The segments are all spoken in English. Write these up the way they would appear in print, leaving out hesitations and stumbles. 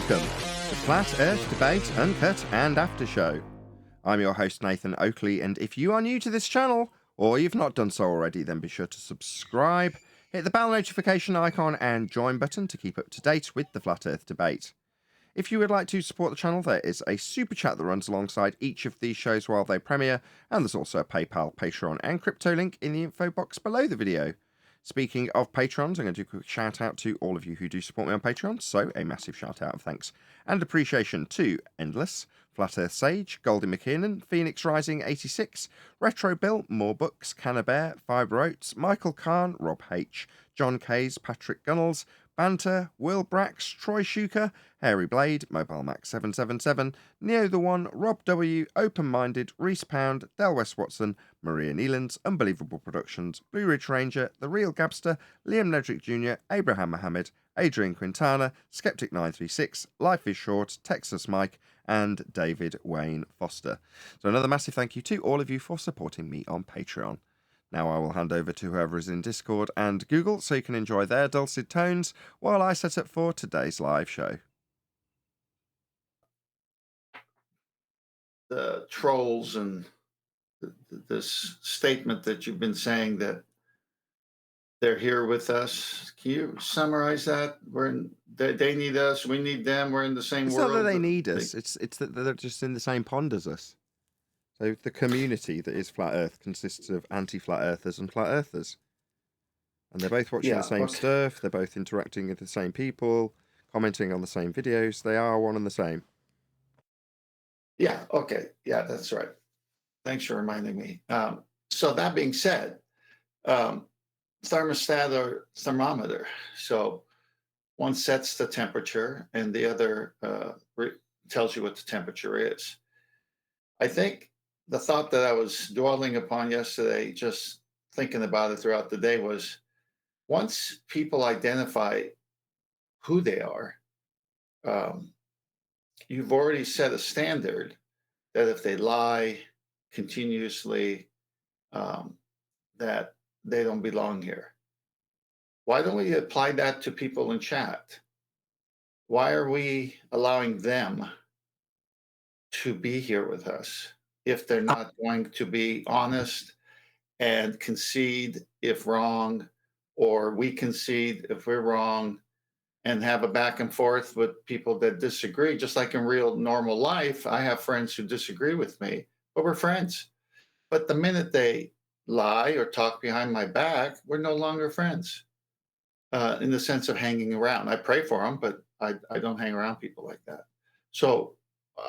welcome to Flat Earth Debate Uncut and After Show. I'm your host Nathan Oakley, and if you are new to this channel, or you've not done so already, then be sure to subscribe, hit the bell notification icon and join button to keep up to date with the Flat Earth Debate. If you would like to support the channel, there is a super chat that runs alongside each of these shows while they premiere, and there's also a PayPal, Patreon and crypto link in the info box below the video. Speaking of patrons, I'm going to do a quick shout out to all of you who do support me on Patreon, so a massive shout out of thanks and appreciation to Endless, Flat Earth Sage, Goldie McKiernan, Phoenix Rising 86, Retro Bill, More Books, Cannabear, Fibre Oats, Michael Kahn, Rob H, John Kays, Patrick Gunnels, Banter, Will Brax, Troy Shuker, Hairy Blade, Mobile Max 777, Neo the One, Rob W, Open Minded, Reese Pound, Del West Watson, Maria Nealands, Unbelievable Productions, Blue Ridge Ranger, The Real Gabster, Liam Nedrick Jr., Abraham Mohammed, Adrian Quintana, Skeptic 936, Life is Short, Texas Mike, and David Wayne Foster. So another massive thank you to all of you for supporting me on Patreon. Now I will hand over to whoever is in Discord and Google so you can enjoy their dulcet tones while I set up for today's live show. The trolls and this statement that you've been saying that they're here with us. Can you summarize that? They need us. We need them. We're in the same world. It's not that they need us. It's that they're just in the same pond as us. So the community that is Flat Earth consists of anti-Flat Earthers and Flat Earthers. And they're both watching the same stuff. They're both interacting with the same people, commenting on the same videos. They are one and the same. Yeah, okay. Yeah, that's right. Thanks for reminding me. So that being said, thermostat or thermometer. So one sets the temperature and the other tells you what the temperature is. I think the thought that I was dwelling upon yesterday, just thinking about it throughout the day, was once people identify who they are, you've already set a standard that if they lie continuously, that they don't belong here. Why don't we apply that to people in chat? Why are we allowing them to be here with us if they're not going to be honest and concede if wrong, or we concede if we're wrong, and have a back and forth with people that disagree? Just like in real normal life, I have friends who disagree with me, but we're friends. But the minute they lie or talk behind my back, we're no longer friends, in the sense of hanging around. I pray for them, but I don't hang around people like that. So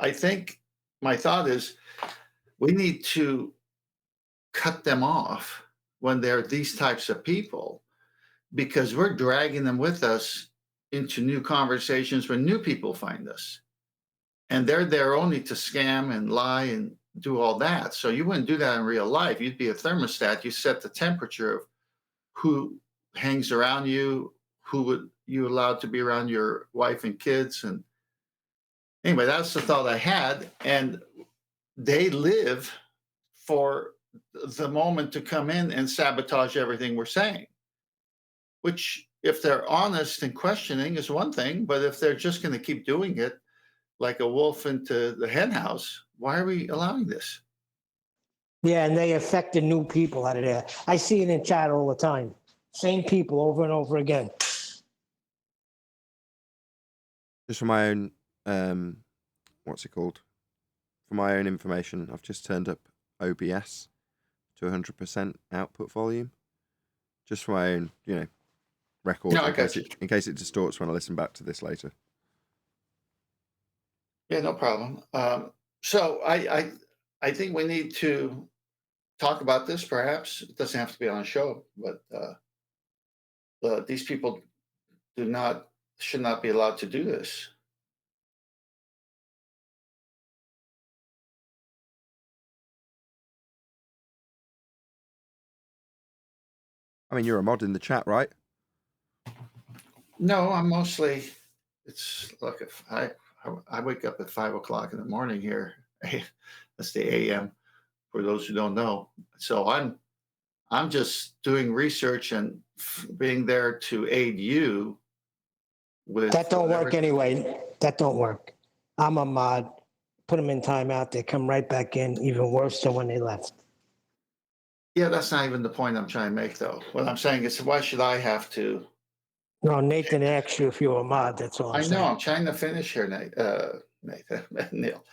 I think my thought is we need to cut them off when they're these types of people, because we're dragging them with us into new conversations when new people find us. And they're there only to scam and lie and do all that. So you wouldn't do that in real life. You'd be a thermostat. You set the temperature of who hangs around you, who would you allowed to be around your wife and kids. And anyway, that's the thought I had. And they live for the moment to come in and sabotage everything we're saying, which, if they're honest and questioning, is one thing. But if they're just going to keep doing it like a wolf into the hen house, why are we allowing this? Yeah, and they affect the new people out of there. I see it in chat all the time. Same people over and over again. Just for my own, what's it called? For my own information, I've just turned up OBS to 100% output volume. Just for my own, record, No, in case it distorts when I listen back to this later. Yeah, no problem. So I think we need to talk about this. Perhaps it doesn't have to be on a show, but these people should not be allowed to do this. I mean, you're a mod in the chat, right? No, I'm mostly. It's look, if I wake up at 5 o'clock in the morning here. That's the AM for those who don't know. So I'm just doing research and being there to aid you with. That don't work anyway. That don't work. I'm a mod. Put them in timeout. They come right back in, even worse than when they left. Yeah, that's not even the point I'm trying to make, though. What I'm saying is, why should I have to? No, Nathan asked you if you were a mod. That's all I'm I saying. know I'm trying to finish here, Nathan, Neil.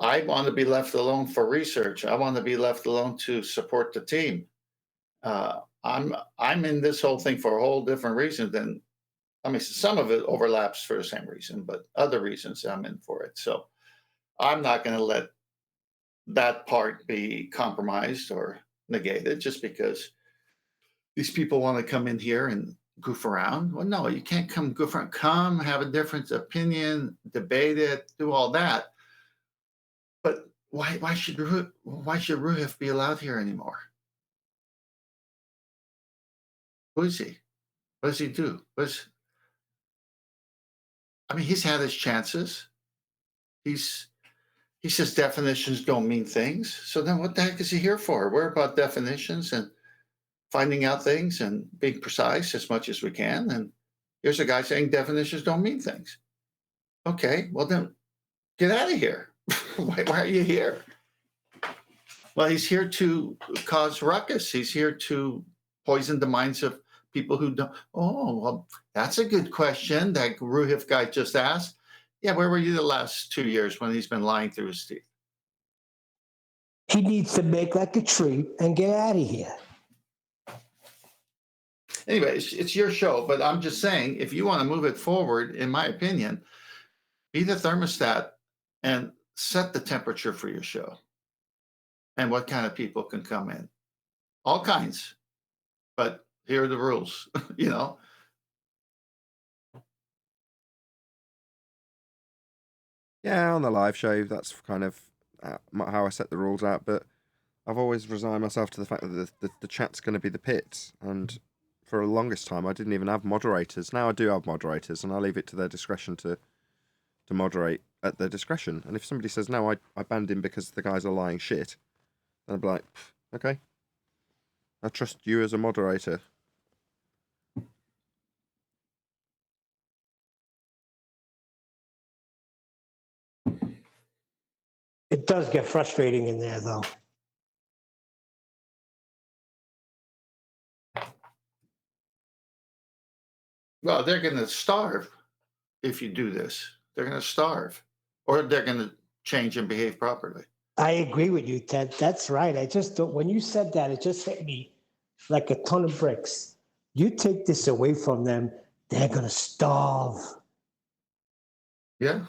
I want to be left alone for research. I want to be left alone to support the team. I'm in this whole thing for a whole different reason than. I mean, some of it overlaps for the same reason, but other reasons I'm in for it. So I'm not going to let that part be compromised or negated just because these people want to come in here and goof around. Well, no, you can't come goof around. Come, have a different opinion, debate it, do all that. But why should Ruhif be allowed here anymore? Who is he? What does he do? I mean, he's had his chances. He says definitions don't mean things. So then what the heck is he here for? We're about definitions and finding out things and being precise as much as we can. And here's a guy saying definitions don't mean things. Okay, well then get out of here. Why are you here? Well, he's here to cause ruckus. He's here to poison the minds of people who don't. Oh, well, that's a good question that Ruhif guy just asked. Yeah, where were you the last 2 years when he's been lying through his teeth? He needs to make like a tree and get out of here. Anyway, it's your show, but I'm just saying, if you want to move it forward, in my opinion, be the thermostat and set the temperature for your show and what kind of people can come in. All kinds, but here are the rules, you know? Yeah, on the live show, that's kind of how I set the rules out, but I've always resigned myself to the fact that the chat's going to be the pit, and for the longest time I didn't even have moderators. Now I do have moderators, and I leave it to their discretion to moderate at their discretion. And if somebody says, no, I banned him because the guys are lying shit, then I'd be like, okay, I trust you as a moderator. It does get frustrating in there, though. Well, they're going to starve if you do this. They're going to starve, or they're going to change and behave properly. I agree with you, Ted. That's right. I just don't, when you said that, it just hit me like a ton of bricks. You take this away from them, they're going to starve. Yeah.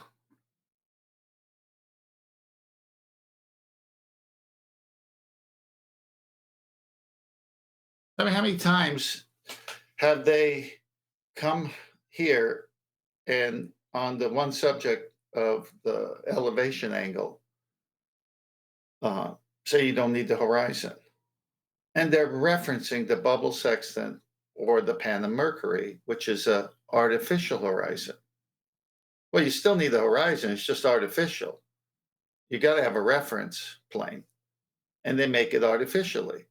I mean, how many times have they come here and on the one subject of the elevation angle, say you don't need the horizon? And they're referencing the bubble sextant or the Pan Mercury, which is an artificial horizon. Well, you still need the horizon. It's just artificial. You got to have a reference plane, and they make it artificially.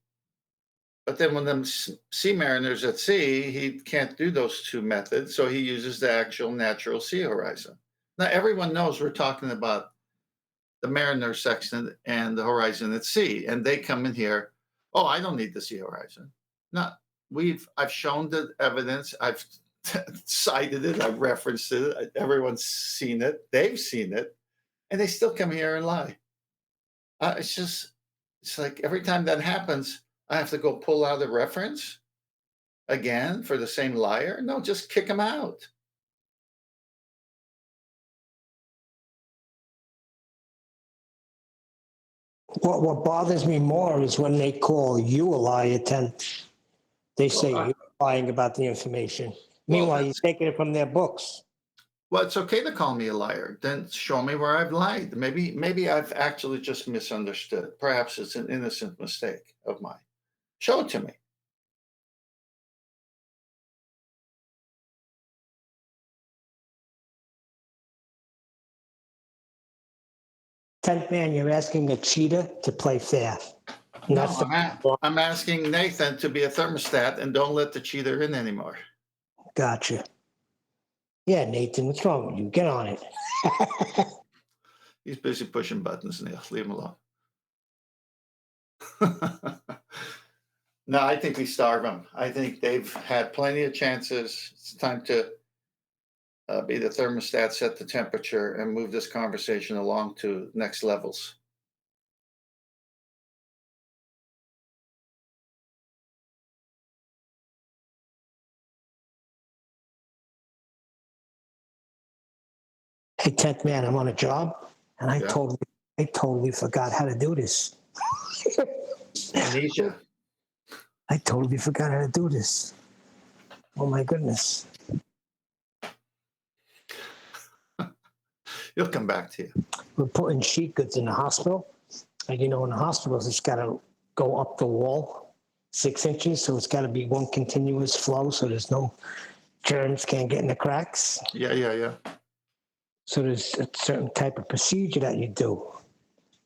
But then when the sea mariners at sea, he can't do those two methods, so he uses the actual natural sea horizon. Now, everyone knows we're talking about the mariner sextant and the horizon at sea, and they come in here, oh, I don't need the sea horizon. No, I've shown the evidence, I've cited it, I've referenced it, everyone's seen it, they've seen it, and they still come here and lie. It's like every time that happens, I have to go pull out a reference again for the same liar? No, just kick them out. What bothers me more is when they call you a liar, Ted. They say you're lying about the information. Meanwhile, you're taking it from their books. Well, it's okay to call me a liar. Then show me where I've lied. Maybe I've actually just misunderstood. Perhaps it's an innocent mistake of mine. Show it to me. Tenth man, you're asking a cheater to play fair. No, I'm asking Nathan to be a thermostat and don't let the cheater in anymore. Gotcha. Yeah, Nathan, what's wrong with you? Get on it. He's busy pushing buttons, Neil. Leave him alone. No, I think we starve them. I think they've had plenty of chances. It's time to be the thermostat, set the temperature, and move this conversation along to next levels. Hey, 10th man, I'm on a job, and I totally forgot how to do this. Amnesia. I totally forgot how to do this. Oh my goodness. He'll come back to you. We're putting sheet goods in the hospital. And in the hospitals, it's got to go up the wall 6 inches. So it's got to be one continuous flow. So there's no germs can't get in the cracks. Yeah. So there's a certain type of procedure that you do.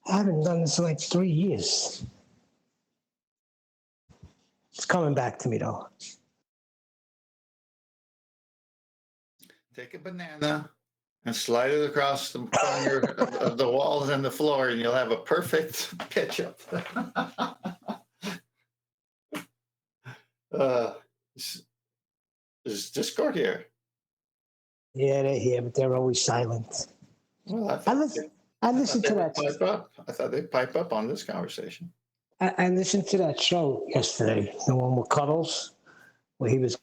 I haven't done this in like 3 years. It's coming back to me though. Take a banana and slide it across the corner of the walls and the floor, and you'll have a perfect pitch-up. There's Discord here. Yeah, they're here, but they're always silent. Well, I listened to that. Pipe up. I thought they'd pipe up on this conversation. I listened to that show yesterday, the one with Cuddles, where he was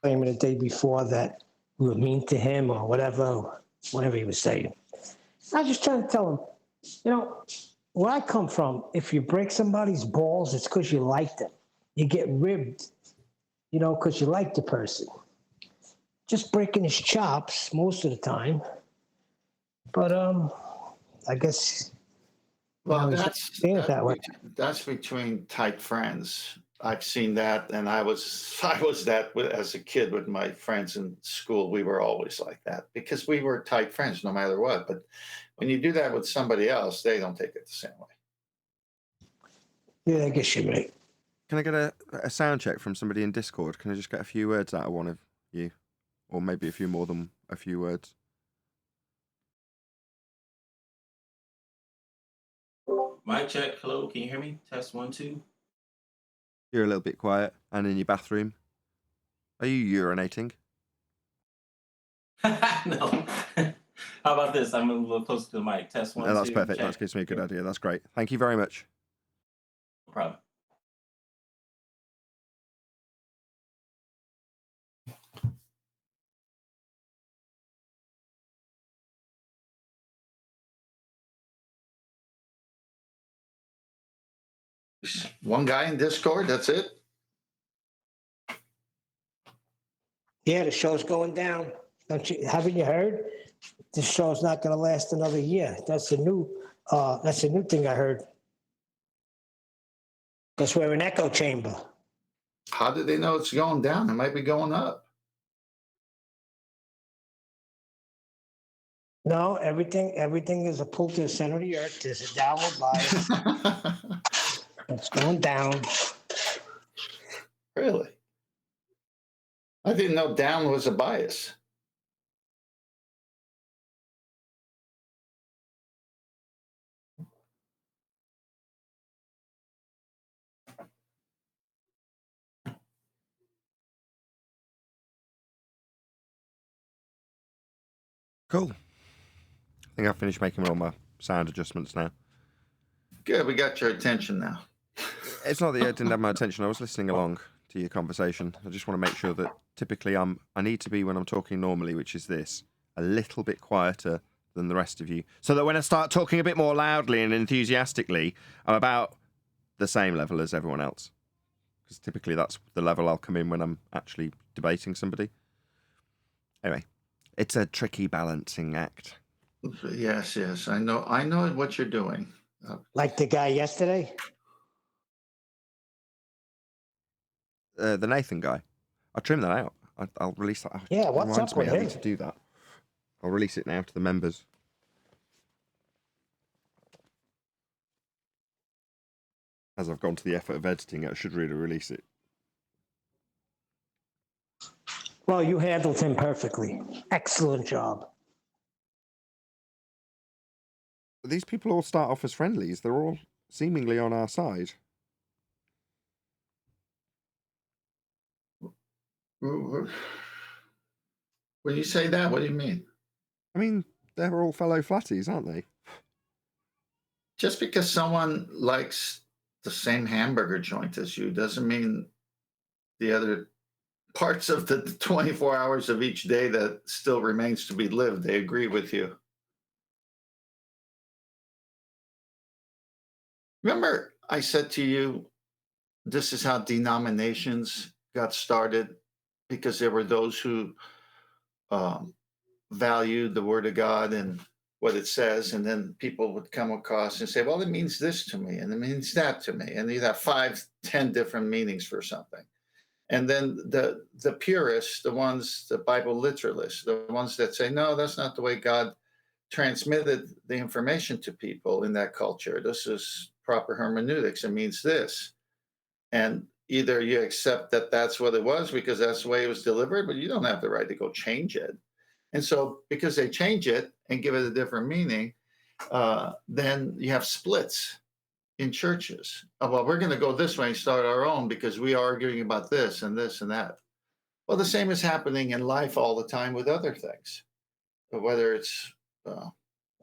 claiming the day before that we were mean to him or whatever he was saying. I was just trying to tell him, where I come from, if you break somebody's balls, it's because you like them. You get ribbed, because you like the person. Just breaking his chops most of the time. But I guess well, that's between tight friends. I've seen that, and I was that as a kid with my friends in school. We were always like that because we were tight friends no matter what. But when you do that with somebody else, they don't take it the same way. Yeah, I guess you're right. Can I get a sound check from somebody in Discord? Can I just get a few words out of one of you? Or maybe a few more than a few words? Mic check. Hello, can you hear me? Test 1, 2. You're a little bit quiet and in your bathroom. Are you urinating? No. How about this? I'm a little closer to the mic. Test 1, 2. That's perfect. Check. That gives me a good idea. That's great. Thank you very much. No problem. One guy in Discord, that's it? Yeah, the show's going down. Haven't you heard? This show's not going to last another year. That's a new thing I heard. Because we're an echo chamber. How did they know it's going down? It might be going up. No, everything is a pull to the center of the earth. There's a downward bias. It's going down. Really? I didn't know down was a bias. Cool. I think I've finished making all my sound adjustments now. Good, we got your attention now. It's not that you didn't have my attention. I was listening along to your conversation. I just want to make sure that typically I need to be, when I'm talking normally, which is this, a little bit quieter than the rest of you, so that when I start talking a bit more loudly and enthusiastically, I'm about the same level as everyone else. Because typically that's the level I'll come in when I'm actually debating somebody. Anyway, it's a tricky balancing act. Yes. I know what you're doing. Like the guy yesterday? The Nathan guy. I'll trim that out. I'll release that. Yeah, what's Reminds up me, with I him? need to do that. I'll release it now to the members. As I've gone to the effort of editing it, I should really release it. Well, you handled him perfectly. Excellent job. These people all start off as friendlies. They're all seemingly on our side. When you say that, what do you mean? I mean, they're all fellow flatties, aren't they? Just because someone likes the same hamburger joint as you doesn't mean the other parts of the 24 hours of each day that still remains to be lived, they agree with you. Remember, I said to you, this is how denominations got started, because there were those who valued the Word of God and what it says, and then people would come across and say, well, it means this to me, and it means that to me, and you'd have 5, 10 different meanings for something. And then the purists, the ones, the Bible literalists, the ones that say, no, that's not the way God transmitted the information to people in that culture. This is proper hermeneutics. It means this. And either you accept that that's what it was because that's the way it was delivered, but you don't have the right to go change it. And so because they change it and give it a different meaning, then you have splits in churches. Oh, well, we're going to go this way and start our own because we are arguing about this and this and that. Well, the same is happening in life all the time with other things, whether it's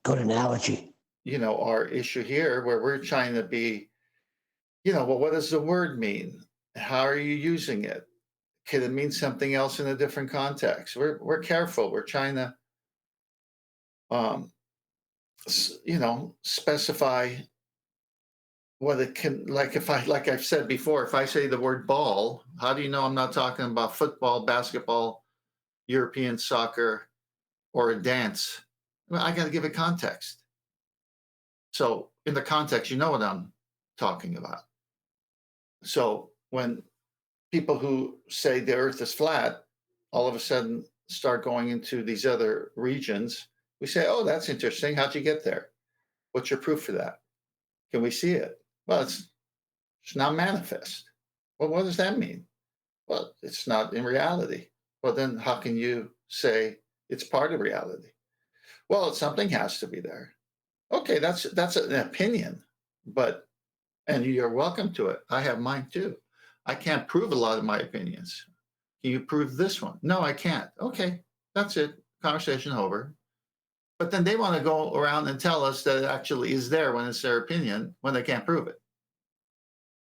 good analogy. Our issue here where we're trying to be, well, what does the word mean? How are you using it? Can it mean something else in a different context? We're careful. We're trying to, specify what it can, like I've said before, if I say the word ball, how do you know I'm not talking about football, basketball, European soccer, or a dance? Well, I got to give it context. So in the context, you know what I'm talking about. So when people who say the earth is flat, all of a sudden start going into these other regions, we say, oh, that's interesting. How'd you get there? What's your proof for that? Can we see it? Well, it's not manifest. Well, what does that mean? Well, it's not in reality. Well, then how can you say it's part of reality? Well, something has to be there. Okay, that's an opinion, and you're welcome to it. I have mine too. I can't prove a lot of my opinions. Can you prove this one? No, I can't. Okay, that's it. Conversation over. But then they want to go around and tell us that it actually is there when it's their opinion, when they can't prove it.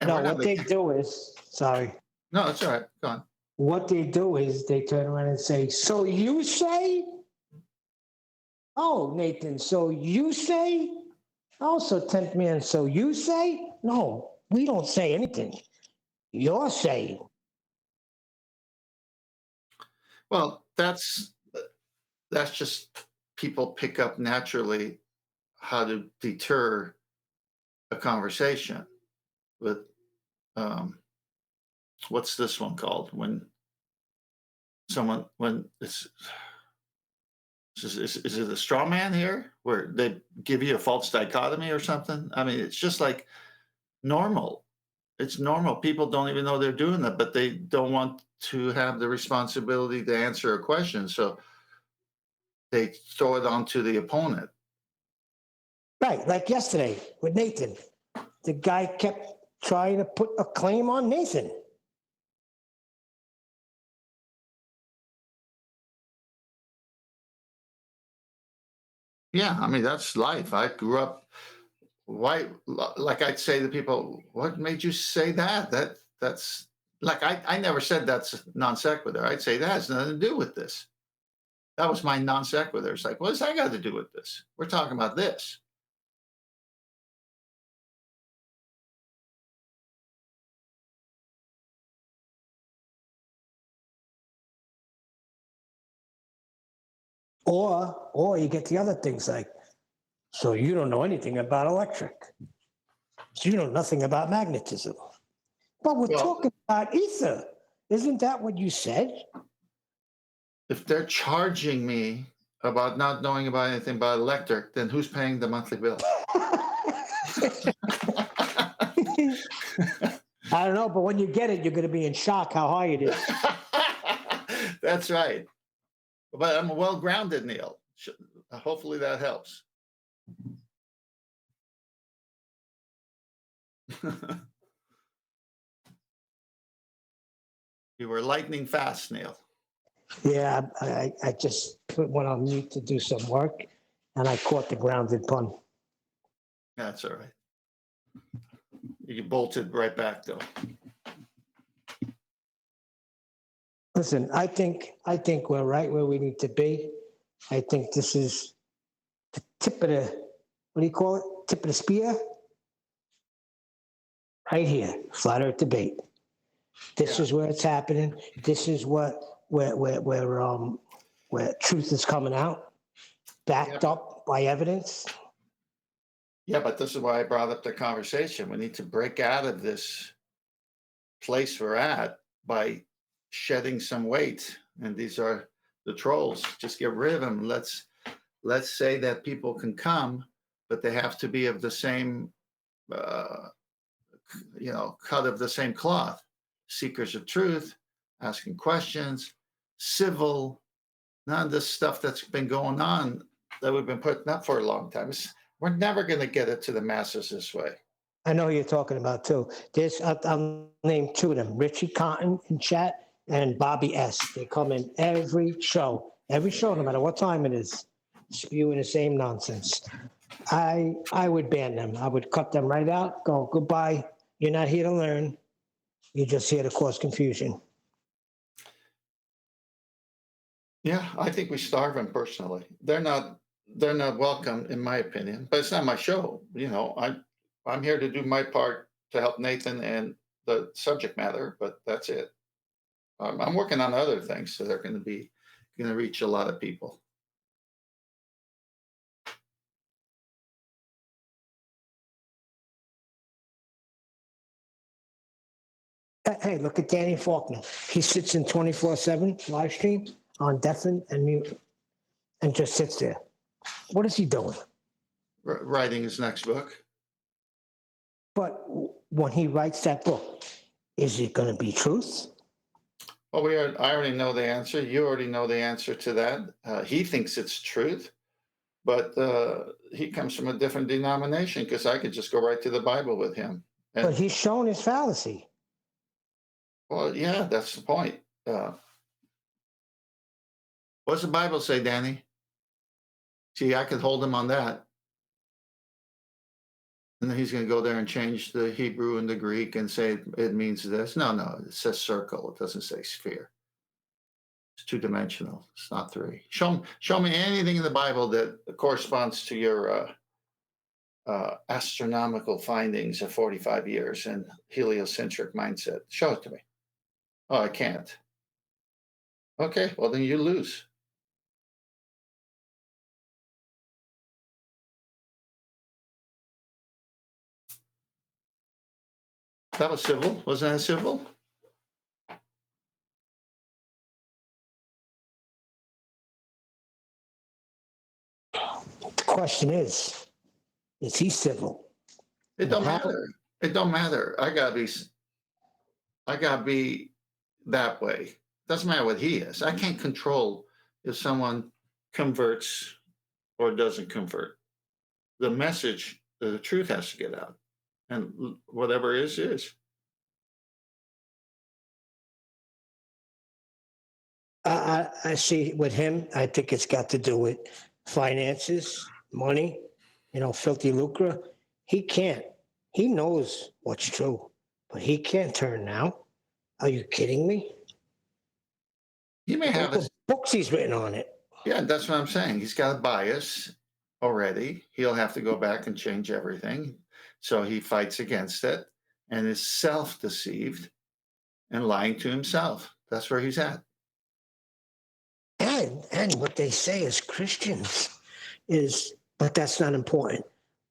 And no, what they do is, sorry. No, it's all right. Go on. What they do is they turn around and say, so you say? Oh, Nathan, so you say? Oh, so 10th man, so you say? No, we don't say anything. You're saying. Well, that's just people pick up naturally how to deter a conversation with what's this one called when it's is it a straw man here where they give you a false dichotomy or something? I mean, it's just like normal. It's normal. People don't even know they're doing that, but they don't want to have the responsibility to answer a question. So they throw it onto the opponent. Right, like yesterday with Nathan. The guy kept trying to put a claim on Nathan. Yeah, I mean, that's life. I grew up white. Like I'd say to people, what made you say that? That's like, I never said that's non sequitur. I'd say that has nothing to do with this. That was my non sequitur. It's like, what does that got to do with this? We're talking about this. Or you get the other things like, so you don't know anything about electric. So you know nothing about magnetism. But we're talking about ether. Isn't that what you said? If they're charging me about not knowing about anything about electric, then who's paying the monthly bill? I don't know, but when you get it, you're going to be in shock how high it is. That's right. But I'm well-grounded, Neil. Hopefully that helps. You were lightning fast, Neil. Yeah, I just went on mute to do some work, and I caught the grounded pun. That's all right. You bolted right back, though. Listen, I think we're right where we need to be. I think this is the tip of the, what do you call it? Tip of the spear? Right here, flat earth debate. This is where it's happening. This is where truth is coming out, backed up by evidence. Yeah, but this is why I brought up the conversation. We need to break out of this place we're at by shedding some weight. And these are the trolls. Just get rid of them. Let's say that people can come, but they have to be of the same, cut of the same cloth. Seekers of truth, asking questions, civil, none of this stuff that's been going on that we've been putting up for a long time. We're never going to get it to the masses this way. I know who you're talking about too. I'll name two of them: Richie Cotton in chat and Bobby S. They come in every show, no matter what time it is, spewing the same nonsense. I would ban them. I would cut them right out. Go goodbye. You're not here to learn. You're just here to cause confusion. Yeah, I think we starve them personally. They're not welcome, in my opinion. But it's not my show. I'm here to do my part to help Nathan and the subject matter, but that's it. I'm working on other things, so they're going to reach a lot of people. Hey, look at Danny Faulkner. He sits in 24/7 live stream on deafen and mute and just sits there. What is he doing? Writing his next book. But when he writes that book, is it going to be truth? Well, I already know the answer. You already know the answer to that. He thinks it's truth, but he comes from a different denomination, because I could just go right to the Bible with him. But he's shown his fallacy. Well, yeah, that's the point. What's the Bible say, Danny? See, I could hold him on that. And then he's going to go there and change the Hebrew and the Greek and say it means this. No, it says circle. It doesn't say sphere. It's two-dimensional. It's not three. Show me anything in the Bible that corresponds to your astronomical findings of 45 years and heliocentric mindset. Show it to me. Oh, I can't. Okay, well, then you lose. That was civil. Wasn't that civil? The question is he civil? It don't matter. It don't matter. I gotta be that way. Doesn't matter what he is. I can't control if someone converts or doesn't convert. The message, the truth has to get out. And whatever is. I see with him, I think it's got to do with finances, money, filthy lucre. He can't. He knows what's true, but he can't turn now. Are you kidding me? He may have the books he's written on it. Yeah, that's what I'm saying. He's got a bias already. He'll have to go back and change everything. So he fights against it and is self-deceived and lying to himself. That's where he's at. And what they say as Christians is, but that's not important.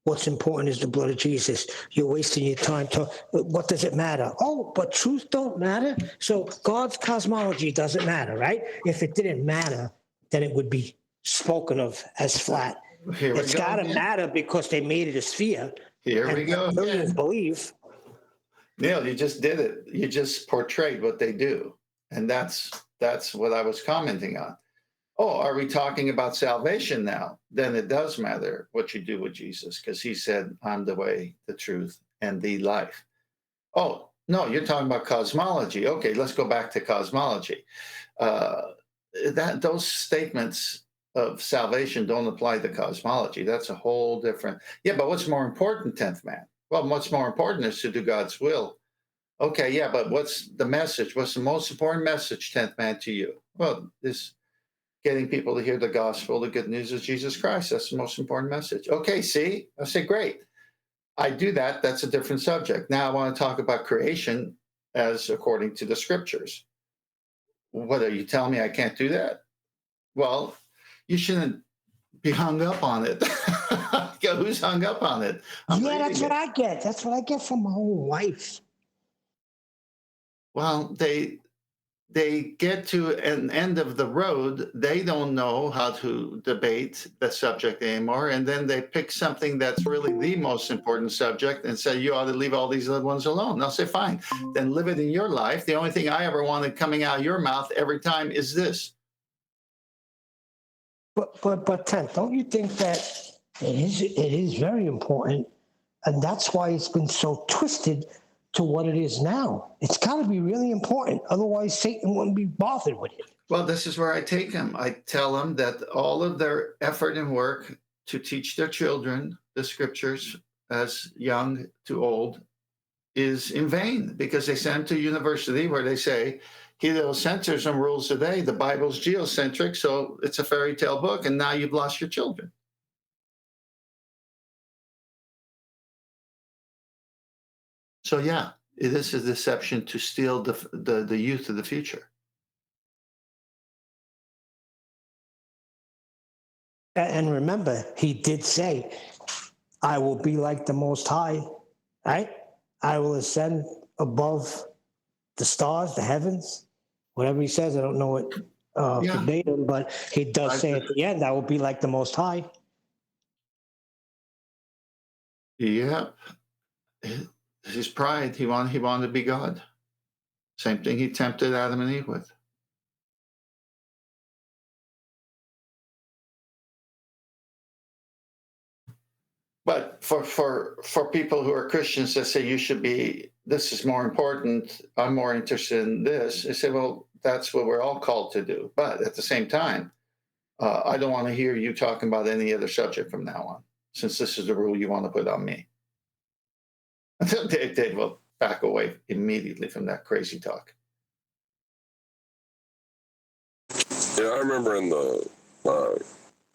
What's important is the blood of Jesus. You're wasting your time. What does it matter? Oh, but truth don't matter. So God's cosmology doesn't matter, right? If it didn't matter, then it would be spoken of as flat. It's got to matter because they made it a sphere. Here we go. Millions believe. Neil, you just did it. You just portrayed what they do. And that's That's what I was commenting on. Oh, are we talking about salvation now? Then it does matter what you do with Jesus, because he said, I'm the way, the truth, and the life. Oh, no, you're talking about cosmology. Okay, let's go back to cosmology. Those statements of salvation don't apply to cosmology. That's a whole different. Yeah, but what's more important, 10th man? Well, what's more important is to do God's will. Okay, yeah, but what's the message? What's the most important message, 10th man, to you? Well, this getting people to hear the gospel, the good news of Jesus Christ. That's the most important message. Okay, see? I say, great. I do that. That's a different subject. Now I want to talk about creation as according to the scriptures. What are you telling me I can't do that? Well, you shouldn't be hung up on it. Who's hung up on it? Yeah, that's what I get. That's what I get from my whole life. Well, they get to an end of the road. They don't know how to debate the subject anymore. And then they pick something that's really the most important subject and say, you ought to leave all these other ones alone. They'll say, fine, then live it in your life. The only thing I ever wanted coming out of your mouth every time is this. But Ted, don't you think that it is very important, and that's why it's been so twisted to what it is now? It's got to be really important. Otherwise, Satan wouldn't be bothered with it. Well, this is where I take them. I tell them that all of their effort and work to teach their children the scriptures as young to old is in vain, because they send them to university where they say heliocentrism rules today. The Bible's geocentric, so it's a fairy tale book, and now you've lost your children. So yeah, it is a deception to steal the youth of the future. And remember, he did say, I will be like the Most High, right? I will ascend above the stars, the heavens, whatever he says. I don't know it verbatim, but he does say at the end, I will be like the Most High. Yeah. His pride, he wanted to be God. Same thing he tempted Adam and Eve with. But for people who are Christians that say you should be, this is more important, I'm more interested in this, I say, well, that's what we're all called to do. But at the same time, I don't want to hear you talking about any other subject from now on, since this is the rule you want to put on me. They will back away immediately from that crazy talk. Yeah, I remember in the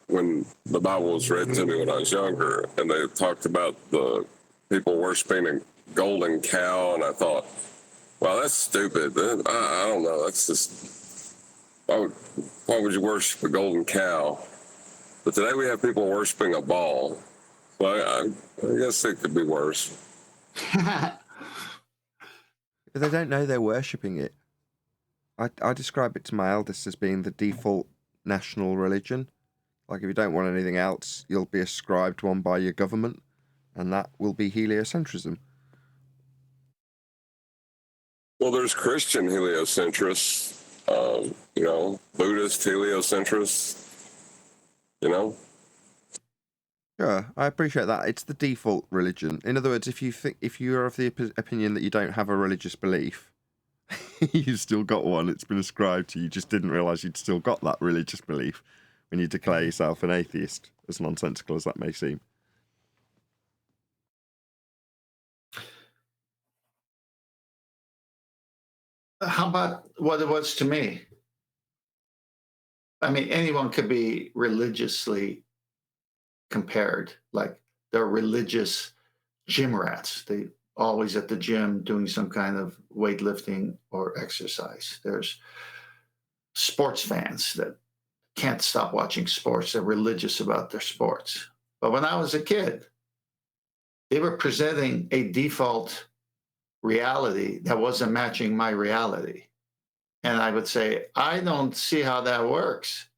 when the Bible was read to me when I was younger, and they talked about the people worshiping a golden cow, and I thought, wow, that's stupid. I don't know. That's just, why would you worship a golden cow? But today we have people worshiping a ball. So I guess it could be worse. They don't know they're worshipping it. I describe it to my eldest as being the default national religion. Like, if you don't want anything else, you'll be ascribed one by your government, and that will be heliocentrism. Well, there's Christian heliocentrists, Buddhist heliocentrists, Sure, I appreciate that. It's the default religion. In other words, if you're of the opinion that you don't have a religious belief, you've still got one. It's been ascribed to you. You just didn't realise you'd still got that religious belief when you declare yourself an atheist, as nonsensical as that may seem. How about what it was to me? I mean, anyone could be religiously compared, like they're religious gym rats. They always at the gym doing some kind of weightlifting or exercise. There's sports fans that can't stop watching sports. They're religious about their sports. But when I was a kid, they were presenting a default reality that wasn't matching my reality. And I would say, I don't see how that works.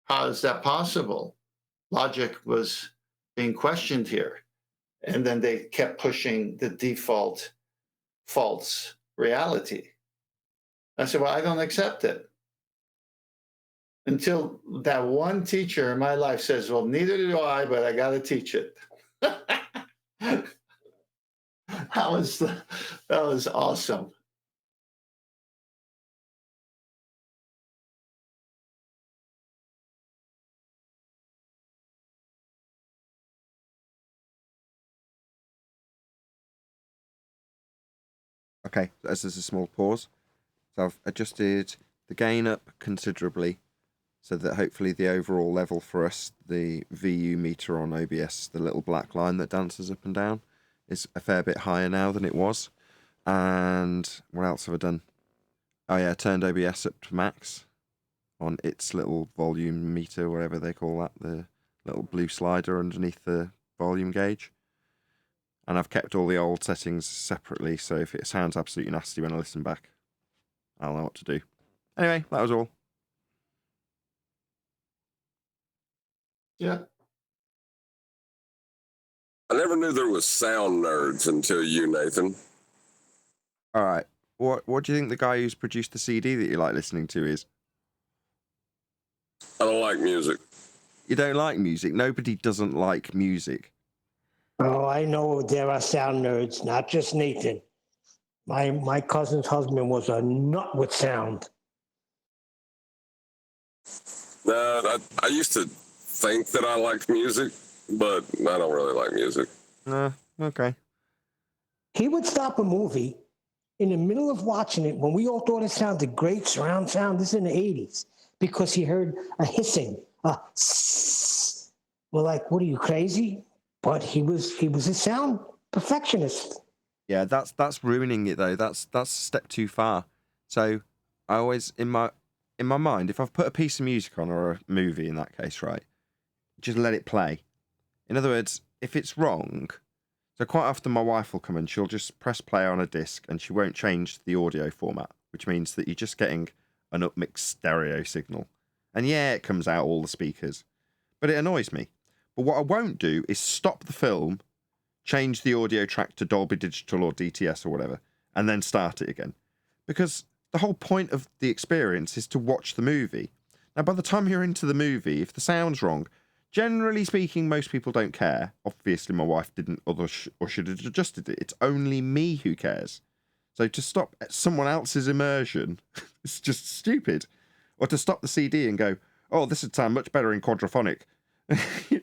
How is that possible? Logic was being questioned here. And then they kept pushing the default false reality. I said, well, I don't accept it. until that one teacher in my life says, well, neither do I, but I got to teach it. that was awesome. Okay, as there's a small pause. So I've adjusted the gain up considerably so that hopefully the overall level for us, the VU meter on OBS, the little black line that dances up and down, is a fair bit higher now than it was. And what else have I done? Oh yeah, I turned OBS up to max on its little volume meter, whatever they call that, the little blue slider underneath the volume gauge. And I've kept all the old settings separately, so if it sounds absolutely nasty when I listen back, I'll know what to do. Anyway, that was all. Yeah. I never knew there was sound nerds until you, Nathan. All right. What do you think the guy who's produced the CD that you like listening to is? I don't like music. You don't like music? Nobody doesn't like music. Oh, I know there are sound nerds, not just Nathan. My cousin's husband was a nut with sound. I used to think that I liked music, but I don't really like music. Okay. He would stop a movie in the middle of watching it when we all thought it sounded great, surround sound, this is in the 80s, because he heard a hissing, a sss. We're like, what are you, crazy? But he was a sound perfectionist. Yeah, that's ruining it though. That's a step too far. So I always in my mind, if I've put a piece of music on or a movie in that case, right, just let it play. In other words, if it's wrong, so quite often my wife will come and she'll just press play on a disc and she won't change the audio format, which means that you're just getting an upmixed stereo signal. And yeah, it comes out all the speakers, but it annoys me. But what I won't do is stop the film, change the audio track to Dolby Digital or DTS or whatever, and then start it again. Because the whole point of the experience is to watch the movie. Now, by the time you're into the movie, if the sound's wrong, generally speaking, most people don't care. Obviously, my wife didn't, or should have adjusted it. It's only me who cares. So to stop someone else's immersion, it's just stupid. Or to stop the CD and go, oh, this would sound much better in quadraphonic.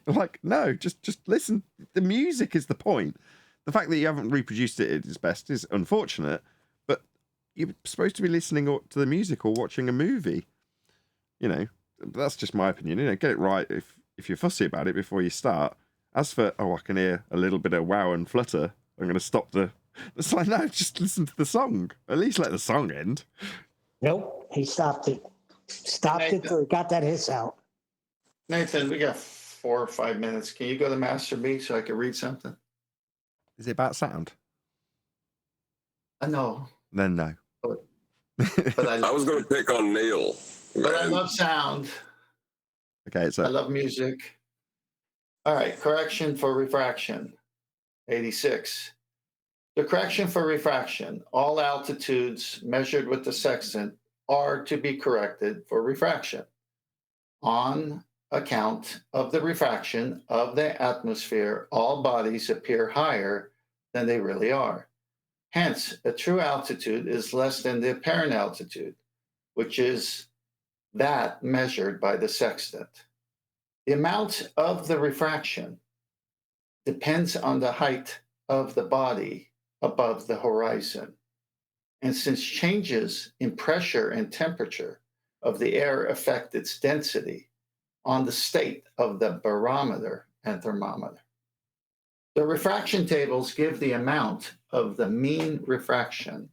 Like, no, just listen. The music is the point. The fact that you haven't reproduced it at its best is unfortunate, but you're supposed to be listening to the music or watching a movie. You know, that's just my opinion. You know, get it right if you're fussy about it before you start. As for, I can hear a little bit of wow and flutter, I'm going to stop the... It's like, no, just listen to the song. At least let the song end. Nope, he stopped it. Stopped it till he got that hiss out. Nathan, we got 4 or 5 minutes. Can you go to Master B so I can read something? Is it about sound? No. Then no. But I was going to pick on Neil. But I love sound. Okay, so I love music. All right, correction for refraction. 86. The correction for refraction. All altitudes measured with the sextant are to be corrected for refraction. On account of the refraction of the atmosphere, all bodies appear higher than they really are. Hence, a true altitude is less than the apparent altitude, which is that measured by the sextant. The amount of the refraction depends on the height of the body above the horizon. And since changes in pressure and temperature of the air affect its density on the state of the barometer and thermometer. The refraction tables give the amount of the mean refraction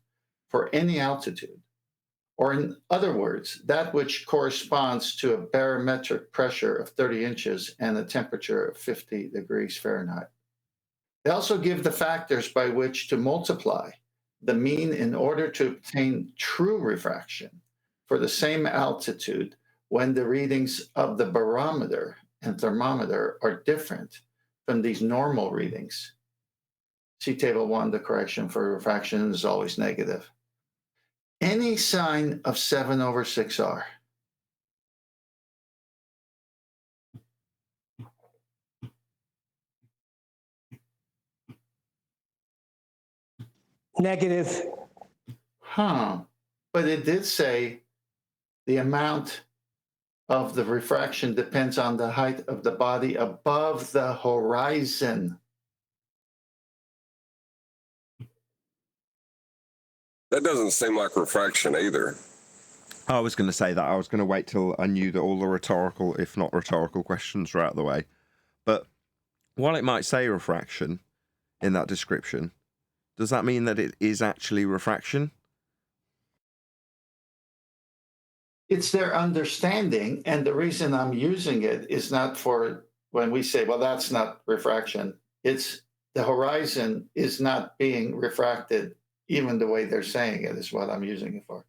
for any altitude, or in other words, that which corresponds to a barometric pressure of 30 inches and a temperature of 50 degrees Fahrenheit. They also give the factors by which to multiply the mean in order to obtain true refraction for the same altitude when the readings of the barometer and thermometer are different from these normal readings. See Table 1, the correction for refraction is always negative. Any sine of 7/6R Negative. Huh. But it did say the amount of the refraction depends on the height of the body above the horizon. That doesn't seem like refraction either. I was going to say that. I was going to wait till I knew that all the rhetorical, if not rhetorical, questions were out of the way. But while it might say refraction in that description, does that mean that it is actually refraction? It's their understanding, and the reason I'm using it is not for when we say, well, that's not refraction. It's the horizon is not being refracted, even the way they're saying it is what I'm using it for.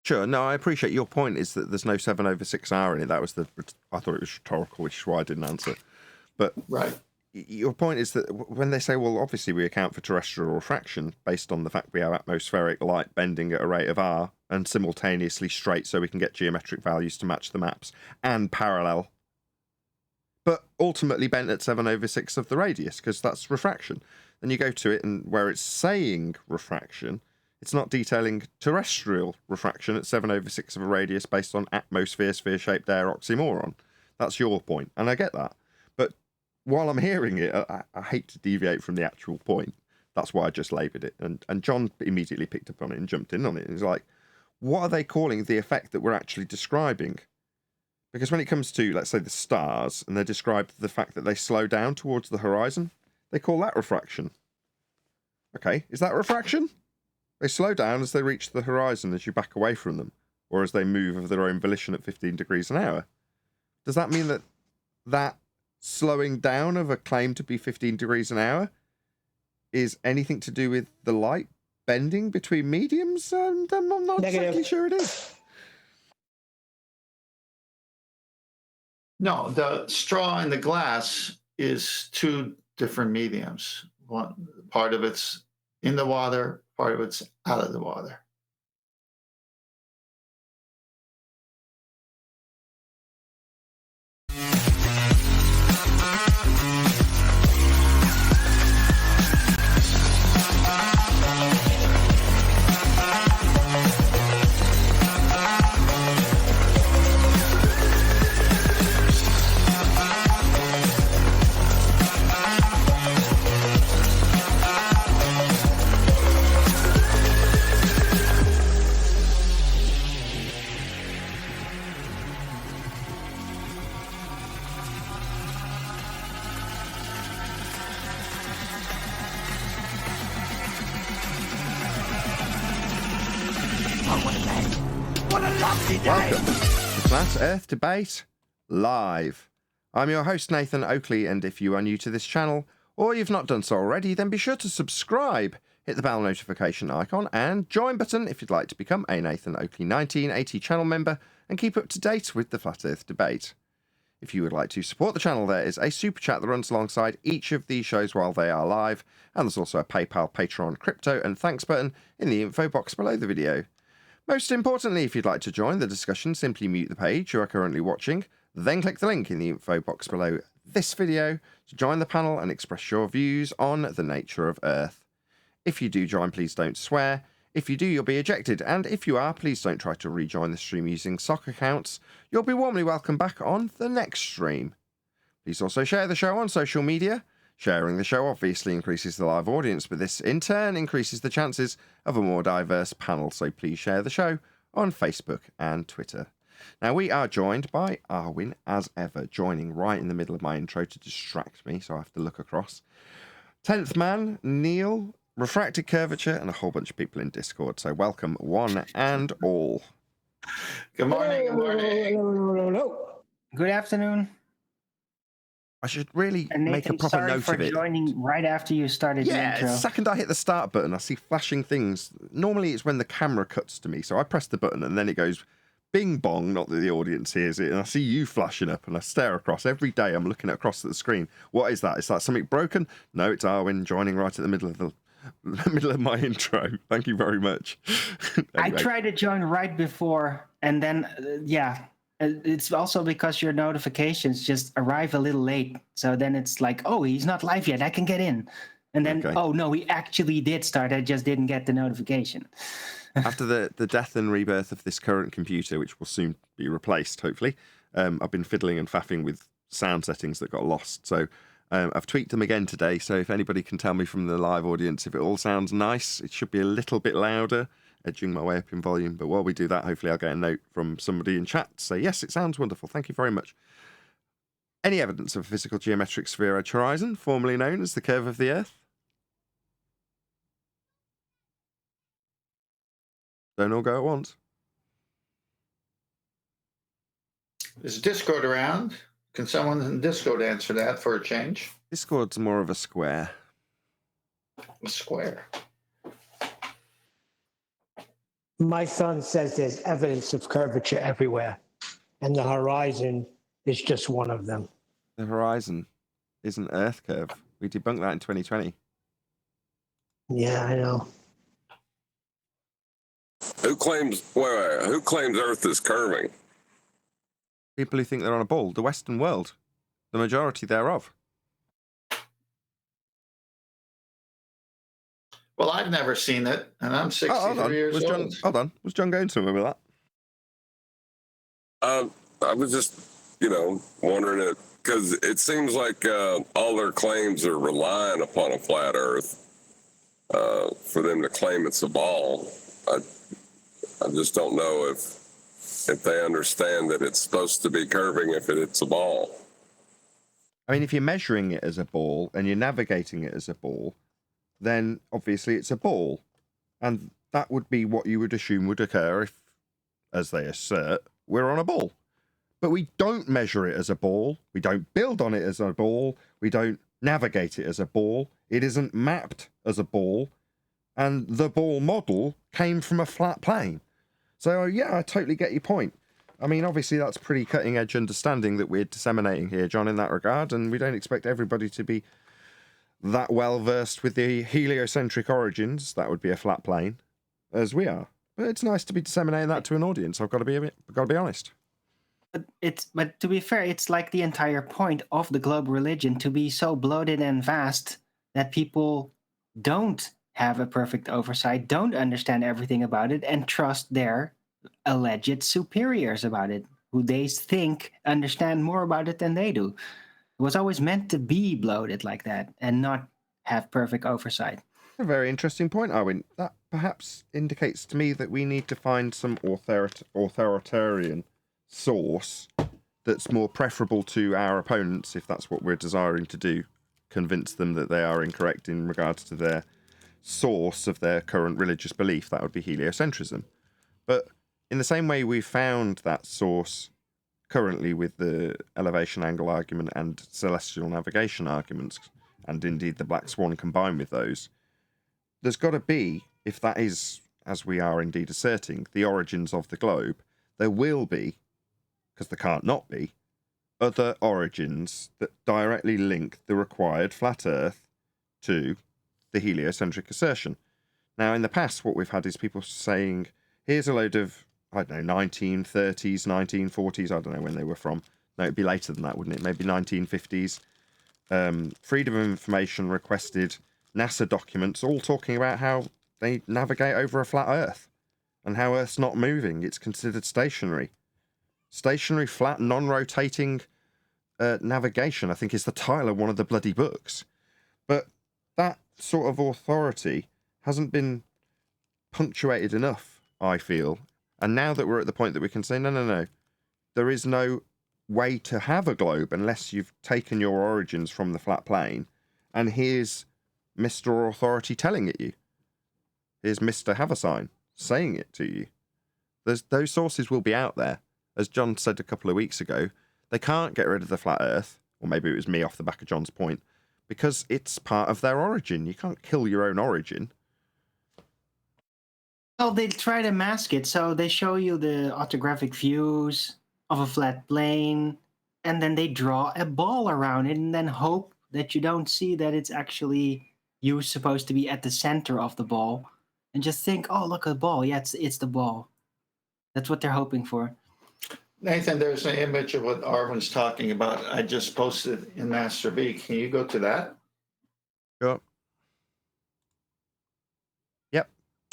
Sure. No, I appreciate your point is that there's no 7/6 hour in it. That was I thought it was rhetorical, which is why I didn't answer. But right. Your point is that when they say, well, obviously we account for terrestrial refraction based on the fact we have atmospheric light bending at a rate of r and simultaneously straight so we can get geometric values to match the maps and parallel, but ultimately bent at 7/6 of the radius because that's refraction. Then you go to it and where it's saying refraction, it's not detailing terrestrial refraction at 7/6 of a radius based on atmosphere, sphere-shaped air oxymoron. That's your point, and I get that. But while I'm hearing it, I hate to deviate from the actual point. That's why I just laboured it. And John immediately picked up on it and jumped in on it. And he's like, what are they calling the effect that we're actually describing? Because when it comes to, let's say, the stars, and they describe the fact that they slow down towards the horizon, they call that refraction. Okay, is that refraction? They slow down as they reach the horizon as you back away from them, or as they move of their own volition at 15 degrees an hour. Does that mean that that slowing down of a claim to be 15 degrees an hour is anything to do with the light bending between mediums? And I'm not exactly sure it is. No, the straw and the glass is two different mediums. One part of it's in the water, part of it's out of the water. Welcome to Flat Earth Debate Live. I'm your host, Nathan Oakley, and if you are new to this channel, or you've not done so already, then be sure to subscribe, hit the bell notification icon, and join button if you'd like to become a Nathan Oakley 1980 channel member and keep up to date with the Flat Earth Debate. If you would like to support the channel, there is a super chat that runs alongside each of these shows while they are live, and there's also a PayPal, Patreon, crypto, and thanks button in the info box below the video. Most importantly, if you'd like to join the discussion, simply mute the page you are currently watching, then click the link in the info box below this video to join the panel and express your views on the nature of Earth. If you do join, please don't swear. If you do, you'll be ejected, and if you are, please don't try to rejoin the stream using sock accounts. You'll be warmly welcomed back on the next stream. Please also share the show on social media. Sharing the show obviously increases the live audience, but this in turn increases the chances of a more diverse panel, so please share the show on Facebook and Twitter. Now, we are joined by Arwin, as ever, joining right in the middle of my intro to distract me, so I have to look across. 10th Man, Neil, Refracted Curvature, and a whole bunch of people in Discord, so welcome one and all. Good morning, good morning. Good afternoon. I should really And make a Nathan, proper sorry note for of it. joining right after you started your Yeah, intro. the second I hit the start button, I see flashing things. Normally it's when the camera cuts to me, so I press the button and then it goes bing bong, not that the audience hears it, and I see you flashing up and I stare across. Every day I'm looking across at the screen. What is that? Is that something broken? No, it's Arwin joining right at the middle of my intro. Thank you very much. Anyway. I tried to join right before, and then, it's also because your notifications just arrive a little late. So then it's like, oh, he's not live yet. I can get in. And then, Okay. oh no, we actually did start. I just didn't get the notification. After the death and rebirth of this current computer, which will soon be replaced, hopefully, I've been fiddling and faffing with sound settings that got lost. So I've tweaked them again today. So if anybody can tell me from the live audience if it all sounds nice, it should be a little bit louder, edging my way up in volume. But while we do that, hopefully I'll get a note from somebody in chat to say, yes, it sounds wonderful. Thank you very much. Any evidence of a physical geometric sphere edge horizon, formerly known as the curve of the Earth? Don't all go at once. Is Discord around? Can someone in Discord answer that for a change? Discord's more of a square. A square. My son says there's evidence of curvature everywhere, and the horizon is just one of them. The horizon is an Earth curve. We debunked that in 2020. Yeah, I know. Who claims Earth is curving? People who think they're on a ball, the Western world, the majority thereof. Well, I've never seen it, and I'm 63 years old. Hold on. Was John going somewhere with that? I was just, wondering it because it seems like all their claims are relying upon a flat Earth for them to claim it's a ball. I just don't know if they understand that it's supposed to be curving if it's a ball. I mean, if you're measuring it as a ball and you're navigating it as a ball, then obviously it's a ball. And that would be what you would assume would occur if, as they assert, we're on a ball. But we don't measure it as a ball. We don't build on it as a ball. We don't navigate it as a ball. It isn't mapped as a ball. And the ball model came from a flat plane. So, yeah, I totally get your point. I mean, obviously, that's pretty cutting-edge understanding that we're disseminating here, John, in that regard, and we don't expect everybody to be that well-versed with the heliocentric origins, that would be a flat plane, as we are. But it's nice to be disseminating that to an audience, I've got to be honest. But to be fair, it's like the entire point of the global religion to be so bloated and vast that people don't have a perfect oversight, don't understand everything about it, and trust their alleged superiors about it, who they think understand more about it than they do. It was always meant to be bloated like that and not have perfect oversight. A very interesting point, Arwin. That perhaps indicates to me that we need to find some authoritarian source that's more preferable to our opponents, if that's what we're desiring to do, convince them that they are incorrect in regards to their source of their current religious belief. That would be heliocentrism. But in the same way we've found that source currently with the elevation angle argument and celestial navigation arguments, and indeed the black swan combined with those, there's got to be, if that is, as we are indeed asserting, the origins of the globe, there will be, because there can't not be, other origins that directly link the required flat Earth to the heliocentric assertion. Now, in the past, what we've had is people saying, here's a load of, I don't know, 1930s, 1940s, I don't know when they were from. No, it'd be later than that, wouldn't it? Maybe 1950s. Freedom of Information requested NASA documents all talking about how they navigate over a flat Earth and how Earth's not moving. It's considered stationary. Stationary, flat, non-rotating navigation, I think, is the title of one of the bloody books. But that sort of authority hasn't been punctuated enough, I feel. And now that we're at the point that we can say, no, there is no way to have a globe unless you've taken your origins from the flat plane, and here's Mr. Authority telling it you. Here's Mr. Haversign saying it to you. Those sources will be out there. As John said a couple of weeks ago, they can't get rid of the flat Earth, or maybe it was me off the back of John's point, because it's part of their origin. You can't kill your own origin. Well, they try to mask it, so they show you the orthographic views of a flat plane, and then they draw a ball around it, and then hope that you don't see that it's actually you supposed to be at the center of the ball, and just think, oh, look at the ball. Yeah, it's the ball. That's what they're hoping for. Nathan, there's an image of what Arvin's talking about. I just posted in Master B. Can you go to that? Sure.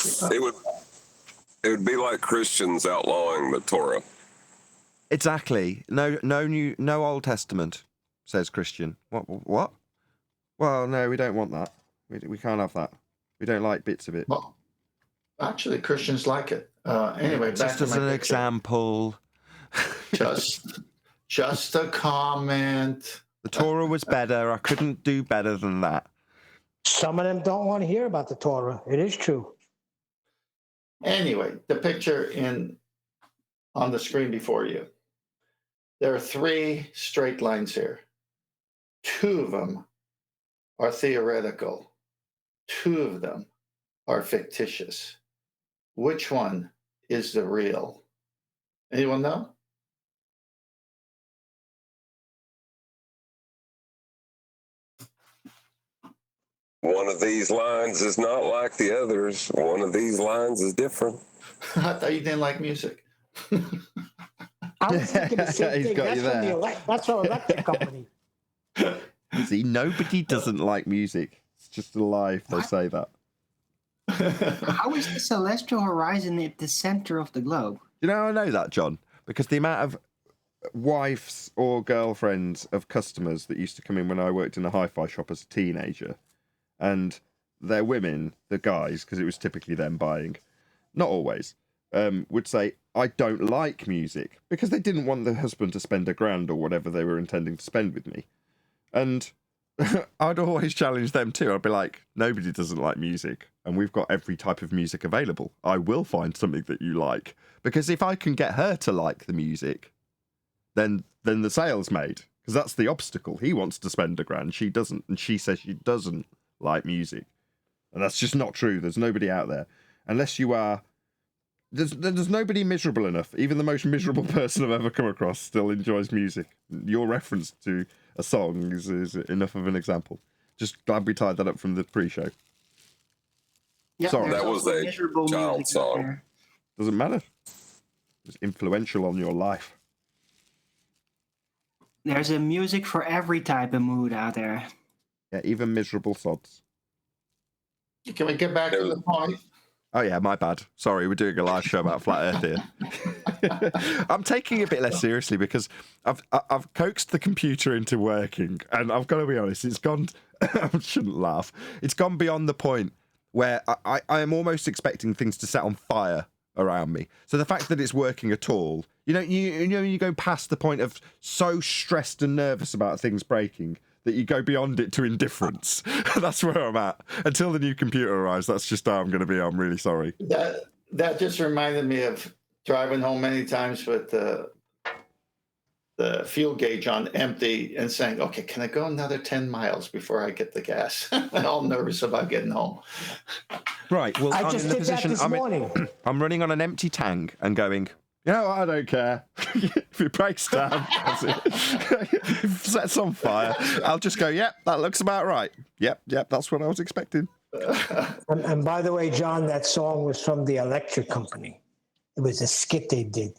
It would be like Christians outlawing the Torah. Exactly. No Old Testament, says Christian. What? Well, no, we don't want that. We can't have that. We don't like bits of it. Well, actually, Christians like it. Anyway, back just to as my an picture. example. Just a comment. The Torah was better. I couldn't do better than that. Some of them don't want to hear about the Torah. It is true. Anyway, the picture on the screen before you. There are 3 straight lines here. 2 of them are theoretical. 2 of them are fictitious. Which one is the real? Anyone know? One of these lines is not like the others. One of these lines is different. I thought you didn't like music. I was thinking the same He's thing. got you there. That's our electric company. See, nobody doesn't like music. It's just a lie if they say that. How is the celestial horizon at the center of the globe? You know, I know that, John, because the amount of wives or girlfriends of customers that used to come in when I worked in a hi-fi shop as a teenager, and their women, the guys, because it was typically them buying, not always, would say, I don't like music, because they didn't want the husband to spend $1,000 or whatever they were intending to spend with me. And I'd always challenge them too. I'd be like, nobody doesn't like music, and we've got every type of music available. I will find something that you like, because if I can get her to like the music, then the sale's made, because that's the obstacle. He wants to spend $1,000, she doesn't, and she says she doesn't like music, and that's just not true. There's nobody out there, unless you are. There's nobody miserable enough. Even the most miserable person I've ever come across still enjoys music. Your reference to a song is enough of an example. Just glad we tied that up from the pre-show. Yeah, Sorry. there's That was also a miserable child music out song. there. Doesn't matter. It's influential on your life. There's a music for every type of mood out there. Yeah, even miserable sods. Can we get back to the point? Oh yeah, my bad. Sorry, we're doing a live show about flat Earth here. I'm taking it a bit less seriously because I've coaxed the computer into working, and I've got to be honest, it's gone. I shouldn't laugh. It's gone beyond the point where I am almost expecting things to set on fire around me. So the fact that it's working at all, you go past the point of so stressed and nervous about things breaking that you go beyond it to indifference. That's where I'm at. Until the new computer arrives, that's just how I'm going to be. I'm really sorry. That just reminded me of driving home many times with the fuel gauge on empty and saying, okay, can I go another 10 miles before I get the gas? I'm all nervous about getting home. Right. Well, I I'm just in the did that position. this morning. I'm running on an empty tank and going, you know what, I don't care. If it breaks down, that's it. If it sets on fire, I'll just go, yep, that looks about right. Yep, that's what I was expecting. And by the way, John, that song was from the electric company. It was a skit they did.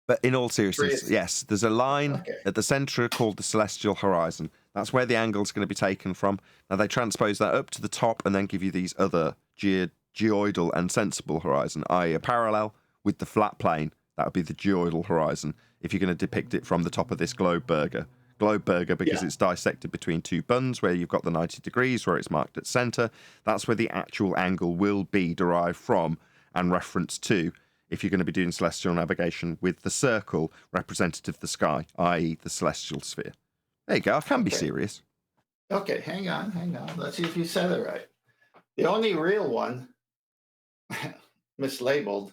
But in all seriousness, yes, there's a line at the centre called the celestial horizon. That's where the angle's going to be taken from. Now, they transpose that up to the top and then give you these other geoidal and sensible horizon, i.e. a parallel with the flat plane. That would be the geoidal horizon, if you're going to depict it from the top of this globe burger. Globe burger, because it's dissected between 2 buns, where you've got the 90 degrees, where it's marked at centre. That's where the actual angle will be derived from and referenced to, if you're going to be doing celestial navigation with the circle representative of the sky, i.e. the celestial sphere. There you go, I can be serious. Okay, hang on. Let's see if you said it right. The only real one, mislabeled,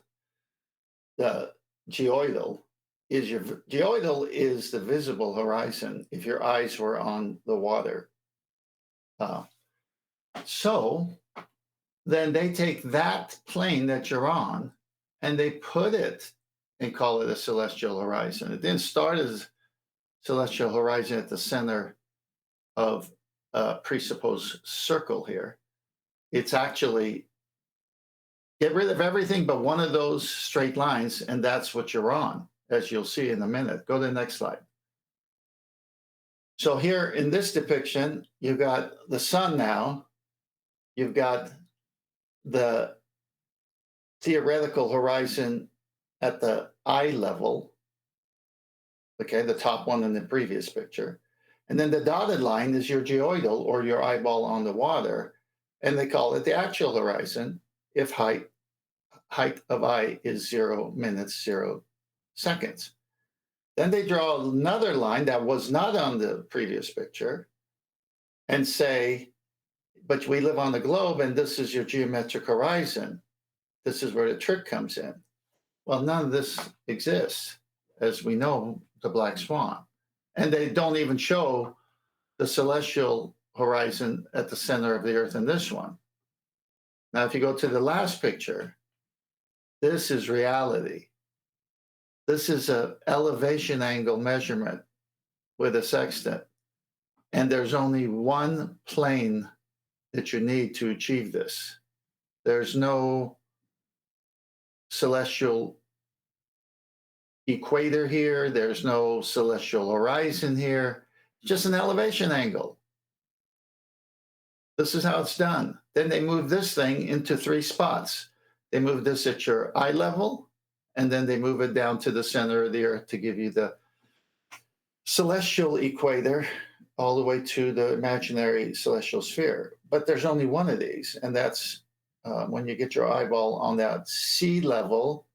the geoidal, is the visible horizon if your eyes were on the water. So then they take that plane that you're on and they put it and call it a celestial horizon. It didn't start as celestial horizon at the center of a presupposed circle here. It's actually get rid of everything but one of those straight lines, and that's what you're on, as you'll see in a minute. Go to the next slide. So here in this depiction, you've got the sun now. You've got the theoretical horizon at the eye level, okay, the top one in the previous picture. And then the dotted line is your geoidal, or your eyeball on the water, and they call it the actual horizon if height of eye is 0 minutes, 0 seconds. Then they draw another line that was not on the previous picture and say, but we live on the globe and this is your geometric horizon. This is where the trick comes in. Well, none of this exists, as we know, the black swan. And they don't even show the celestial horizon at the center of the earth in this one. Now, if you go to the last picture, this is reality. This is an elevation angle measurement with a sextant. And there's only one plane that you need to achieve this. There's no celestial equator here. There's no celestial horizon here. Just an elevation angle. This is how it's done. Then they move this thing into 3 spots. They move this at your eye level, and then they move it down to the center of the earth to give you the celestial equator all the way to the imaginary celestial sphere. But there's only one of these, and that's when you get your eyeball on that sea level,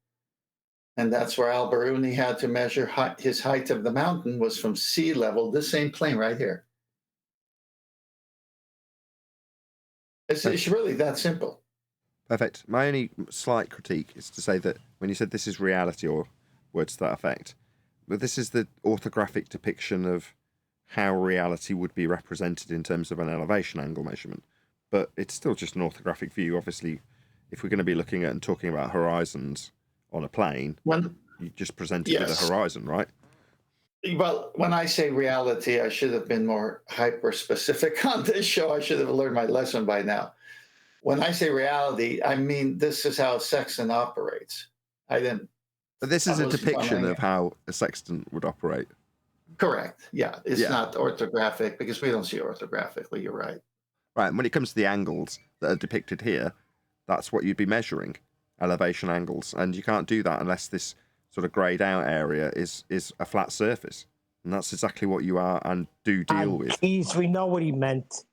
and that's where Al-Biruni had to measure his height of the mountain was from sea level, this same plane right here. It's really that simple. Perfect. My only slight critique is to say that when you said this is reality, or words to that effect, but this is the orthographic depiction of how reality would be represented in terms of an elevation angle measurement. But it's still just an orthographic view. Obviously, if we're going to be looking at and talking about horizons on a plane, you just present it with a horizon, right? Well, when I say reality, I should have been more hyper-specific on this show. I should have learned my lesson by now. When I say reality, I mean this is how a sextant operates. But this is a depiction of how a sextant would operate. Correct. Yeah, it's not orthographic because we don't see orthographically. You're right. Right, and when it comes to the angles that are depicted here, that's what you'd be measuring, elevation angles. And you can't do that unless this sort of greyed out area is a flat surface. And that's exactly what you are and do deal with. Please, we know what he meant.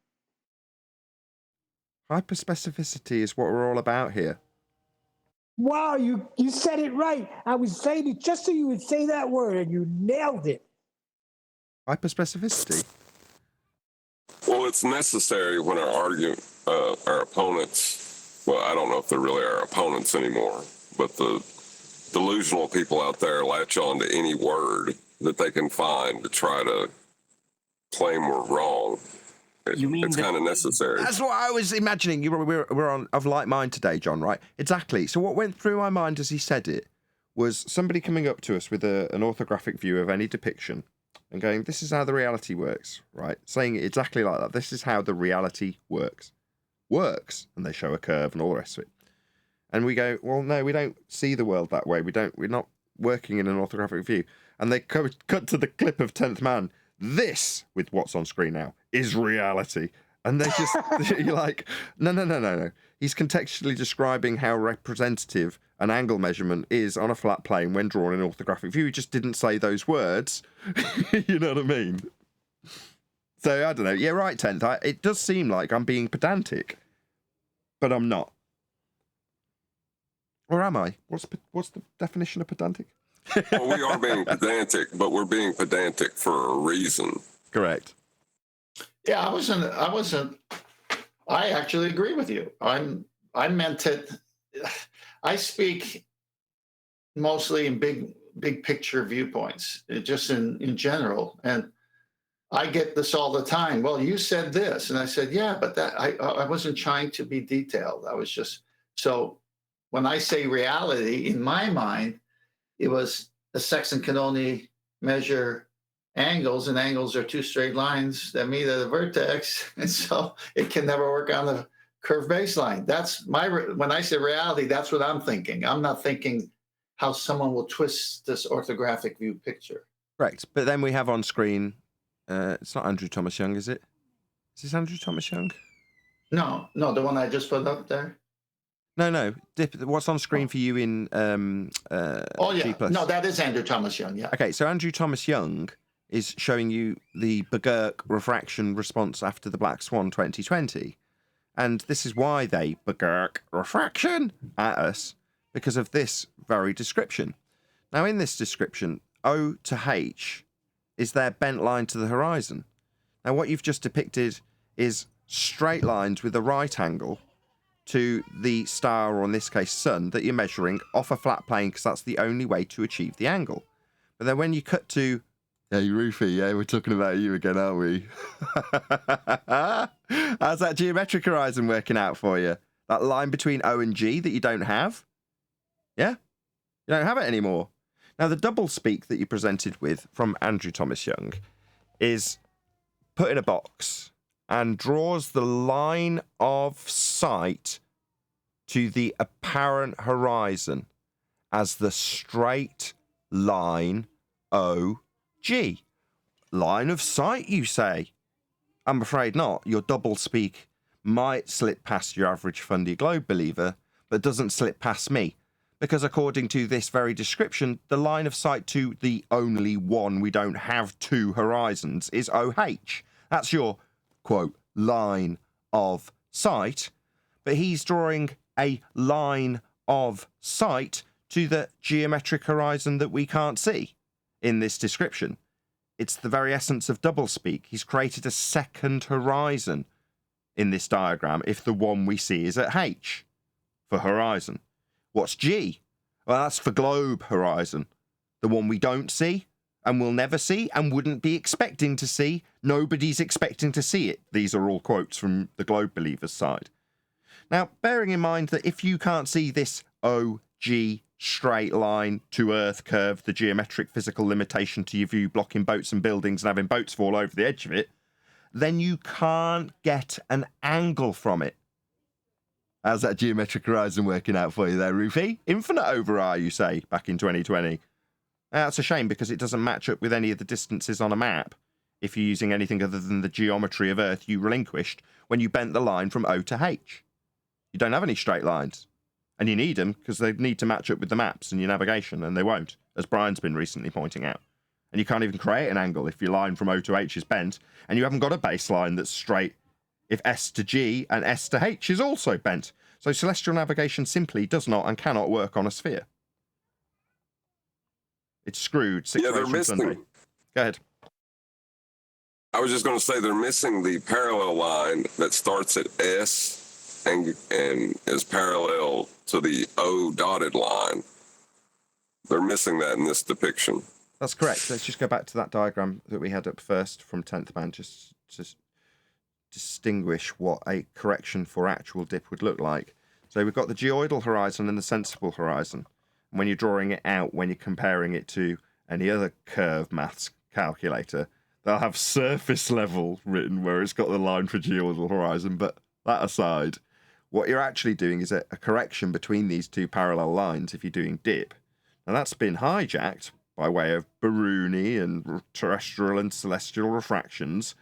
Hyperspecificity is what we're all about here. Wow, you said it right. I was saying it just so you would say that word, and you nailed it. Hyperspecificity? Well, it's necessary when our opponents, well, I don't know if they're really our opponents anymore, but the delusional people out there latch on to any word that they can find to try to claim we're wrong. It's kind of necessary. That's what I was imagining. We're on of like mind today, John, right? Exactly. So what went through my mind as he said it was somebody coming up to us with an orthographic view of any depiction and going, this is how the reality works, right? Saying it exactly like that. This is how the reality works. And they show a curve and all the rest of it. And we go, well, no, we don't see the world that way. We're not working in an orthographic view. And they cut to the clip of 10th Man. This, with what's on screen now, is reality. And they just, you're like, no. He's contextually describing how representative an angle measurement is on a flat plane when drawn in orthographic view. He just didn't say those words. You know what I mean? So, I don't know. Yeah, right, 10th. It does seem like I'm being pedantic, but I'm not. Or am I? What's the definition of pedantic? Well, we are being pedantic, but we're being pedantic for a reason. Correct. Yeah, I actually agree with you. I meant it. I speak mostly in big picture viewpoints, just in general. And I get this all the time. Well, you said this. And I said, yeah, but that I wasn't trying to be detailed. I was just, so when I say reality, in my mind, it was a sextant can only measure angles, and angles are 2 straight lines that meet at a vertex. And so it can never work on the curved baseline. That's when I say reality, that's what I'm thinking. I'm not thinking how someone will twist this orthographic view picture. Correct. But then we have on screen, it's not Andrew Thomas Young, is it? Is this Andrew Thomas Young? No, the one I just put up there. No. Dip. What's on screen for you in G+? No, that is Andrew Thomas Young. Yeah. Okay, so Andrew Thomas Young is showing you the Begurk refraction response after the Black Swan 2020. And this is why they Begurk refraction at us, because of this very description. Now, in this description, O to H is their bent line to the horizon. Now, what you've just depicted is straight lines with a right angle to the star, or in this case, sun, that you're measuring off a flat plane, because that's the only way to achieve the angle. But then when you cut to, hey, Rufy, yeah, we're talking about you again, aren't we? How's that geometric horizon working out for you? That line between O and G that you don't have? Yeah? You don't have it anymore. Now, the double speak that you presented with from Andrew Thomas Young is put in a box and draws the line of sight to the apparent horizon as the straight line OG. Line of sight, you say? I'm afraid not. Your double speak might slip past your average fundy globe believer, but doesn't slip past me. Because according to this very description, the line of sight to the only one, we don't have two horizons, is OH. That's your, quote, line of sight. But he's drawing a line of sight to the geometric horizon that we can't see in this description. It's the very essence of doublespeak. He's created a second horizon in this diagram if the one we see is at H for horizon. What's G? Well, that's for globe horizon. The one we don't see and will never see and wouldn't be expecting to see. Nobody's expecting to see it. These are all quotes from the globe believers' side. Now, bearing in mind that if you can't see this OG straight line to Earth curve, the geometric physical limitation to your view blocking boats and buildings and having boats fall over the edge of it, then you can't get an angle from it. How's that geometric horizon working out for you there, Rufy? Infinite over R, you say, back in 2020. That's a shame because it doesn't match up with any of the distances on a map if you're using anything other than the geometry of Earth you relinquished when you bent the line from O to H. You don't have any straight lines. And you need them because they need to match up with the maps and your navigation, and they won't, as Brian's been recently pointing out. And you can't even create an angle if your line from O to H is bent, and you haven't got a baseline that's straight if S to G and S to H is also bent. So celestial navigation simply does not and cannot work on a sphere. It's screwed. Yeah, they're missing. Sunday. Go ahead. I was just going to say they're missing the parallel line that starts at S and is parallel to the O dotted line. They're missing that in this depiction. That's correct. Let's just go back to that diagram that we had up first from 10th Man, just to distinguish what a correction for actual dip would look like. So we've got the geoidal horizon and the sensible horizon. And when you're drawing it out, when you're comparing it to any other curve maths calculator, they'll have surface level written where it's got the line for geoidal horizon. But that aside, what you're actually doing is a correction between these two parallel lines if you're doing dip. Now that's been hijacked by way of Biruni and terrestrial and celestial refractions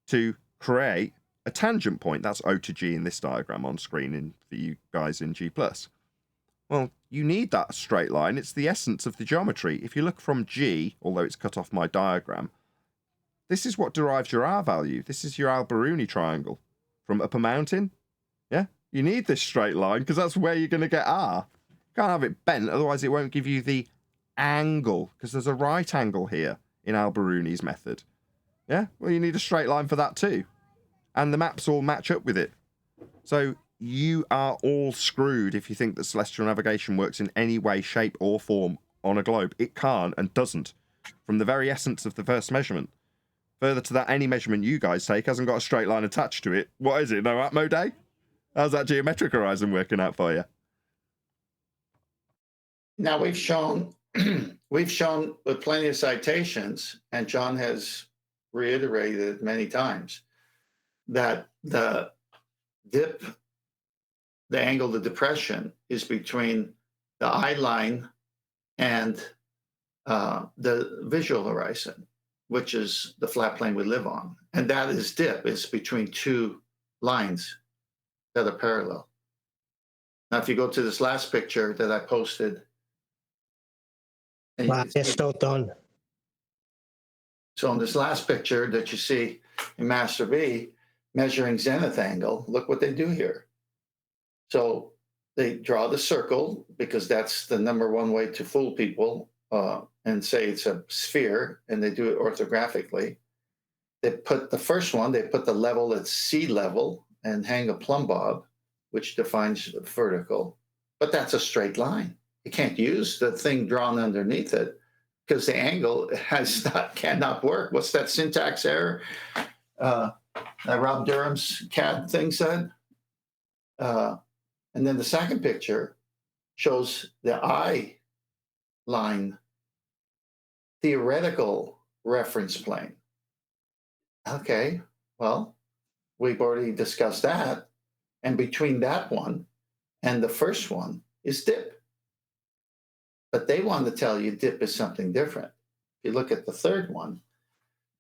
to create a tangent point. That's O to G in this diagram on screen for you guys in G+. Well, you need that straight line. It's the essence of the geometry. If you look from G, although it's cut off my diagram, this is what derives your R value. This is your Al-Biruni triangle from up a mountain. Yeah, you need this straight line because that's where you're going to get R. You can't have it bent, otherwise it won't give you the angle because there's a right angle here in Al-Biruni's method. Yeah, well, you need a straight line for that too. And the maps all match up with it. So you are all screwed if you think that celestial navigation works in any way, shape, or form on a globe. It can't and doesn't. From the very essence of the first measurement. Further to that, any measurement you guys take hasn't got a straight line attached to it. What is it? No Atmo day? How's that geometric horizon working out for you? Now we've shown with plenty of citations, and John has reiterated many times, that the dip, the angle, the depression is between the eye line and the visual horizon, which is the flat plane we live on. And that is dip. It's between two lines that are parallel. Now, if you go to this last picture that I posted, and you Wow, can they're see, still done. so in this last picture that you see in Master B, measuring zenith angle, look what they do here. So they draw the circle because that's the number one way to fool people and say it's a sphere, and they do it orthographically. They put the first one, they put the level at sea level and hang a plumb bob, which defines vertical. But that's a straight line. You can't use the thing drawn underneath it because the angle cannot work. What's that syntax error that Rob Durham's CAD thing said? And then the second picture shows the eye line theoretical reference plane. Okay, well, we've already discussed that. And between that one and the first one is dip. But they want to tell you dip is something different. If you look at the third one,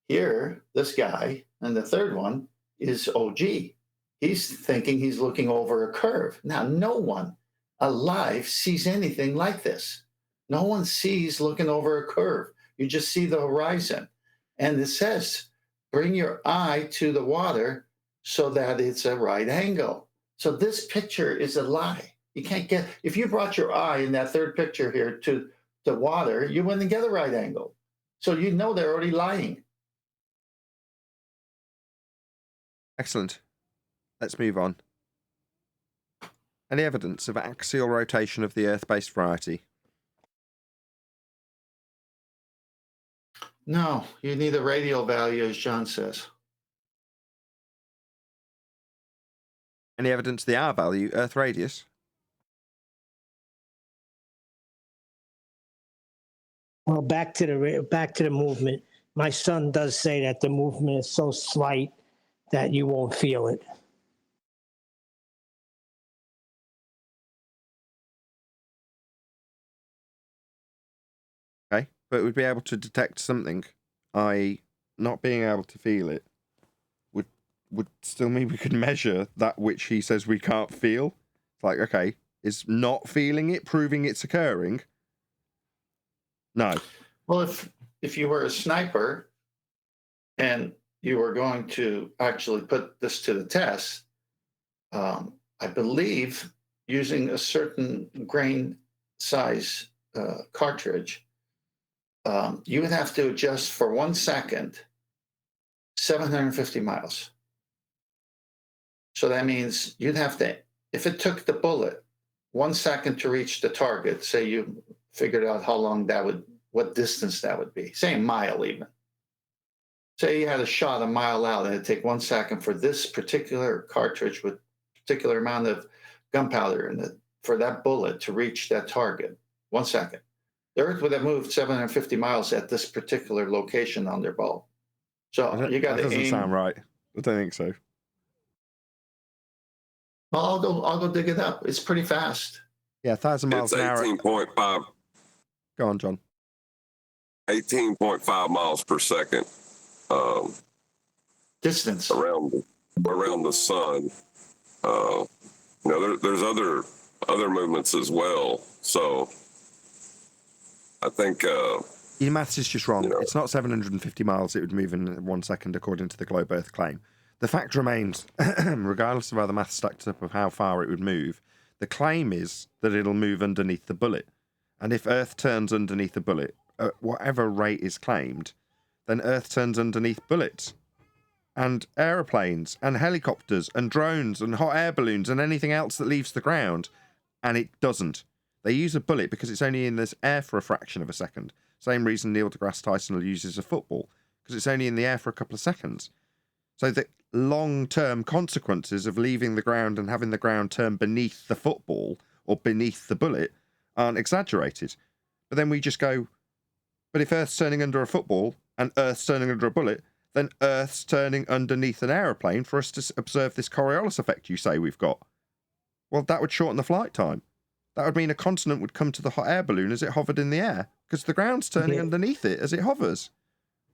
here, this guy, and the third one is OG. He's thinking he's looking over a curve. Now, no one alive sees anything like this. No one sees looking over a curve. You just see the horizon. And it says, bring your eye to the water so that it's a right angle. So this picture is a lie. You can't get, if you brought your eye in that third picture here to the water, you wouldn't get a right angle. So you know they're already lying. Excellent. Let's move on. Any evidence of axial rotation of the Earth-based variety? No, you need a radial value, as John says. Any evidence of the R value, Earth radius? Well, back to the movement. My son does say that the movement is so slight that you won't feel it. Okay, but we'd be able to detect something, i.e. not being able to feel it, would still mean we could measure that which he says we can't feel. It's like, okay, is not feeling it proving it's occurring? No. Well, if you were a sniper and you were going to actually put this to the test, I believe using a certain grain size cartridge, you would have to adjust for 1 second 750 miles. So that means you'd have to, if it took the bullet 1 second to reach the target, say you figured out how long that would, what distance that would be, say a mile even. Say you had a shot a mile out and it'd take 1 second for this particular cartridge with particular amount of gunpowder in it for that bullet to reach that target. 1 second. The Earth would have moved 750 miles at this particular location on their bulb. So you got to aim. That doesn't sound right. I don't think so. Well, I'll go dig it up. It's pretty fast. Yeah, 1,000 miles It's an hour. 18.5. Go on, John. 18.5 miles per second. Distance around the sun. There's other movements as well. So I think your maths is just wrong. It's not 750 miles it would move in 1 second according to the globe Earth claim. The fact remains, regardless of how the maths stacked up of how far it would move, the claim is that it'll move underneath the bullet. And if Earth turns underneath the bullet, at whatever rate is claimed, then Earth turns underneath bullets. And aeroplanes, and helicopters, and drones, and hot air balloons, and anything else that leaves the ground. And it doesn't. They use a bullet because it's only in this air for a fraction of a second. Same reason Neil deGrasse Tyson uses a football, because it's only in the air for a couple of seconds. So the long-term consequences of leaving the ground and having the ground turn beneath the football or beneath the bullet aren't exaggerated. But then we just go, but if Earth's turning under a football and Earth's turning under a bullet, then Earth's turning underneath an aeroplane for us to observe this Coriolis effect you say we've got. Well, that would shorten the flight time. That would mean a continent would come to the hot air balloon as it hovered in the air, because the ground's turning underneath it as it hovers.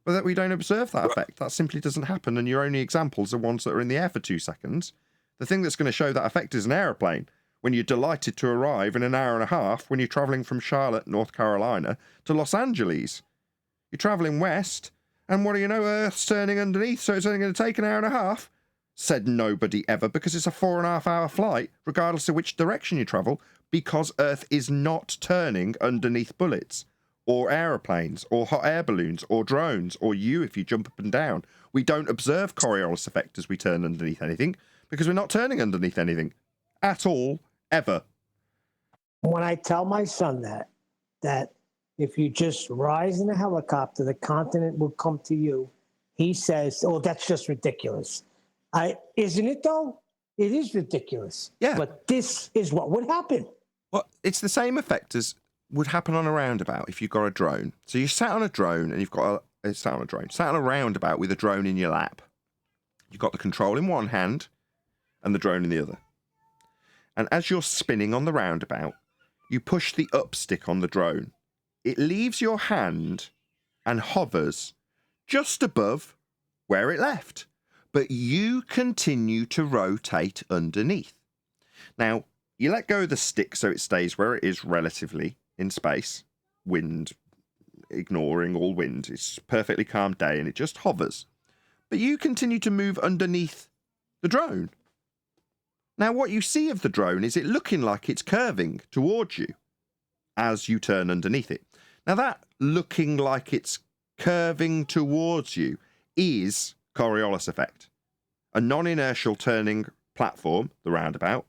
But that we don't observe that effect. That simply doesn't happen, and your only examples are ones that are in the air for 2 seconds. The thing that's going to show that effect is an aeroplane. when you're delighted to arrive in an hour and a half when you're travelling from Charlotte, North Carolina, to Los Angeles. You're travelling west, and what do you know, Earth's turning underneath, so it's only going to take an hour and a half. Said nobody ever, because it's a 4.5 hour flight, regardless of which direction you travel, because Earth is not turning underneath bullets, or aeroplanes, or hot air balloons, or drones, or you if you jump up and down. We don't observe Coriolis effect as we turn underneath anything, because we're not turning underneath anything. At all, ever. When I tell my son that if you just rise in a helicopter, the continent will come to you, he says, oh, that's just ridiculous. Isn't it though? It is ridiculous. Yeah. But this is what would happen. Well, it's the same effect as would happen on a roundabout if you've got a drone. So you sat on a drone and you've got sat on a roundabout with a drone in your lap. You've got the control in one hand and the drone in the other. And as you're spinning on the roundabout, you push the up stick on the drone. It leaves your hand and hovers just above where it left. But you continue to rotate underneath. Now, you let go of the stick so it stays where it is relatively in space. Wind, ignoring all wind. It's a perfectly calm day and it just hovers. But you continue to move underneath the drone. Now, what you see of the drone is it looking like it's curving towards you as you turn underneath it. Now, that looking like it's curving towards you is Coriolis effect. A non-inertial turning platform, the roundabout,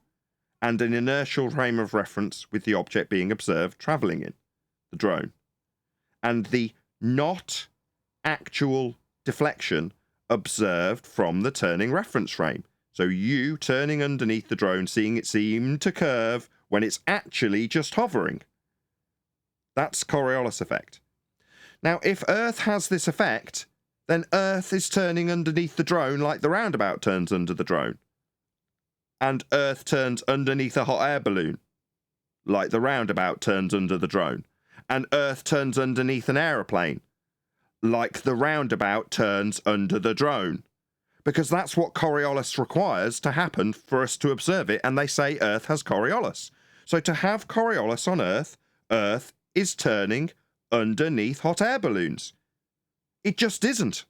and an inertial frame of reference with the object being observed travelling in, the drone. And the not actual deflection observed from the turning reference frame. So you turning underneath the drone, seeing it seem to curve when it's actually just hovering. That's Coriolis effect. Now, if Earth has this effect, then Earth is turning underneath the drone like the roundabout turns under the drone. And Earth turns underneath a hot air balloon like the roundabout turns under the drone. And Earth turns underneath an aeroplane like the roundabout turns under the drone. Because that's what Coriolis requires to happen for us to observe it, and they say Earth has Coriolis. So to have Coriolis on Earth, Earth is turning underneath hot air balloons. It just isn't.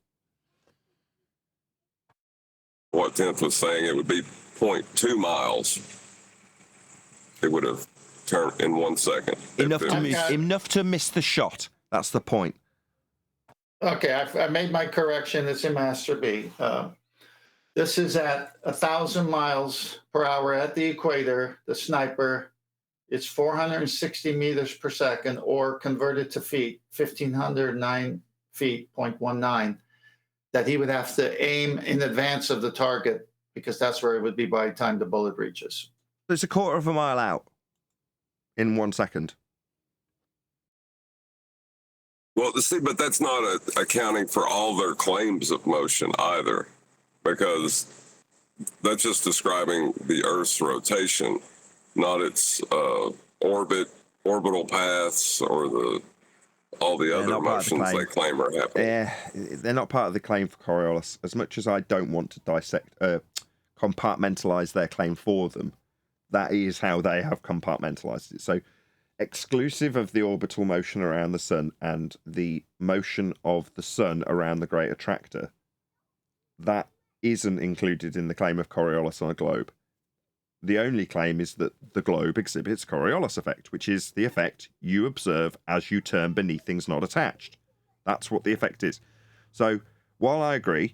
What Tenth was saying, it would be 0.2 miles. It would have turned in 1 second. Enough to miss the shot. That's the point. Okay, I made my correction. It's in Master B. This is at 1,000 miles per hour at the equator. The sniper, it's 460 meters per second, or converted to feet, 1,509 feet, 0.19, that he would have to aim in advance of the target, because that's where it would be by the time the bullet reaches. It's a quarter of a mile out in 1 second. Well, see, but that's not accounting for all their claims of motion either, because that's just describing the Earth's rotation, not its orbital paths, or all the other motions they claim are happening. Yeah, they're not part of the claim for Coriolis. As much as I don't want to compartmentalize their claim for them, that is how they have compartmentalized it. So, exclusive of the orbital motion around the sun and the motion of the sun around the great attractor, that isn't included in the claim of Coriolis on a globe. The only claim is that the globe exhibits Coriolis effect, which is the effect you observe as you turn beneath things not attached. That's what the effect is. So, while I agree,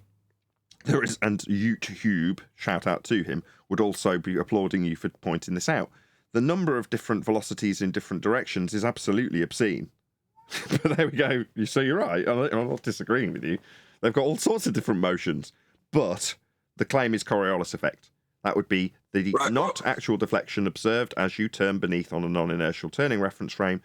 there is, and YouTube, shout out to him, would also be applauding you for pointing this out. The number of different velocities in different directions is absolutely obscene. But there we go. So you're right. I'm not disagreeing with you. They've got all sorts of different motions. But the claim is Coriolis effect. That would be the not actual deflection observed as you turn beneath on a non-inertial turning reference frame,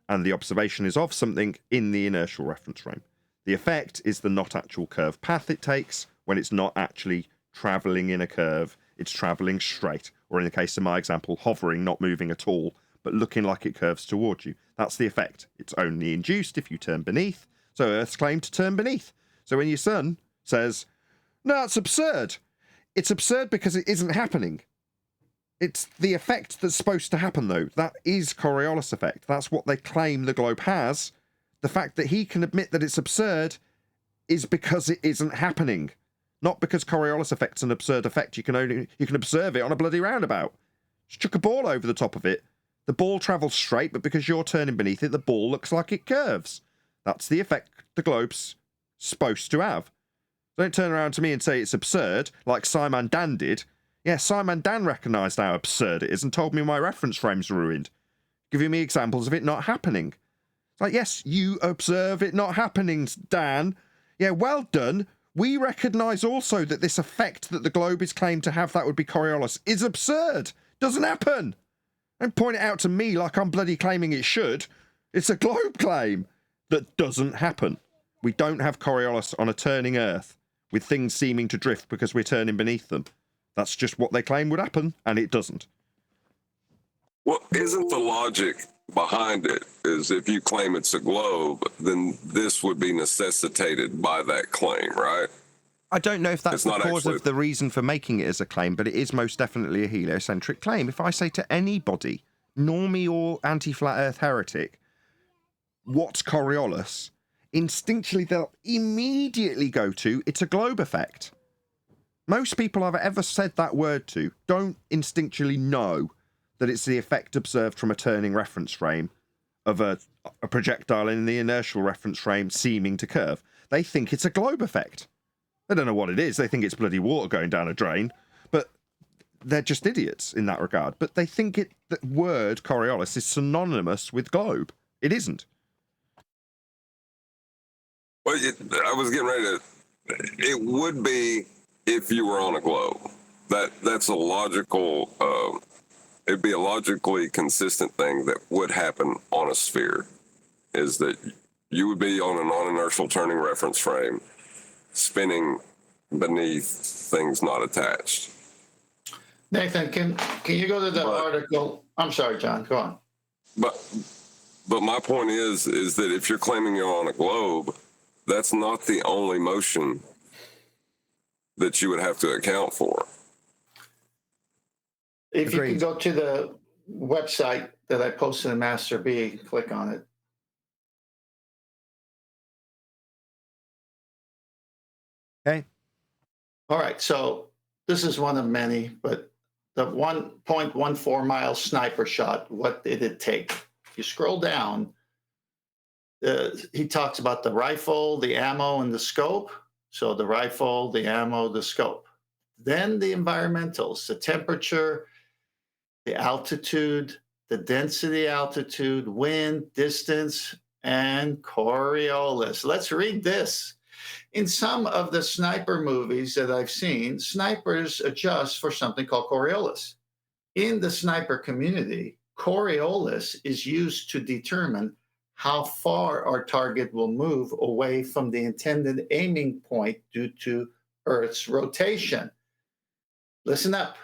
and the observation is of something in the inertial reference frame. The effect is the not actual curve path it takes when it's not actually travelling in a curve, it's travelling straight, or in the case of my example, hovering, not moving at all, but looking like it curves towards you. That's the effect. It's only induced if you turn beneath, so Earth's claim to turn beneath. So when your son says, no, it's absurd. It's absurd because it isn't happening. It's the effect that's supposed to happen, though. That is Coriolis effect. That's what they claim the globe has. The fact that he can admit that it's absurd is because it isn't happening. Not because Coriolis effect's an absurd effect. You can observe it on a bloody roundabout. Just chuck a ball over the top of it. The ball travels straight, but because you're turning beneath it, the ball looks like it curves. That's the effect the globe's supposed to have. Don't turn around to me and say it's absurd, like Simon Dan did. Yeah, Simon Dan recognised how absurd it is and told me my reference frame's ruined, giving me examples of it not happening. It's like, yes, you observe it not happening, Dan. Yeah, well done. We recognise also that this effect that the globe is claimed to have, that would be Coriolis, is absurd. Doesn't happen. Don't point it out to me like I'm bloody claiming it should. It's a globe claim that doesn't happen. We don't have Coriolis on a turning Earth with things seeming to drift because we're turning beneath them. That's just what they claim would happen, and it doesn't. Well, isn't the logic behind it is if you claim it's a globe, then this would be necessitated by that claim, right? I don't know if that's the cause actually of the reason for making it as a claim, but it is most definitely a heliocentric claim. If I say to anybody, normie or anti-flat earth heretic, what's Coriolis? Instinctually, they'll immediately go to, it's a globe effect. Most people I've ever said that word to don't instinctually know that it's the effect observed from a turning reference frame of a projectile in the inertial reference frame seeming to curve. They think it's a globe effect. They don't know what it is. They think it's bloody water going down a drain, but they're just idiots in that regard. But they think that word Coriolis is synonymous with globe. It isn't. Well, I was getting ready to. It would be if you were on a globe. That's a logical. It'd be a logically consistent thing that would happen on a sphere. Is that you would be on a non-inertial turning reference frame, spinning beneath things not attached. Nathan, can you go to the article? I'm sorry, John. Go on. But my point is that if you're claiming you're on a globe, that's not the only motion that you would have to account for. If Agreed. you can go to the website that I posted in Master B, click on it. Okay. All right, so this is one of many, but the 1.14 mile sniper shot, what did it take? If you scroll down, he talks about the rifle, the ammo, and the scope. So the rifle, the ammo, the scope. Then the environmentals, the temperature, the altitude, the density altitude, wind, distance, and Coriolis. Let's read this. In some of the sniper movies that I've seen, snipers adjust for something called Coriolis. In the sniper community, Coriolis is used to determine how far our target will move away from the intended aiming point due to Earth's rotation. Listen up.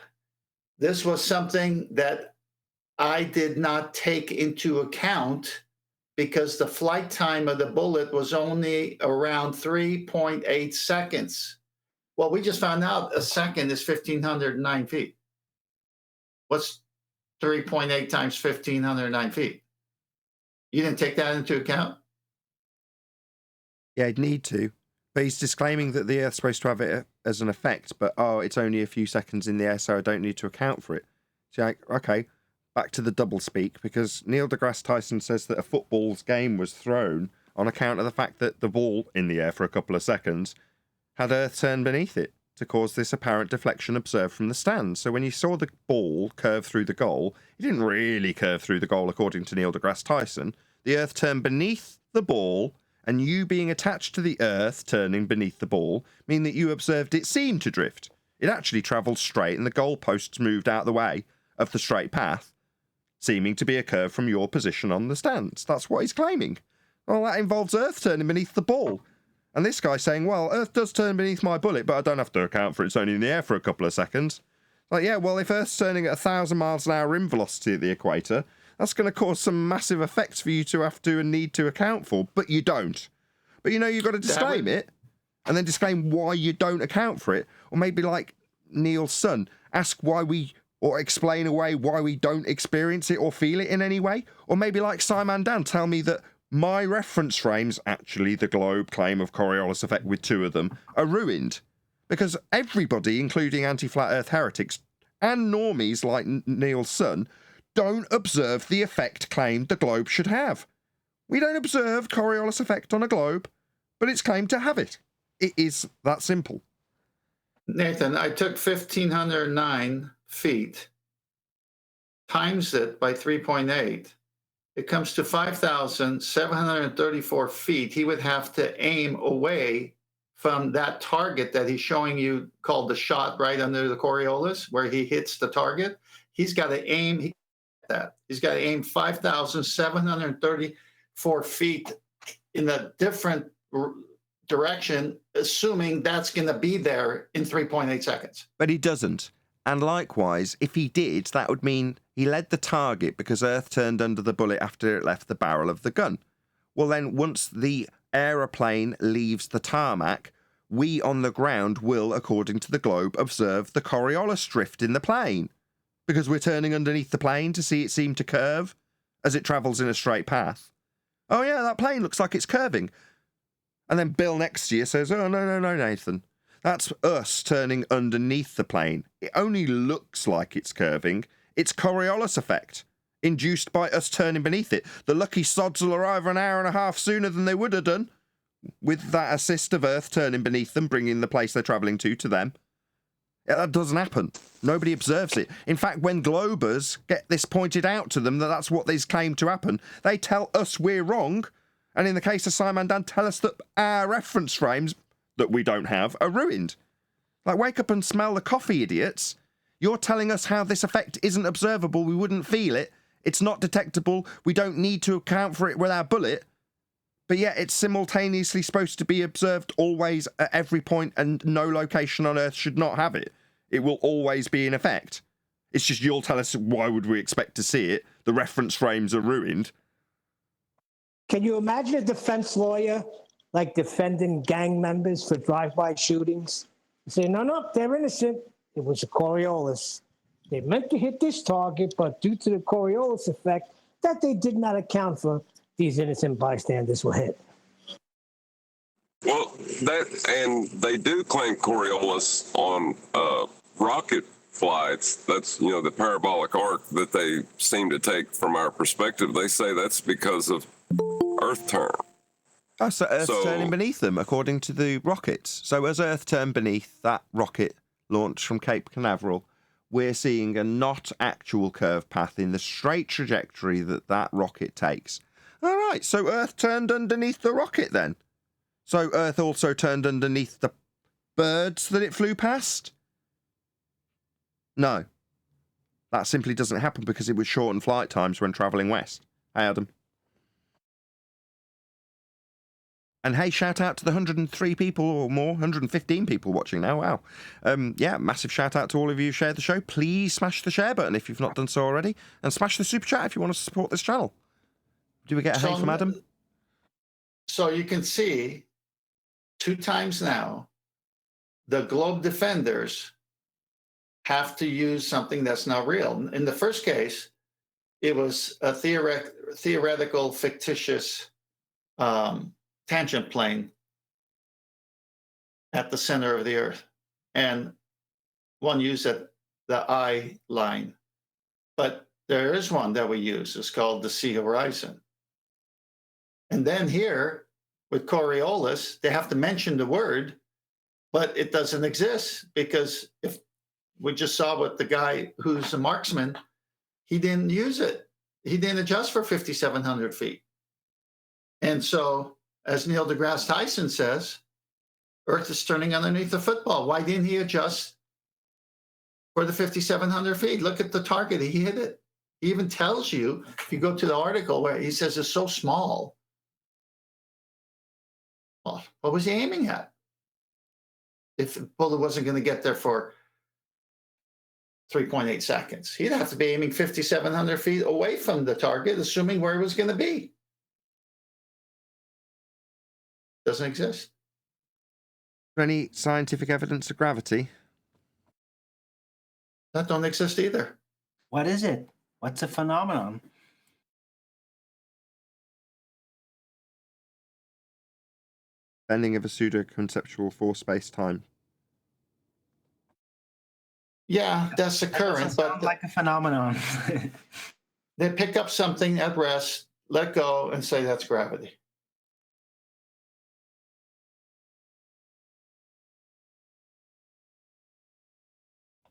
This was something that I did not take into account because the flight time of the bullet was only around 3.8 seconds. Well, we just found out a second is 1,509 feet. What's 3.8 times 1,509 feet? You didn't take that into account? Yeah, I'd need to. But he's disclaiming that the Earth's supposed to have it as an effect, but it's only a few seconds in the air, so I don't need to account for it. So, like, okay, back to the double speak, because Neil deGrasse Tyson says that a football's game was thrown on account of the fact that the ball in the air for a couple of seconds had Earth turn beneath it to cause this apparent deflection observed from the stands. So when you saw the ball curve through the goal, it didn't really curve through the goal according to Neil deGrasse Tyson. The Earth turned beneath the ball, and you being attached to the Earth turning beneath the ball mean that you observed it seem to drift. It actually travelled straight and the goalposts moved out of the way of the straight path, seeming to be a curve from your position on the stands. That's what he's claiming. Well, that involves Earth turning beneath the ball. And this guy's saying, well, Earth does turn beneath my bullet, but I don't have to account for it. It's only in the air for a couple of seconds. Like, yeah, well, if Earth's turning at 1,000 miles an hour rim velocity at the equator, that's going to cause some massive effects for you to have to and need to account for, but you don't. But you've got to disclaim it, and then disclaim why you don't account for it. Or maybe like Neil's son, ask why we Or explain away why we don't experience it or feel it in any way? Or maybe like Simon Dan, tell me that my reference frames, actually the globe claim of Coriolis effect with 2 of them, are ruined. Because everybody, including anti-flat earth heretics and normies like Neil's son, don't observe the effect claimed the globe should have. We don't observe Coriolis effect on a globe, but it's claimed to have it. It is that simple. Nathan, I took 1,509 feet, times it by 3.8. It comes to 5,734 feet. He would have to aim away from that target that he's showing you called the shot right under the Coriolis, where he hits the target. He's got to aim He's got to aim 5,734 feet in a different direction, assuming that's going to be there in 3.8 seconds. But he doesn't. And likewise, if he did, that would mean he led the target because Earth turned under the bullet after it left the barrel of the gun. Well, then, once the aeroplane leaves the tarmac, we on the ground will, according to the globe, observe the Coriolis drift in the plane. Because we're turning underneath the plane to see it seem to curve as it travels in a straight path. Oh yeah, that plane looks like it's curving. And then Bill next to you says, oh, no, Nathan. That's us turning underneath the plane. It only looks like it's curving. It's Coriolis effect, induced by us turning beneath it. The lucky sods will arrive an hour and a half sooner than they would have done, with that assist of Earth turning beneath them, bringing the place they're travelling to them. Yeah, that doesn't happen. Nobody observes it. In fact, when globers get this pointed out to them that that's what they's claimed to happen, they tell us we're wrong. And in the case of Simon Dan, tell us that our reference frames that we don't have are ruined. Like, wake up and smell the coffee, idiots. You're telling us how this effect isn't observable, we wouldn't feel it, it's not detectable, we don't need to account for it with our bullet, but yet it's simultaneously supposed to be observed always at every point and no location on Earth should not have it. It will always be in effect. It's just you'll tell us why would we expect to see it. The reference frames are ruined. Can you imagine a defense lawyer like defending gang members for drive-by shootings? Say, no, they're innocent. It was a Coriolis. They meant to hit this target, but due to the Coriolis effect, that they did not account for, these innocent bystanders were hit. Well, and they do claim Coriolis on rocket flights. That's, the parabolic arc that they seem to take from our perspective. They say that's because of Earth turn. Oh, so Earth's turning beneath them, according to the rockets. So as Earth turned beneath that rocket launched from Cape Canaveral, we're seeing a not actual curved path in the straight trajectory that rocket takes. All right, so Earth turned underneath the rocket then. So Earth also turned underneath the birds that it flew past? No. That simply doesn't happen because it was shortened flight times when travelling west. Hey, Adam. And hey, shout out to the 103 people or more, 115 people watching now. Wow. Yeah, massive shout out to all of you who share the show. Please smash the share button if you've not done so already. And smash the super chat if you want to support this channel. Do we get a hey from Adam? So you can see 2 times now, the globe defenders have to use something that's not real. In the first case, it was a theoretical, fictitious tangent plane at the center of the Earth. And one used the eye line. But there is one that we use. It's called the sea horizon. And then here, with Coriolis, they have to mention the word, but it doesn't exist because if we just saw what the guy who's a marksman, he didn't use it. He didn't adjust for 5,700 feet. And so, as Neil deGrasse Tyson says, Earth is turning underneath the football. Why didn't he adjust for the 5,700 feet? Look at the target. He hit it. He even tells you, if you go to the article where he says it's so small. Well, what was he aiming at? If the bullet wasn't going to get there for 3.8 seconds, he'd have to be aiming 5,700 feet away from the target, assuming where it was going to be. Doesn't exist. Any scientific evidence of gravity? That don't exist either. What is it? What's a phenomenon? Bending of a pseudo-conceptual force space-time. Yeah, that's the That doesn't current, but sound like a phenomenon. they pick up something at rest, let go, and say that's gravity.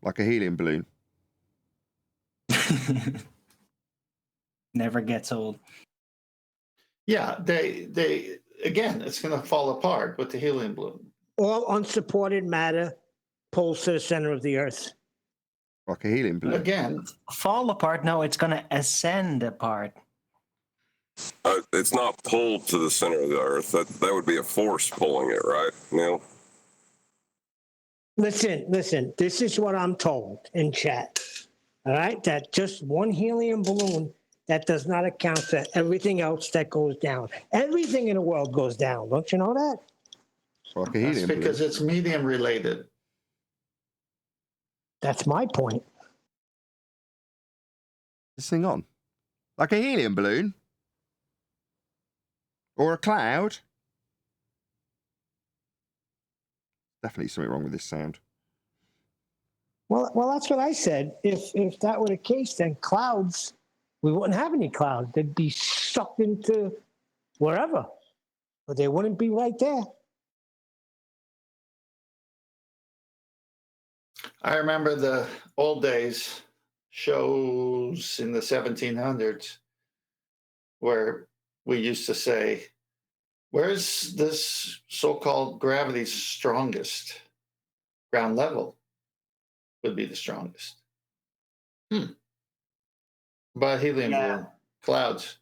Like a helium balloon. Never gets old. Yeah, they again, it's going to fall apart with the helium balloon. All unsupported matter pulls to the center of the Earth. Like a helium balloon. Again, Fall apart? No, it's going to ascend apart. It's not pulled to the center of the Earth. That would be a force pulling it, right, Neil? Listen. This is what I'm told in chat. All right, that just one helium balloon, that does not account for everything else that goes down. Everything in the world goes down. Don't you know that? Like a that's helium because balloon. it's medium related. That's my point. This thing on. Like a helium balloon. Or a cloud. Definitely something wrong with this sound. Well, that's what I said. If that were the case, then clouds, we wouldn't have any clouds. They'd be sucked into wherever, but they wouldn't be right there. I remember the old days shows in the 1700s where we used to say, where's this so-called gravity strongest? Ground level would be the strongest. But helium balloon, clouds.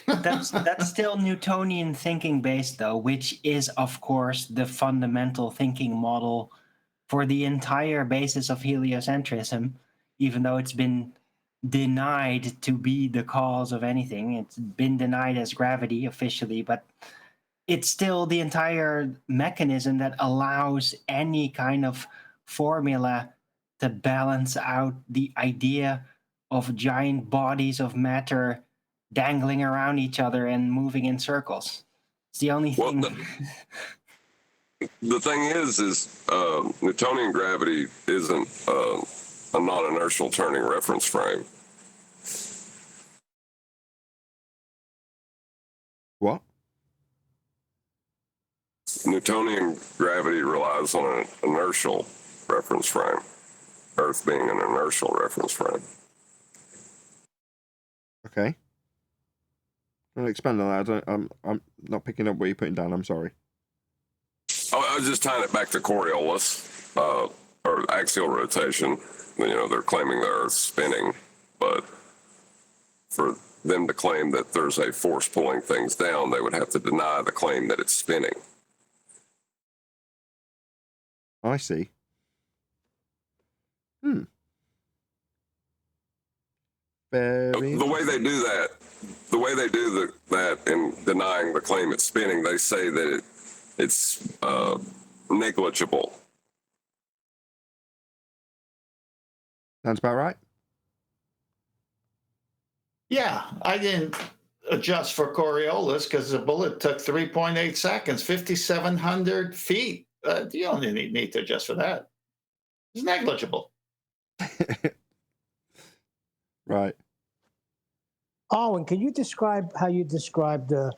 That's still Newtonian thinking based, though, which is, of course, the fundamental thinking model for the entire basis of heliocentrism, even though it's been denied to be the cause of anything. It's been denied as gravity officially, but it's still the entire mechanism that allows any kind of formula to balance out the idea of giant bodies of matter dangling around each other and moving in circles. It's the only Well, thing. The thing is Newtonian gravity isn't a non-inertial turning reference frame. What? Newtonian gravity relies on an inertial reference frame. Earth being an inertial reference frame. Okay. I'll expand on that. I'm not picking up what you're putting down. I'm sorry. I was just tying it back to Coriolis, or axial rotation. You know, they're claiming the Earth's spinning, but for them to claim that there's a force pulling things down, they would have to deny the claim that it's spinning. I see. Very The way they do that in denying the claim it's spinning, they say that it's negligible. Sounds about right. Yeah, I didn't adjust for Coriolis because the bullet took 3.8 seconds, 5,700 feet. You don't need to adjust for that. It's negligible. Right. Oh, and can you describe how you describe the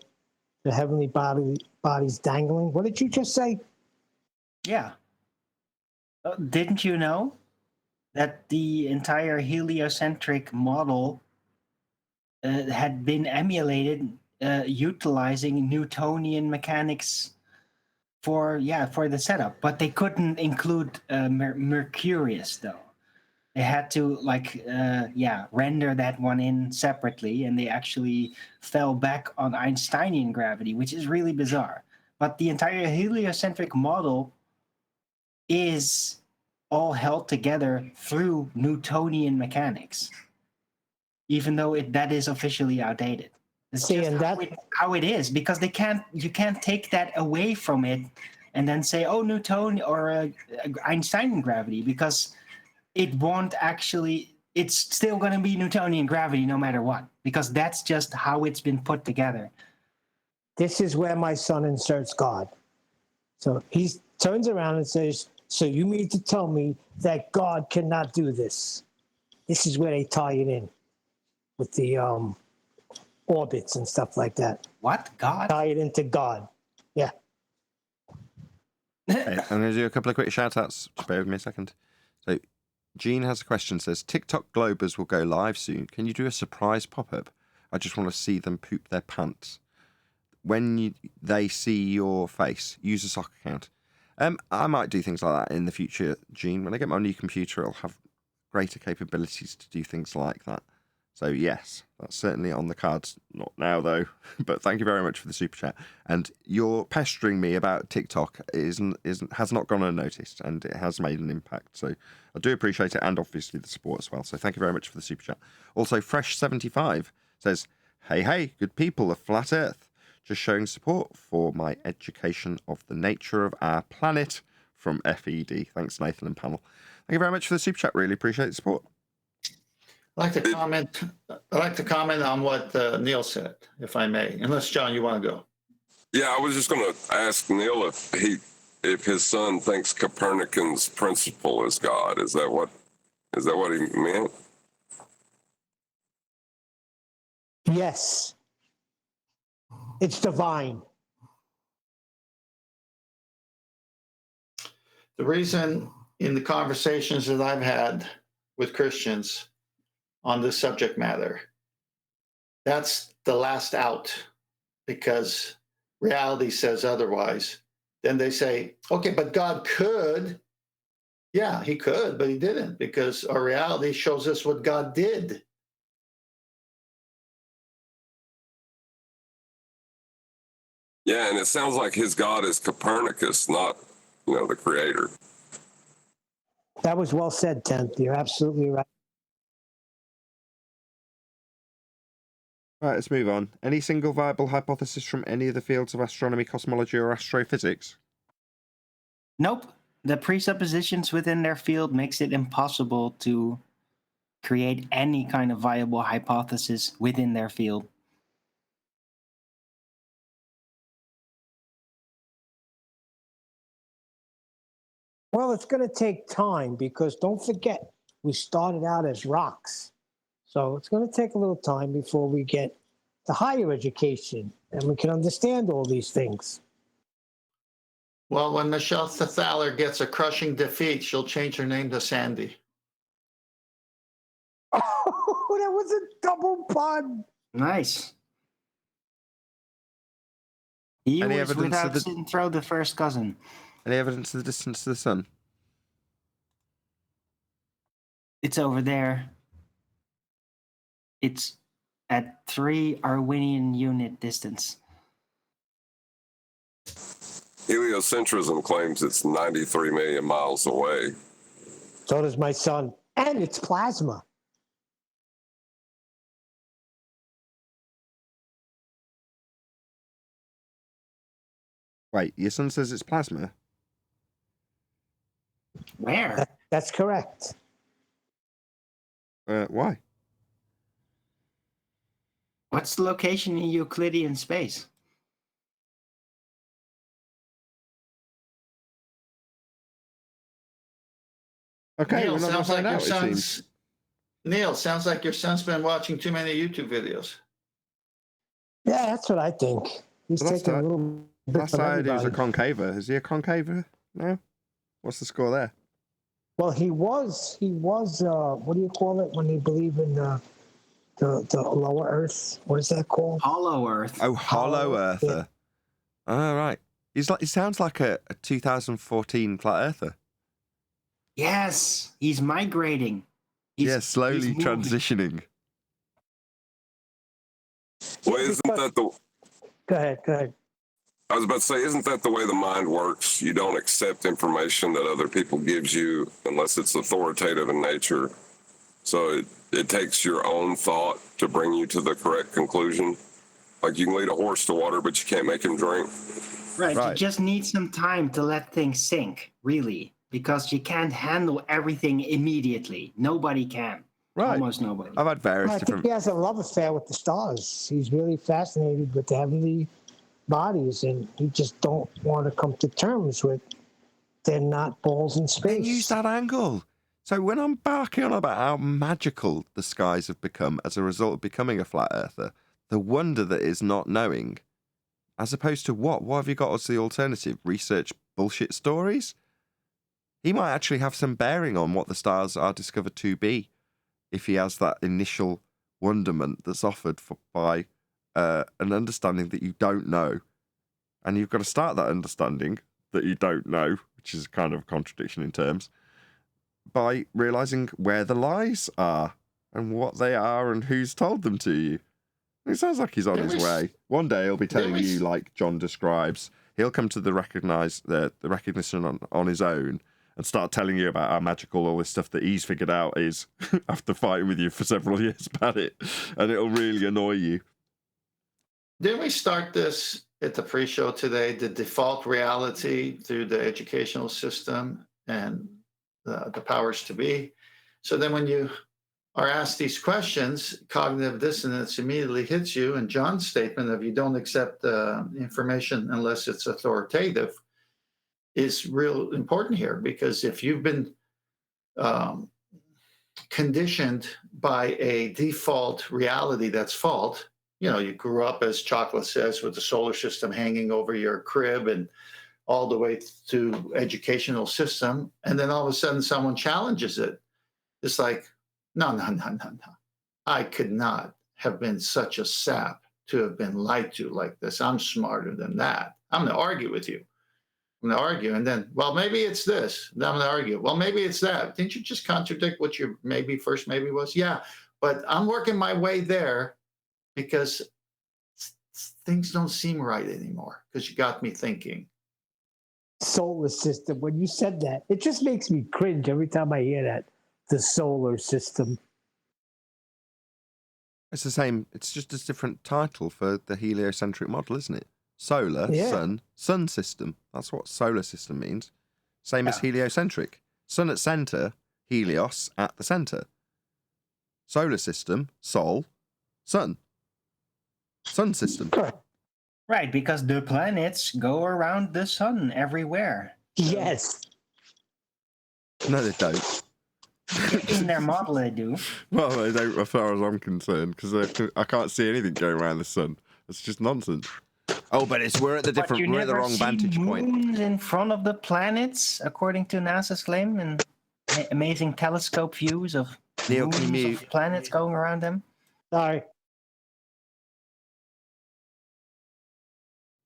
heavenly bodies dangling? What did you just say? Yeah. Didn't you know that the entire heliocentric model had been emulated utilizing Newtonian mechanics for the setup, but they couldn't include Mercurius though. They had to render that one in separately, and they actually fell back on Einsteinian gravity, which is really bizarre. But the entire heliocentric model is all held together through Newtonian mechanics, even though that is officially outdated. It's just how it is, because you can't take that away from it and then say, oh, Newton or Einsteinian gravity, because it won't actually. It's still going to be Newtonian gravity no matter what, because that's just how it's been put together. This is where my son inserts God. So he turns around and says, so you mean to tell me that God cannot do this? This is where they tie it in with the orbits and stuff like that. What? God? Tie it into God. Yeah. Okay, I'm going to do a couple of quick shout-outs. Just bear with me a second. So, Gene has a question, says, TikTok Globers will go live soon. Can you do a surprise pop-up? I just want to see them poop their pants. When they see your face, use a sock account. I might do things like that in the future, Gene. When I get my new computer, I'll have greater capabilities to do things like that. So yes, that's certainly on the cards. Not now though, but thank you very much for the super chat. And your pestering me about TikTok has not gone unnoticed, and it has made an impact. So I do appreciate it, and obviously the support as well. So thank you very much for the super chat. Also, Fresh75 says, "Hey, good people of Flat Earth. Just showing support for my education of the nature of our planet from FED. Thanks, Nathan and panel. Thank you very much for the super chat. Really appreciate the support." I'd like to comment on what Neil said, if I may. Unless, John, you want to go. Yeah, I was just going to ask Neil if his son thinks Copernicus' principle is God. Is that what he meant? Yes. It's divine. The reason in the conversations that I've had with Christians on this subject matter, that's the last out, because reality says otherwise. Then they say, okay, but God could. Yeah, he could, but he didn't, because our reality shows us what God did. Yeah, and it sounds like his God is Copernicus, not, the creator. That was well said, Tenth. You're absolutely right. All right, let's move on. Any single viable hypothesis from any of the fields of astronomy, cosmology, or astrophysics? Nope. The presuppositions within their field makes it impossible to create any kind of viable hypothesis within their field. Well, it's going to take time, because don't forget, we started out as rocks. So it's going to take a little time before we get the higher education and we can understand all these things. Well, when Michelle Thaler gets a crushing defeat, she'll change her name to Sandy. Oh, that was a double pun. Nice. He Any was evidence without of the- sin throw the first cousin. Any evidence of the distance to the sun? It's over there. It's at 3 Arwinian unit distance. Heliocentrism claims it's 93 million miles away. So does my son. And it's plasma. Wait, your son says it's plasma? Where? That's correct. Why? What's the location in Euclidean space? Okay, Neil, we're not going to sounds like find your out, it son's. seems. Neil, sounds like your son's been watching too many YouTube videos. Yeah, that's what I think. He's Well, taking a little bit Last from I heard he was a everybody. concaver. Is he a concaver now? What's the score there? Well, he was, what do you call it when they believe in the lower earth? What is that called? Hollow Earth. Oh, hollow Hollow, earther. Oh, right. He sounds like a 2014 flat earther. Yes, he's migrating. Slowly he's moving. transitioning. Well, isn't that the... Go ahead. I was about to say, isn't that the way the mind works? You don't accept information that other people gives you unless it's authoritative in nature. So it takes your own thought to bring you to the correct conclusion. Like you can lead a horse to water, but you can't make him drink. Right. Right. You just need some time to let things sink, really. because you can't handle everything immediately. Nobody can. Right. Almost nobody. I've had various I think different. he has a love affair with the stars. He's really fascinated with the heavenly bodies, and he just don't want to come to terms with they're not balls in space. Then use that angle. So when I'm barking on about how magical the skies have become as a result of becoming a flat earther, the wonder that is not knowing, as opposed to what have you got as the alternative? Research bullshit stories? He might actually have some bearing on what the stars are discovered to be if he has that initial wonderment that's offered by an understanding that you don't know. And you've got to start that understanding that you don't know, which is kind of a contradiction in terms, by realizing where the lies are and what they are and who's told them to you. It sounds like he's on his way. One day he'll be telling you, like John describes, he'll come to the recognition on his own and start telling you about how magical all this stuff that he's figured out is after fighting with you for several years about it. And it'll really annoy you. Didn't we start this at the pre-show today? The default reality through the educational system and the powers to be. So then when you are asked these questions, cognitive dissonance immediately hits you. And John's statement of you don't accept information unless it's authoritative is real important here, because if you've been conditioned by a default reality that's false, you grew up, as Chocolate says, with the solar system hanging over your crib and all the way to educational system. And then all of a sudden someone challenges it. It's like, no. I could not have been such a sap to have been lied to like this. I'm smarter than that. I'm going to argue with you. I'm going to argue. And then, well, maybe it's this. Then I'm going to argue. Well, maybe it's that. Didn't you just contradict what your first maybe was? Yeah, but I'm working my way there because things don't seem right anymore because you got me thinking. Solar system. When you said that, it just makes me cringe every time I hear that. The solar system. It's the same. It's just a different title for the heliocentric model, isn't it? Solar, Yeah. sun system. That's what solar system means. Same as heliocentric. Sun at center, helios at the center. Solar system, sol, sun. Sun system. Right, because the planets go around the sun everywhere. Yes. No, they don't. In their model, they do. Well, they don't, as far as I'm concerned, because I can't see anything going around the sun. It's just nonsense. Oh, but we're at the wrong vantage point. Moons in front of the planets, according to NASA's claim, and amazing telescope views of Neil, can you moons mute? of planets going around them. Sorry.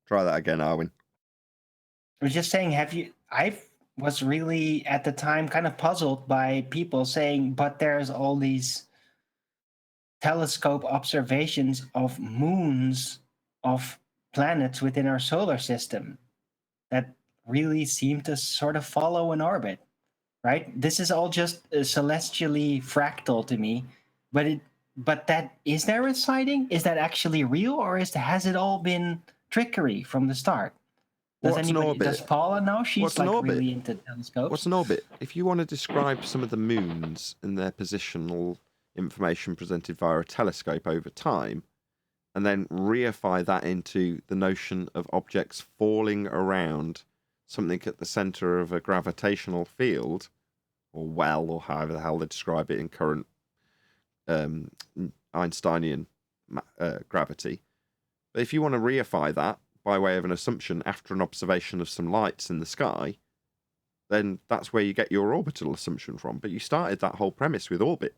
Try that again, Arwin. I was just saying, I was really at the time kind of puzzled by people saying, but there's all these telescope observations of moons of planets within our solar system that really seem to sort of follow an orbit, right? This is all just celestially fractal to me, but that is there a sighting? Is that actually real, or has it all been trickery from the start? Does Paula know? She's really into telescopes. What's an orbit? If you want to describe some of the moons and their positional information presented via a telescope over time, and then reify that into the notion of objects falling around something at the center of a gravitational field, or well, or however the hell they describe it in current Einsteinian gravity. But if you want to reify that by way of an assumption after an observation of some lights in the sky, then that's where you get your orbital assumption from. But you started that whole premise with orbit.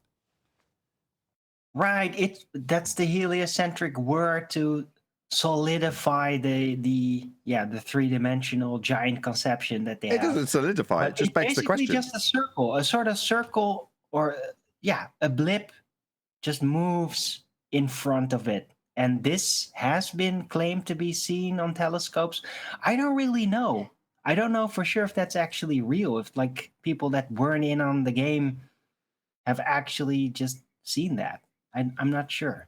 Right. That's the heliocentric word to solidify the three-dimensional giant conception that they have. It doesn't solidify, it just begs the question. It's basically just a sort of circle, or a blip just moves in front of it. And this has been claimed to be seen on telescopes. I don't really know. I don't know for sure if that's actually real, if like people that weren't in on the game have actually just seen that. I'm not sure.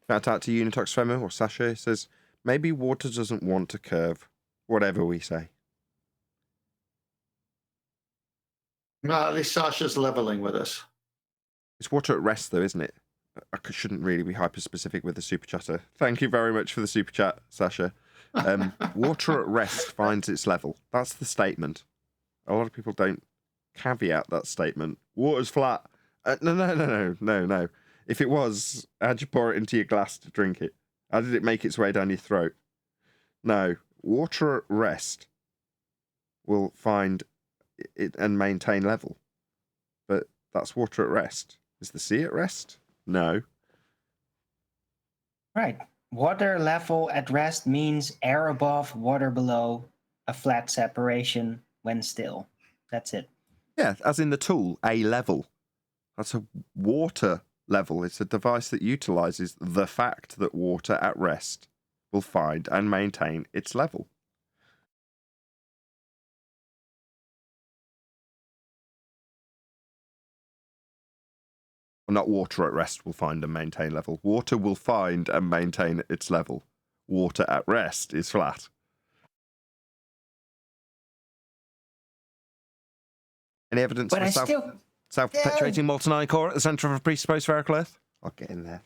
Shout out to Unitox Femo or Sasha. Says, maybe water doesn't want to curve, whatever we say. Well, at least Sasha's leveling with us. It's water at rest, though, isn't it? Shouldn't really be hyper-specific with the super chatter. Thank you very much for the super chat, Sasha. Water at rest finds its level. That's the statement. A lot of people don't caveat that statement. Water's flat. No. If it was, how'd you pour it into your glass to drink it? How did it make its way down your throat? No. Water at rest will find it and maintain level. But that's water at rest. Is the sea at rest? No. Right. Water level at rest means air above, water below, a flat separation when still. That's it. Yeah, as in the tool, a level. That's a water level. It's a device that utilizes the fact that water at rest will find and maintain its level. Not water at rest will find and maintain level. Water will find and maintain its level. Water at rest is flat. Any evidence But for self-perpetuating molten iron core at the centre of a presupposed spherical Earth? I'll get in there.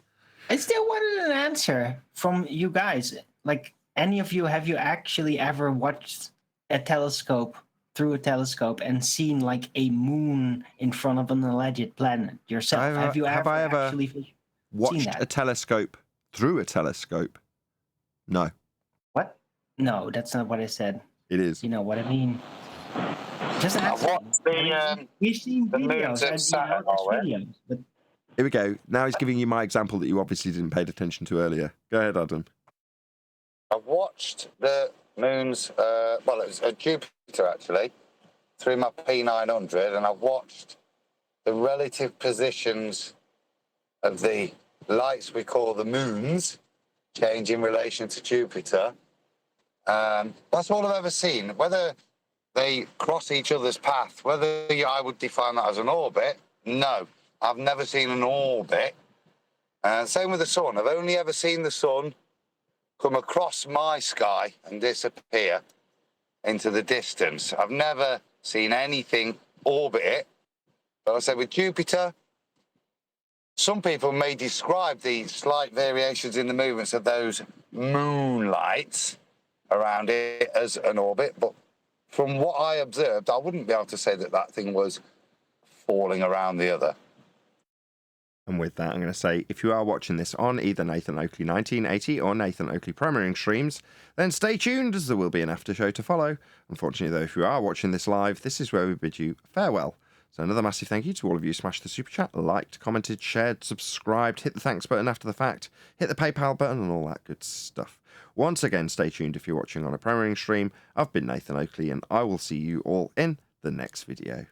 I still wanted an answer from you guys. Like, any of you, have you actually ever watched a telescope through a telescope and seen like a moon in front of an alleged planet yourself? Have you ever actually watched seen that? a telescope through a telescope? No. What? No, that's not what I said. It is. You know what I mean? Just answer. We've seen videos and videos, but Here we go. Now he's giving you my example that you obviously didn't pay attention to earlier. Go ahead, Adam. I've watched the moons, well, it's a Jupiter actually, through my P900, and I've watched the relative positions of the lights we call the moons change in relation to Jupiter. That's all I've ever seen. Whether they cross each other's path, whether I would define that as an orbit, no. I've never seen an orbit. Same with the sun. I've only ever seen the sun come across my sky and disappear into the distance. I've never seen anything orbit it. But I said with Jupiter, some people may describe the slight variations in the movements of those moonlights around it as an orbit, but from what I observed, I wouldn't be able to say that that thing was falling around the other. And with that, I'm going to say, if you are watching this on either Nathan Oakley 1980 or Nathan Oakley Premiering streams, then stay tuned, as there will be an after show to follow. Unfortunately, though, if you are watching this live, this is where we bid you farewell. So another massive thank you to all of you who smashed the super chat, liked, commented, shared, subscribed, hit the thanks button after the fact, hit the PayPal button, and all that good stuff. Once again, stay tuned if you're watching on a Premiering stream. I've been Nathan Oakley, and I will see you all in the next video.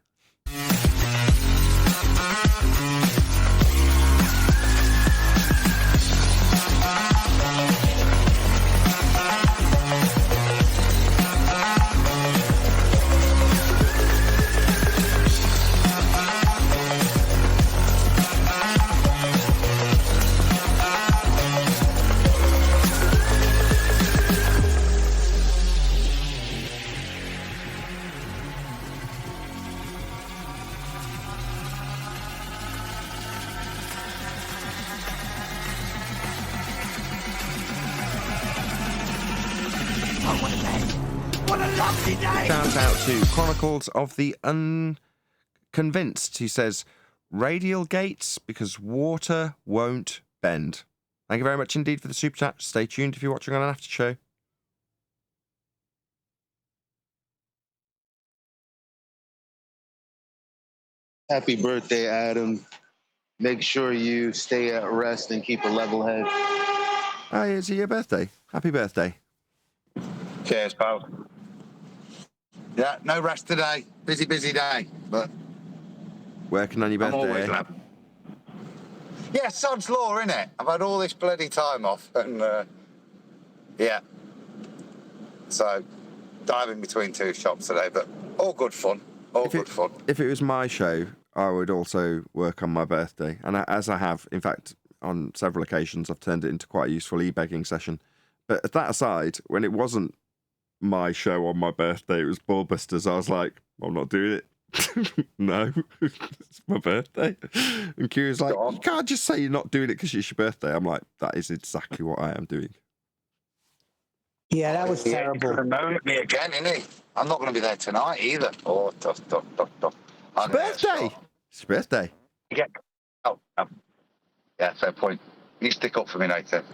Shout out to Chronicles of the Unconvinced, who says, radial gates because water won't bend. Thank you very much indeed for the super chat. Stay tuned if you're watching on an after show. Happy birthday, Adam. Make sure you stay at rest and keep a level head. Oh, is it your birthday? Happy birthday. Cheers, pal. Yeah, no rest today. Busy day, but Working on your I'm always birthday. lab. Yeah, sod's law, innit? I've had all this bloody time off, and yeah. So, diving between two shops today, but all good fun. All good fun. If it was my show, I would also work on my birthday. And as I have, in fact, on several occasions, I've turned it into quite a useful e-begging session. But that aside, when it wasn't my show on my birthday, it was Ballbusters, I was like, I'm not doing it. No, it's my birthday. And Kira's like, you can't just say you're not doing it because it's your birthday. I'm like, that is exactly what I am doing. Yeah, that was terrible. He's going to moan at me again, isn't he? I'm not going to be there tonight either. Oh, tough. It's your birthday. It's your birthday. Yeah. Oh, yeah, fair point. You stick up for me, Nathan.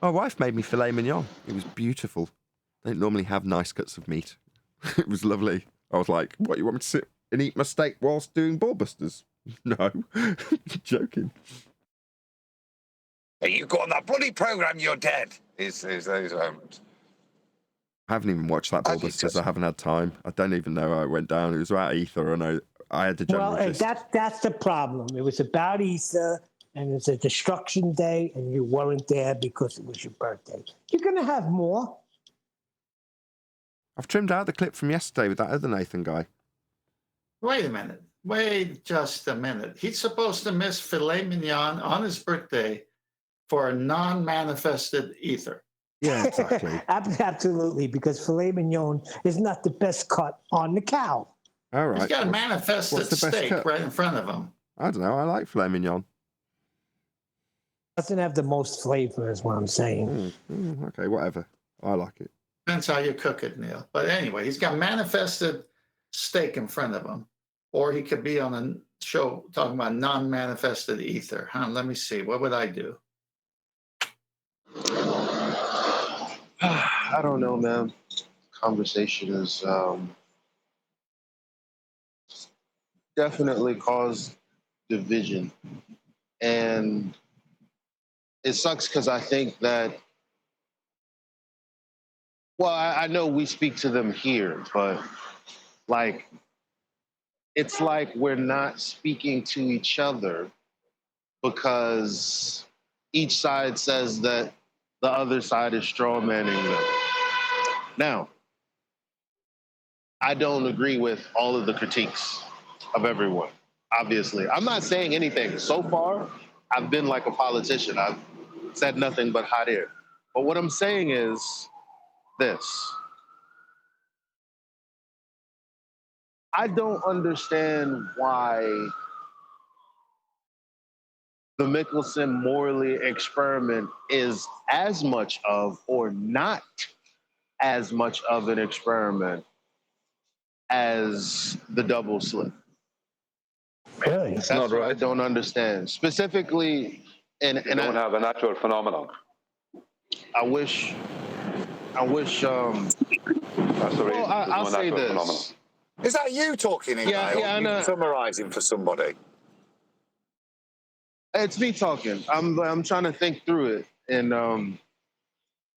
My wife made me filet mignon. It was beautiful. I don't normally have nice cuts of meat. It was lovely. I was like, what, you want me to sit and eat my steak whilst doing ballbusters? No. Joking. Hey, you got on that bloody program, you're dead. Is those moments. I haven't even watched that ballbusters. I haven't had time. I don't even know how it went down. It was about Aether. I know I had the general Well, gist. that's the problem. It was about Easter, and it's a destruction day, and you weren't there because it was your birthday. You're going to have more. I've trimmed out the clip from yesterday with that other Nathan guy. Wait a minute. Wait just a minute. He's supposed to miss filet mignon on his birthday for a non-manifested ether. Yeah, exactly. Absolutely, because filet mignon is not the best cut on the cow. All right. He's got a manifested steak right in front of him. I don't know. I like filet mignon. Doesn't have the most flavor, is what I'm saying. Okay, whatever. I like it. Depends how you cook it, Neil. But anyway, he's got manifested steak in front of him. Or he could be on a show talking about non-manifested ether. Let me see. What would I do? I don't know, man. Conversation is definitely caused division. And it sucks because I think that, well, I know we speak to them here, but like, it's like we're not speaking to each other because each side says that the other side is strawmanning them. Now, I don't agree with all of the critiques of everyone, obviously. I'm not saying anything. So far, I've been like a politician. I've said nothing but hot air. But what I'm saying is this. I don't understand why the Mickelson Morley experiment is as much of, or not as much of an experiment as the double slit. Really? That's not right. I don't understand. Specifically, and you don't have a natural phenomenon. I wish. That's the reason. I'll say this. Phenomenon. Is that you talking, Email? Yeah, you're summarizing for somebody. It's me talking. I'm trying to think through it, and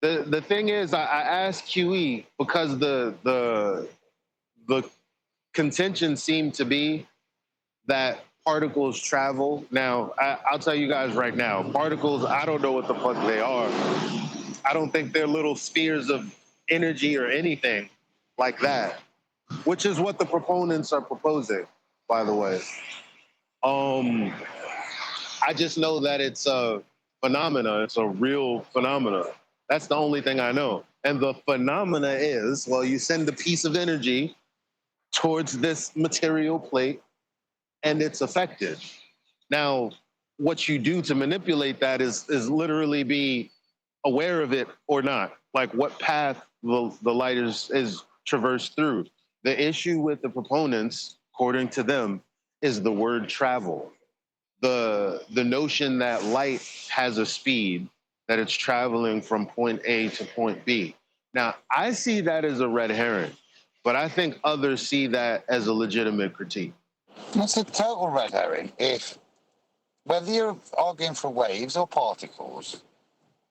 the thing is, I asked QE because the contention seemed to be that particles travel. Now, I'll tell you guys right now, particles, I don't know what the fuck they are. I don't think they're little spheres of energy or anything like that, which is what the proponents are proposing, by the way. I just know that it's a phenomena. It's a real phenomena. That's the only thing I know. And the phenomena is, well, you send a piece of energy towards this material plate, and it's affected. Now, what you do to manipulate that is literally be aware of it or not, like what path the light is traversed through. The issue with the proponents, according to them, is the word travel. The notion that light has a speed, that it's traveling from point A to point B. Now, I see that as a red herring, but I think others see that as a legitimate critique. It's a total red herring. If whether you're arguing for waves or particles,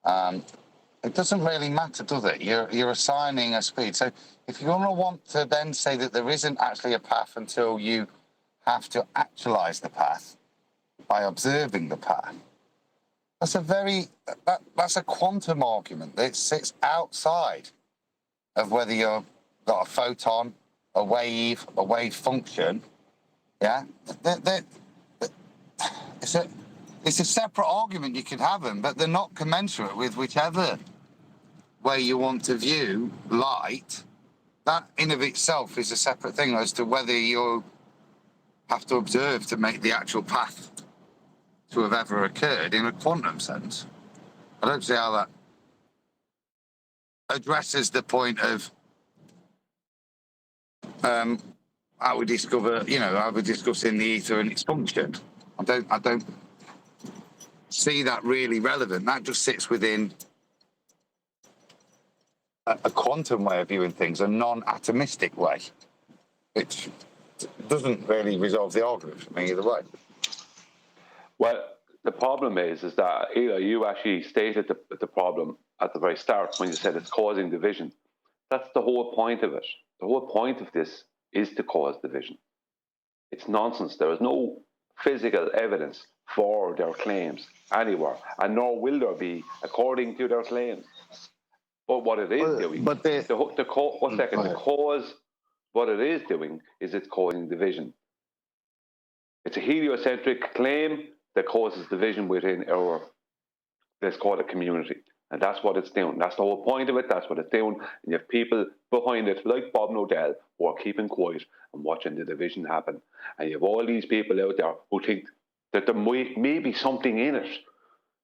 it doesn't really matter, does it? You're assigning a speed. So if you want to then say that there isn't actually a path until you have to actualize the path by observing the path, that's a quantum argument that sits outside of whether you've got a photon, a wave function. Yeah, it's a separate argument. You could have them, but they're not commensurate with whichever way you want to view light that in of itself is a separate thing as to whether you have to observe to make the actual path to have ever occurred in a quantum sense. I don't see how that addresses the point of how we discover, how we're discussing the ether and its function. I don't see that really relevant. That just sits within a quantum way of viewing things, a non-atomistic way, which doesn't really resolve the argument for me either way. Well, the problem is that, Eli, you actually stated the problem at the very start when you said it's causing division. That's the whole point of it. The whole point of this is to cause division. It's nonsense. There is no physical evidence for their claims anywhere, and nor will there be according to their claims. But what it is doing, what it is doing is it's causing division. It's a heliocentric claim that causes division within our, let's call it, community. And that's what it's doing. That's the whole point of it. That's what it's doing. And you have people behind it, like Bob Nodell, who are keeping quiet and watching the division happen. And you have all these people out there who think that there may be something in it.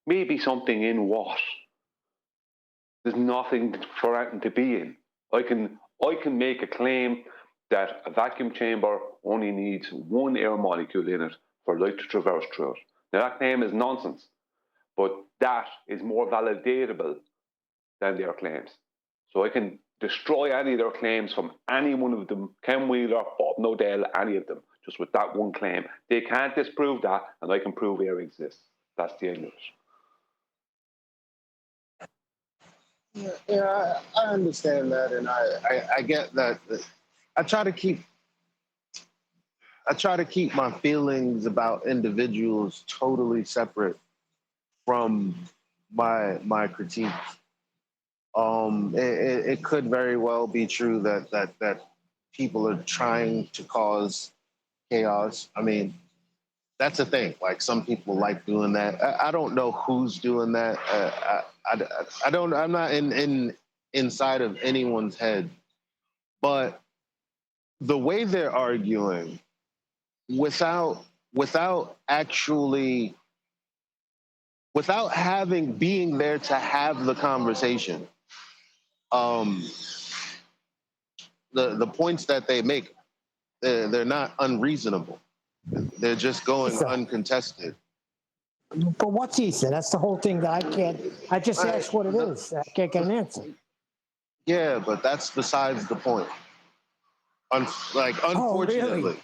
Maybe something in what? There's nothing for it to be in. I can make a claim that a vacuum chamber only needs one air molecule in it for light to traverse through it. Now that claim is nonsense, but that is more validatable than their claims. So I can destroy any of their claims from any one of them, Ken Wheeler, Bob Nodell, any of them, just with that one claim. They can't disprove that, and I can prove air exists. That's the end of it. Yeah, I understand that, and I get that. I try to keep my feelings about individuals totally separate from my critique. It could very well be true that people are trying to cause chaos. I mean, that's a thing. Like, some people like doing that. I don't know who's doing that. I don't. I'm not inside of anyone's head, but the way they're arguing, without being there to have the conversation, the points that they make, they're not unreasonable. They're just going uncontested. But what's Ether? That's the whole thing that I can't. I just asked what it is. I can't get an answer. Yeah, but that's besides the point. Unfortunately. Oh, really?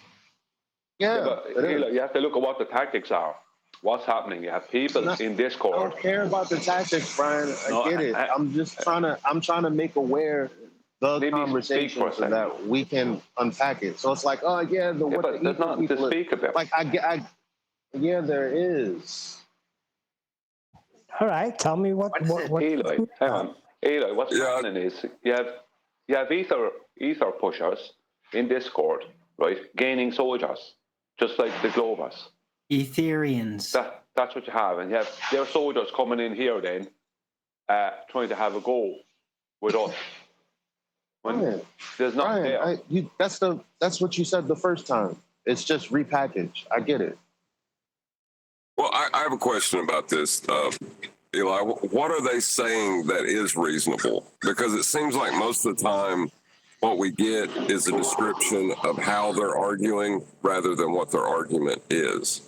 Yeah, but you have to look at what the tactics are. What's happening? You have people in Discord. I don't care about the tactics, Brian. I get it. I'm just trying to make aware the conversation so that we can unpack it. So it's like, oh yeah, but there's nothing to speak about. Like yeah, there is. All right, tell me what Eli, hang on. Eli, what's happening is you have ether pushers in Discord, right, gaining soldiers, just like the Globers. Etherians. That's what you have, and you have their soldiers coming in here then, trying to have a go with us. There's nothing there. That's what you said the first time. It's just repackaged. I get it. Well, I have a question about this, Eli. What are they saying that is reasonable? Because it seems like most of the time what we get is a description of how they're arguing rather than what their argument is.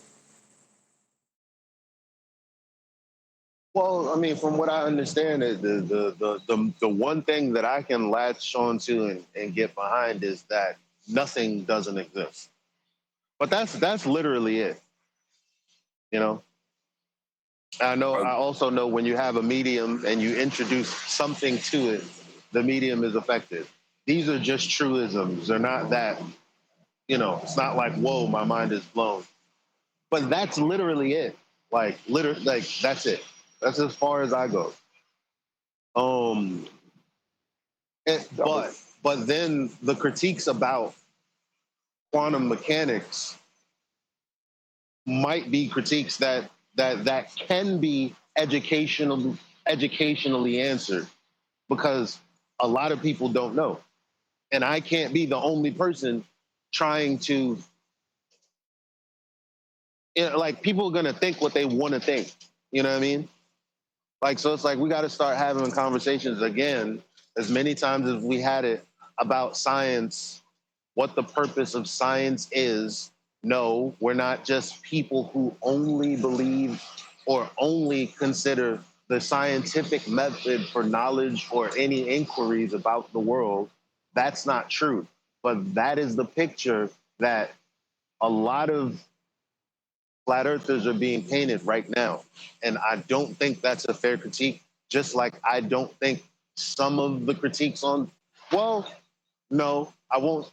Well, I mean, from what I understand, the one thing that I can latch onto and get behind is that nothing doesn't exist. But that's literally it. You know, I also know when you have a medium and you introduce something to it, the medium is affected. These are just truisms. They're not that, it's not like, whoa, my mind is blown. But that's literally it. Like that's it. That's as far as I go. But then the critiques about quantum mechanics might be critiques that can be educationally answered, because a lot of people don't know. And I can't be the only person trying to, like, people are going to think what they want to think. You know what I mean? Like, so it's like we got to start having conversations again, as many times as we had it, about science, what the purpose of science is. No, we're not just people who only believe or only consider the scientific method for knowledge or any inquiries about the world. That's not true. But that is the picture that a lot of flat earthers are being painted right now. And I don't think that's a fair critique, just like I don't think some of the critiques on, well, no, I won't.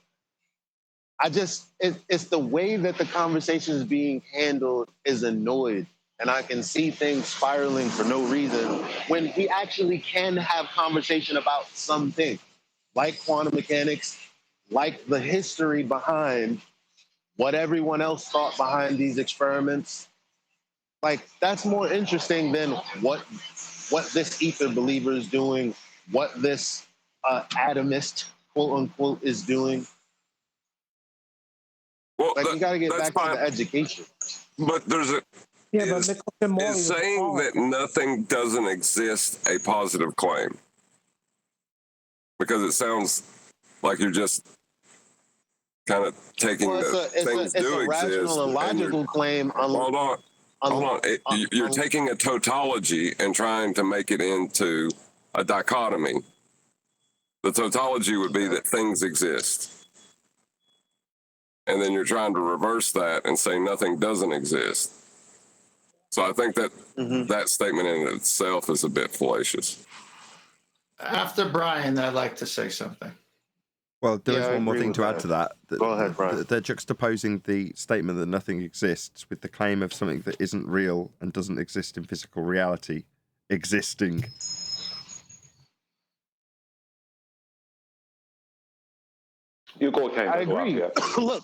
It's the way that the conversation is being handled is annoyed. And I can see things spiraling for no reason when we actually can have conversation about something like quantum mechanics, like the history behind what everyone else thought behind these experiments. Like, that's more interesting than what this ether believer is doing, what this atomist, quote unquote, is doing. Well, Like, you got to get back fine. to the education. But there's a Yeah, but is Mickelson Morley was saying that nothing doesn't exist a positive claim? Because it sounds like you're just kind of taking things do a rational exist and logical claim. Hold on. You're taking a tautology and trying to make it into a dichotomy. The tautology would be that things exist. And then you're trying to reverse that and say nothing doesn't exist. So I think that that statement in itself is a bit fallacious. After Brian, I'd like to say something. Well, there is Yeah, I one more agree thing with to add that. to that. Go ahead, Brian. They're juxtaposing the statement that nothing exists with the claim of something that isn't real and doesn't exist in physical reality existing. You go, Ken. I go agree. after, yeah.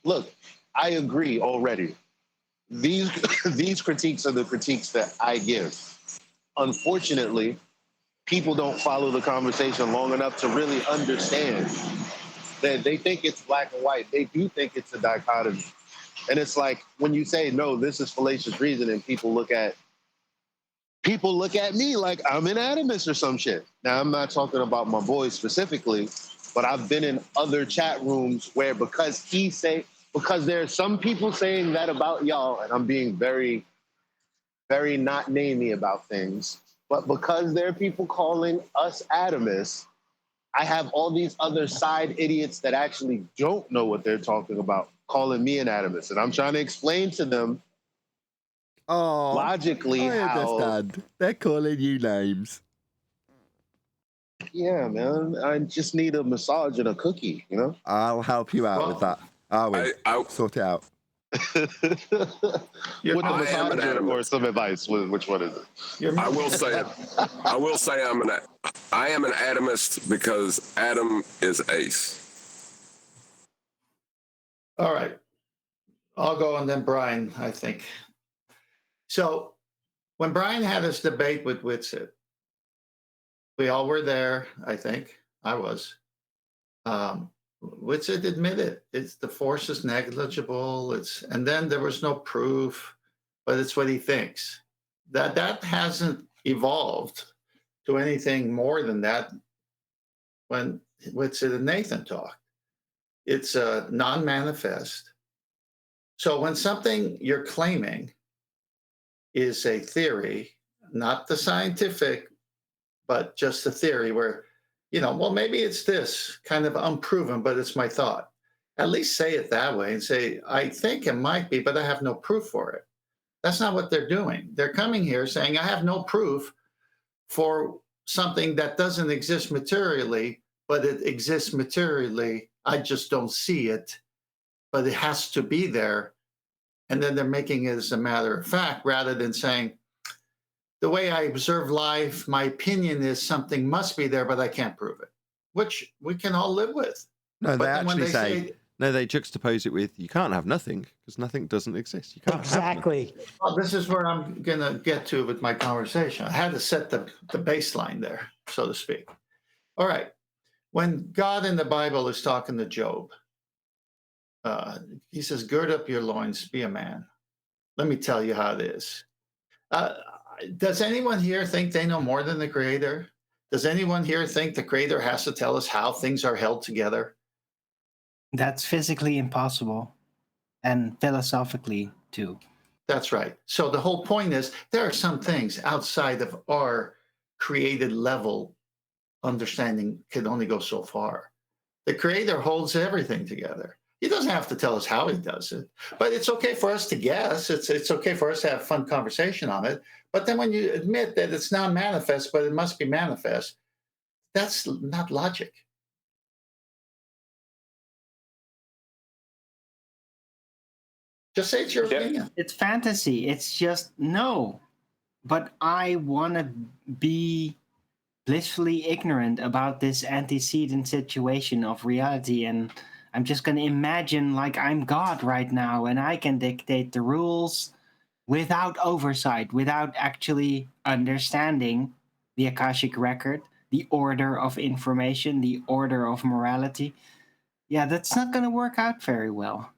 Look. I agree already. These critiques are the critiques that I give. Unfortunately, people don't follow the conversation long enough to really understand that they think it's black and white. They do think it's a dichotomy. And it's like when you say, no, this is fallacious reasoning, people look at me like I'm an atomist or some shit. Now, I'm not talking about my boy specifically, but I've been in other chat rooms where because there are some people saying that about y'all, and I'm being very, very not namey about things, but because there are people calling us atomists, I have all these other side idiots that actually don't know what they're talking about calling me an atomist. And I'm trying to explain to them logically how... understand. They're calling you names. Yeah, man. I just need a massage and a cookie, you know? I'll help you out with that. I'll sort it out. With a massage or some advice. Which one is it? I will say I am an atomist because Adam is ace. All right. I'll go and then Brian, I think. So when Brian had his debate with Whitsitt, we all were there, I think. I was. Whitsitt admitted the force is negligible. And then there was no proof, but it's what he thinks. That hasn't evolved to anything more than that when Whitsitt and Nathan talked. It's non-manifest. So when something you're claiming is a theory, not the scientific, but just a theory where, well, maybe it's this kind of unproven, but it's my thought. At least say it that way and say, I think it might be, but I have no proof for it. That's not what they're doing. They're coming here saying, I have no proof for something that doesn't exist materially, but it exists materially. I just don't see it, but it has to be there. And then they're making it as a matter of fact, rather than saying, the way I observe life, my opinion is something must be there, but I can't prove it, which we can all live with. No, they actually say, they juxtapose it with, you can't have nothing, because nothing doesn't exist. You can't exactly. Well, this is where I'm going to get to with my conversation. I had to set the baseline there, so to speak. All right. When God in the Bible is talking to Job, he says, gird up your loins, be a man. Let me tell you how it is. Does anyone here think they know more than the Creator? Does anyone here think the Creator has to tell us how things are held together? That's physically impossible, and philosophically too. That's right. So the whole point is there are some things outside of our created level understanding can only go so far. The Creator holds everything together. He doesn't have to tell us how he does it, but it's okay for us to guess. It's okay for us to have fun conversation on it. But then when you admit that it's not manifest, but it must be manifest, that's not logic. Just say it's your opinion. It's fantasy. It's just no. But I want to be blissfully ignorant about this antecedent situation of reality, and I'm just going to imagine like I'm God right now and I can dictate the rules without oversight, without actually understanding the Akashic record, the order of information, the order of morality. Yeah, that's not going to work out very well.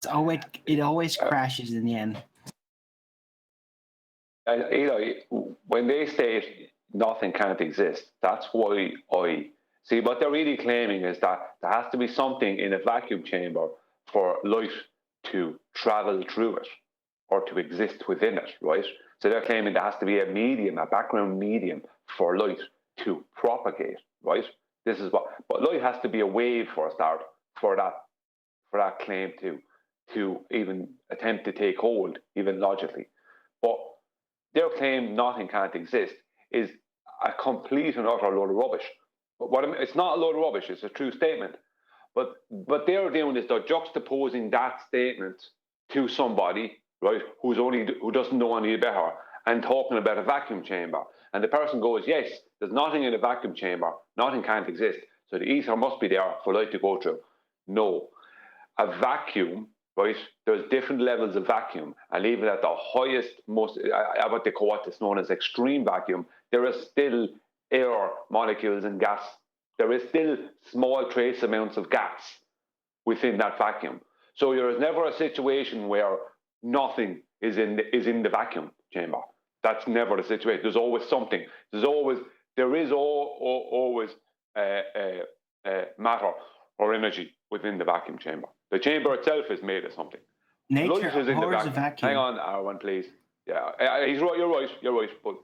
It always crashes in the end. When they say nothing can't exist, that's why I see what they're really claiming is that there has to be something in a vacuum chamber for light to travel through it or to exist within it, right? So they're claiming there has to be a medium, a background medium for light to propagate, right? This is what, but light has to be a wave for a start for that claim to even attempt to take hold, even logically. But their claim nothing can't exist is a complete and utter load of rubbish. But it's not a load of rubbish, it's a true statement. But what they're doing is they're juxtaposing that statement to somebody, right, who doesn't know any better, and talking about a vacuum chamber. And the person goes, yes, there's nothing in a vacuum chamber, nothing can't exist. So the ether must be there for light to go through. No. A vacuum, right, there's different levels of vacuum, and even at the highest, most, what they call what's known as extreme vacuum, there is still air molecules and gas. There is still small trace amounts of gas within that vacuum. So there is never a situation where nothing is in the vacuum chamber. That's never the situation. There's always something. There is always matter or energy within the vacuum chamber. The chamber itself is made of something. Nature abhors a vacuum. Hang on, Arwen, please. Yeah, he's right. You're right. But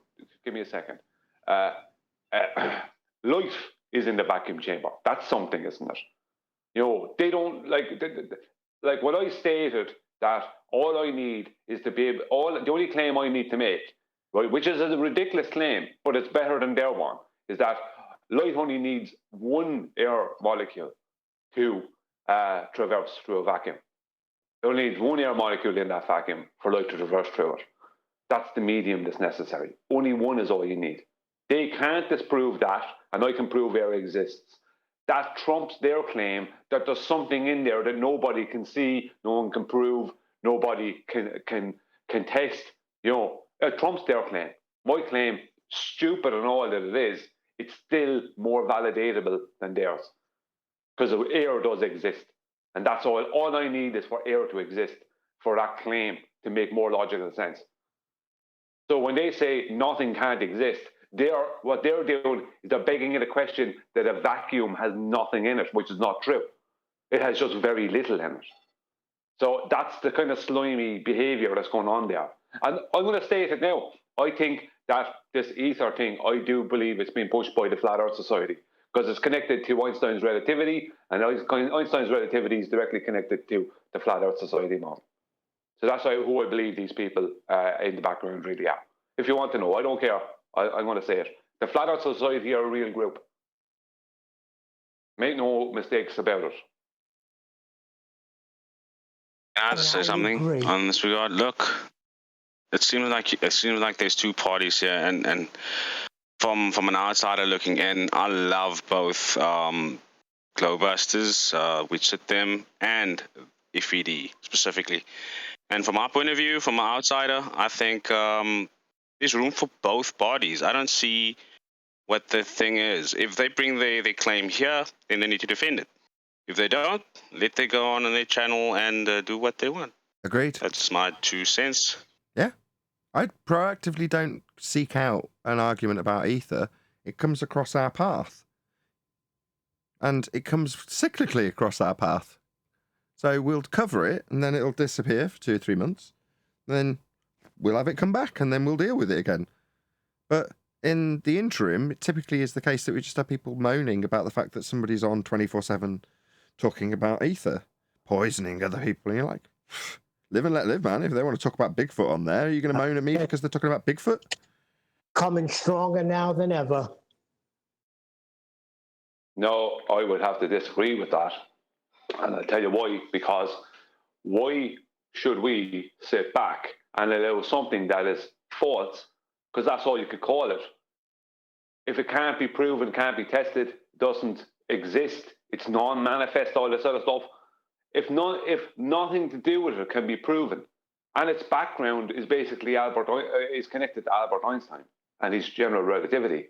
give me a second. Light is in the vacuum chamber. That's something, isn't it? You know, they don't like what I stated, that all I need is to be able, the only claim I need to make, right, which is a ridiculous claim, but it's better than their one, is that light only needs one air molecule to traverse through a vacuum. It only needs one air molecule in that vacuum for light to traverse through it. That's the medium that's necessary. Only one is all you need. They can't disprove that, and I can prove air exists. That trumps their claim that there's something in there that nobody can see, no one can prove, nobody can test. You know, it trumps their claim. My claim, stupid and all that it is, it's still more validatable than theirs, because air does exist, and that's all. All I need is for air to exist for that claim to make more logical sense. So when they say nothing can't exist, what they're doing is they're begging into question that a vacuum has nothing in it, which is not true. It has just very little in it. So that's the kind of slimy behavior that's going on there. And I'm going to state it now. I think that this ether thing, I do believe it's being pushed by the Flat Earth Society, because it's connected to Einstein's relativity, and Einstein's relativity is directly connected to the Flat Earth Society model. So that's who I believe these people in the background really are. If you want to know, I don't care. I'm going to say it. The Flat Earth Society are a real group. Make no mistakes about it. Can I just say something on this regard? Look, it seems like there's two parties here, and from an outsider looking in, I love both Glowbusters, which sit them, and FED specifically. And from our point of view, from an outsider, I think there's room for both parties. I don't see what the thing is. If they bring their claim here, then they need to defend it. If they don't, let they go on their channel and do what they want. Agreed. That's my 2 cents. Yeah. I proactively don't seek out an argument about Aether. It comes across our path. And it comes cyclically across our path. So we'll cover it, and then it'll disappear for 2 or 3 months. Then we'll have it come back, and then we'll deal with it again. But in the interim, it typically is the case that we just have people moaning about the fact that somebody's on 24/7 talking about Aether, poisoning other people. And you're like, live and let live, man. If they want to talk about Bigfoot on there, are you going to moan at me because they're talking about Bigfoot? Coming stronger now than ever. No, I would have to disagree with that. And I'll tell you why. Because why should we sit back and allow something that is false, because that's all you could call it. If it can't be proven, can't be tested, doesn't exist, it's non-manifest, all this other stuff. If nothing to do with it can be proven, and its background is basically is connected to Albert Einstein and his general relativity,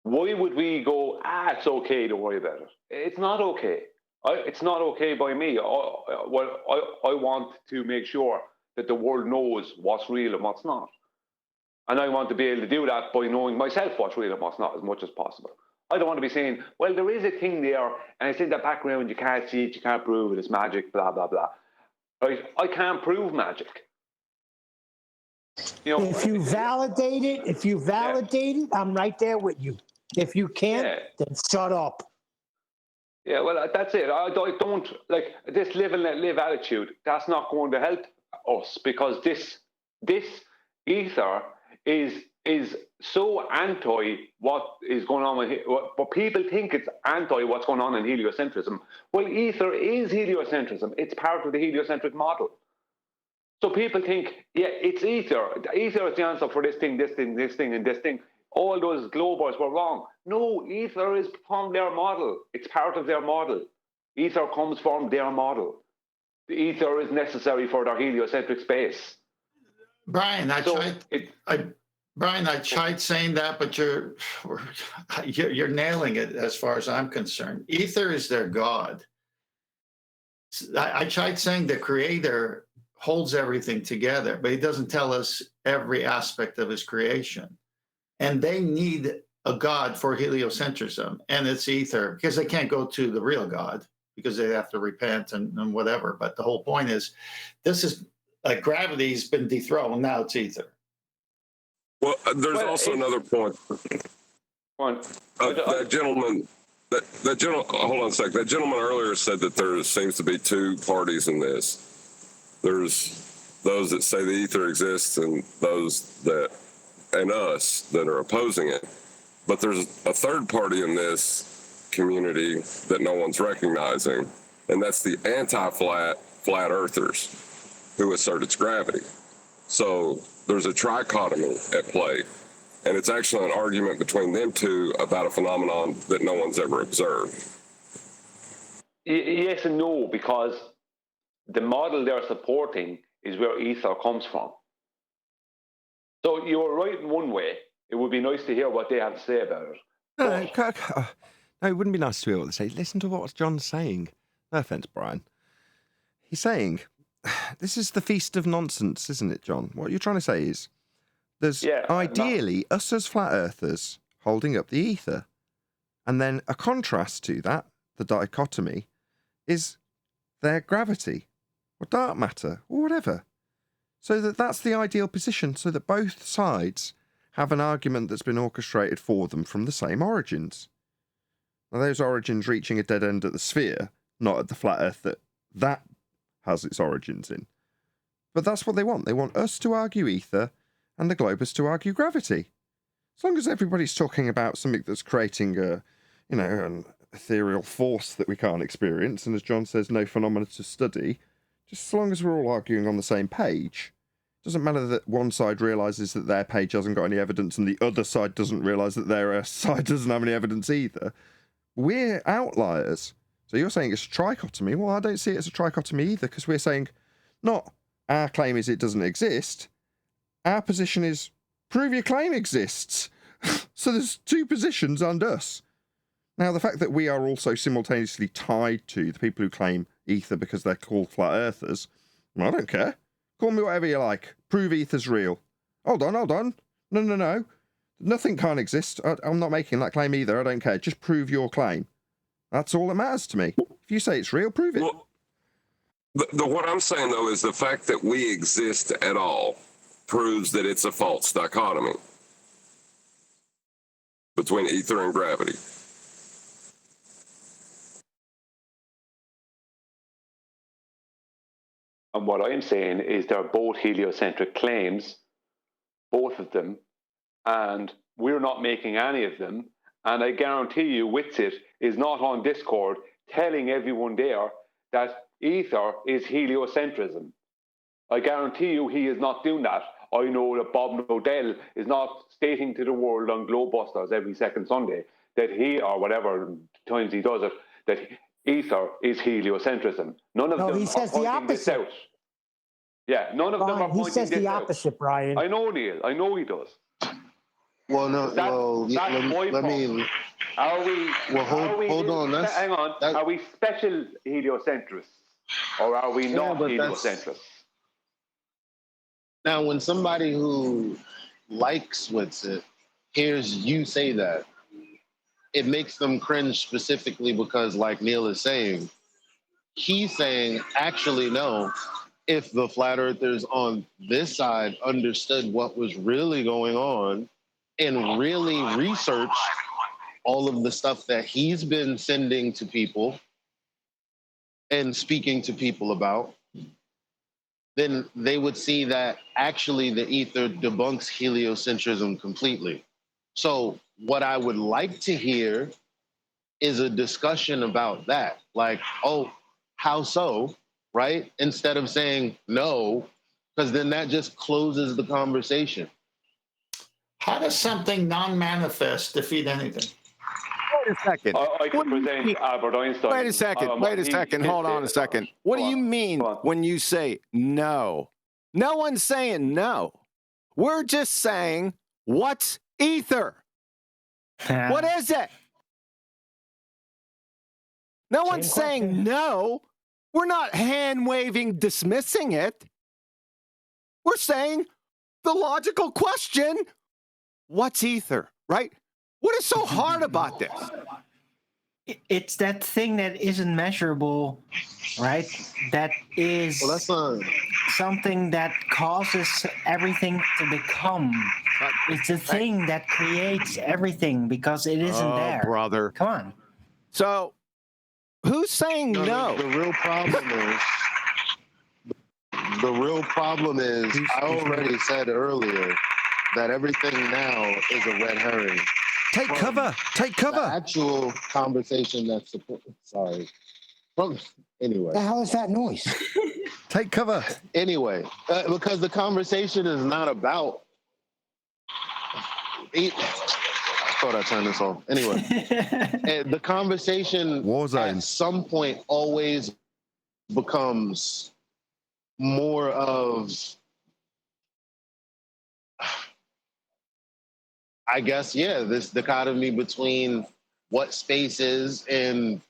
why would we go, it's okay to worry about it? It's not okay. It's not okay by me. I want to make sure that the world knows what's real and what's not. And I want to be able to do that by knowing myself what's real and what's not as much as possible. I don't want to be saying, well, there is a thing there, and it's in the background, you can't see it, you can't prove it, it's magic, blah, blah, blah. Right? I can't prove magic. You know, if you validate it, I'm right there with you. If you can't, then shut up. Yeah, well, that's it. I don't like this live and let live attitude. That's not going to help us, because this Aether is so anti what is going on with what people think it's anti what's going on in heliocentrism. Well, Aether is heliocentrism. It's part of the heliocentric model. So people think, it's Aether. Aether is the answer for this thing, and this thing. All those globers were wrong. No, Aether is from their model. It's part of their model. Aether comes from their model. The Aether is necessary for their heliocentric space. Brian, I tried saying that, but you're nailing it as far as I'm concerned. Aether is their God. I tried saying the creator holds everything together, but he doesn't tell us every aspect of his creation. And they need a God for heliocentrism, and it's Aether, because they can't go to the real God because they have to repent and whatever. But the whole point is, this is gravity's been dethroned. Now it's Aether. Well, there's also another point. That gentleman, hold on a sec. That gentleman earlier said that there seems to be 2 parties in this. There's those that say the Aether exists, and us that are opposing it. But there's a third party in this community that no one's recognizing, and that's the anti-flat earthers who assert it's gravity. So there's a trichotomy at play, and it's actually an argument between them two about a phenomenon that no one's ever observed. Yes and no, because the model they're supporting is where Aether comes from. So you're right in one way. It would be nice to hear what they have to say about it. No, it wouldn't be nice to be able to say, listen to what John's saying. No offense, Brian. He's saying, this is the feast of nonsense, isn't it, John? What you're trying to say is, there's ideally us as flat earthers holding up the Aether. And then a contrast to that, the dichotomy, is their gravity, or dark matter, or whatever. So that's the ideal position, so that both sides have an argument that's been orchestrated for them from the same origins. Now, those origins reaching a dead end at the sphere, not at the flat earth that has its origins in. But that's what they want. They want us to argue Aether and the globers to argue gravity. As long as everybody's talking about something that's creating an ethereal force that we can't experience, and as John says, no phenomena to study, just as long as we're all arguing on the same page, it doesn't matter that one side realises that their page hasn't got any evidence and the other side doesn't realise that their side doesn't have any evidence either. We're outliers. So you're saying it's a trichotomy. Well, I don't see it as a trichotomy either, because we're saying not our claim is it doesn't exist. Our position is prove your claim exists. So there's two positions on us. Now, the fact that we are also simultaneously tied to the people who claim ether because they're called flat earthers, well, I don't care. Call me whatever you like. Prove ether's real. Hold on. No. Nothing can't exist. I'm not making that claim either. I don't care. Just prove your claim. That's all that matters to me. If you say it's real, prove it. Well, what I'm saying, though, is the fact that we exist at all proves that it's a false dichotomy between ether and gravity. And what I'm saying is they're both heliocentric claims, both of them, and we're not making any of them. And I guarantee you, Witsit is not on Discord telling everyone there that ether is heliocentrism. I guarantee you he is not doing that. I know that Bob Nodell is not stating to the world on Globebusters every second Sunday that he, or whatever times he does it, that ether is heliocentrism. None of them he says are the pointing this opposite. out. Yeah, none of them are pointing this out. He says the opposite, Brian. I know, Neil. I know he does. Well, no. Let me. Are we? Well, hold on. Hang on. Are we special heliocentrists, or are we not heliocentrists? Now, when somebody who likes Witsit hears you say that, it makes them cringe specifically because, like Neil is saying, he's saying, actually, no. If the flat earthers on this side understood what was really going on and really researched all of the stuff that he's been sending to people and speaking to people about, then they would see that actually the ether debunks heliocentrism completely. So what I would like to hear is a discussion about that. Like, oh, how so? Right? Instead of saying no, because then that just closes the conversation. How does something non-manifest defeat anything? Wait a second. I can present Albert Einstein. Wait a second. Hold on a second. What do you mean when you say no? No one's saying no. We're just saying, what's ether? What is it? No one's saying no. We're not hand-waving, dismissing it. We're saying the logical question, what's ether, right? What is so hard about this? It's that thing that isn't measurable, right? That is something that causes everything to become. It's a thing that creates everything because it isn't there. Brother. Come on. So, who's saying no? The real problem is, I already said earlier that everything now is a red herring. Take cover. The actual conversation that's supposed. Sorry. Anyway. The hell is that noise? Take cover. Anyway, because the conversation is not about. I thought I turned this off. Anyway, the conversation at some point always becomes more of, I guess, this dichotomy between what space is and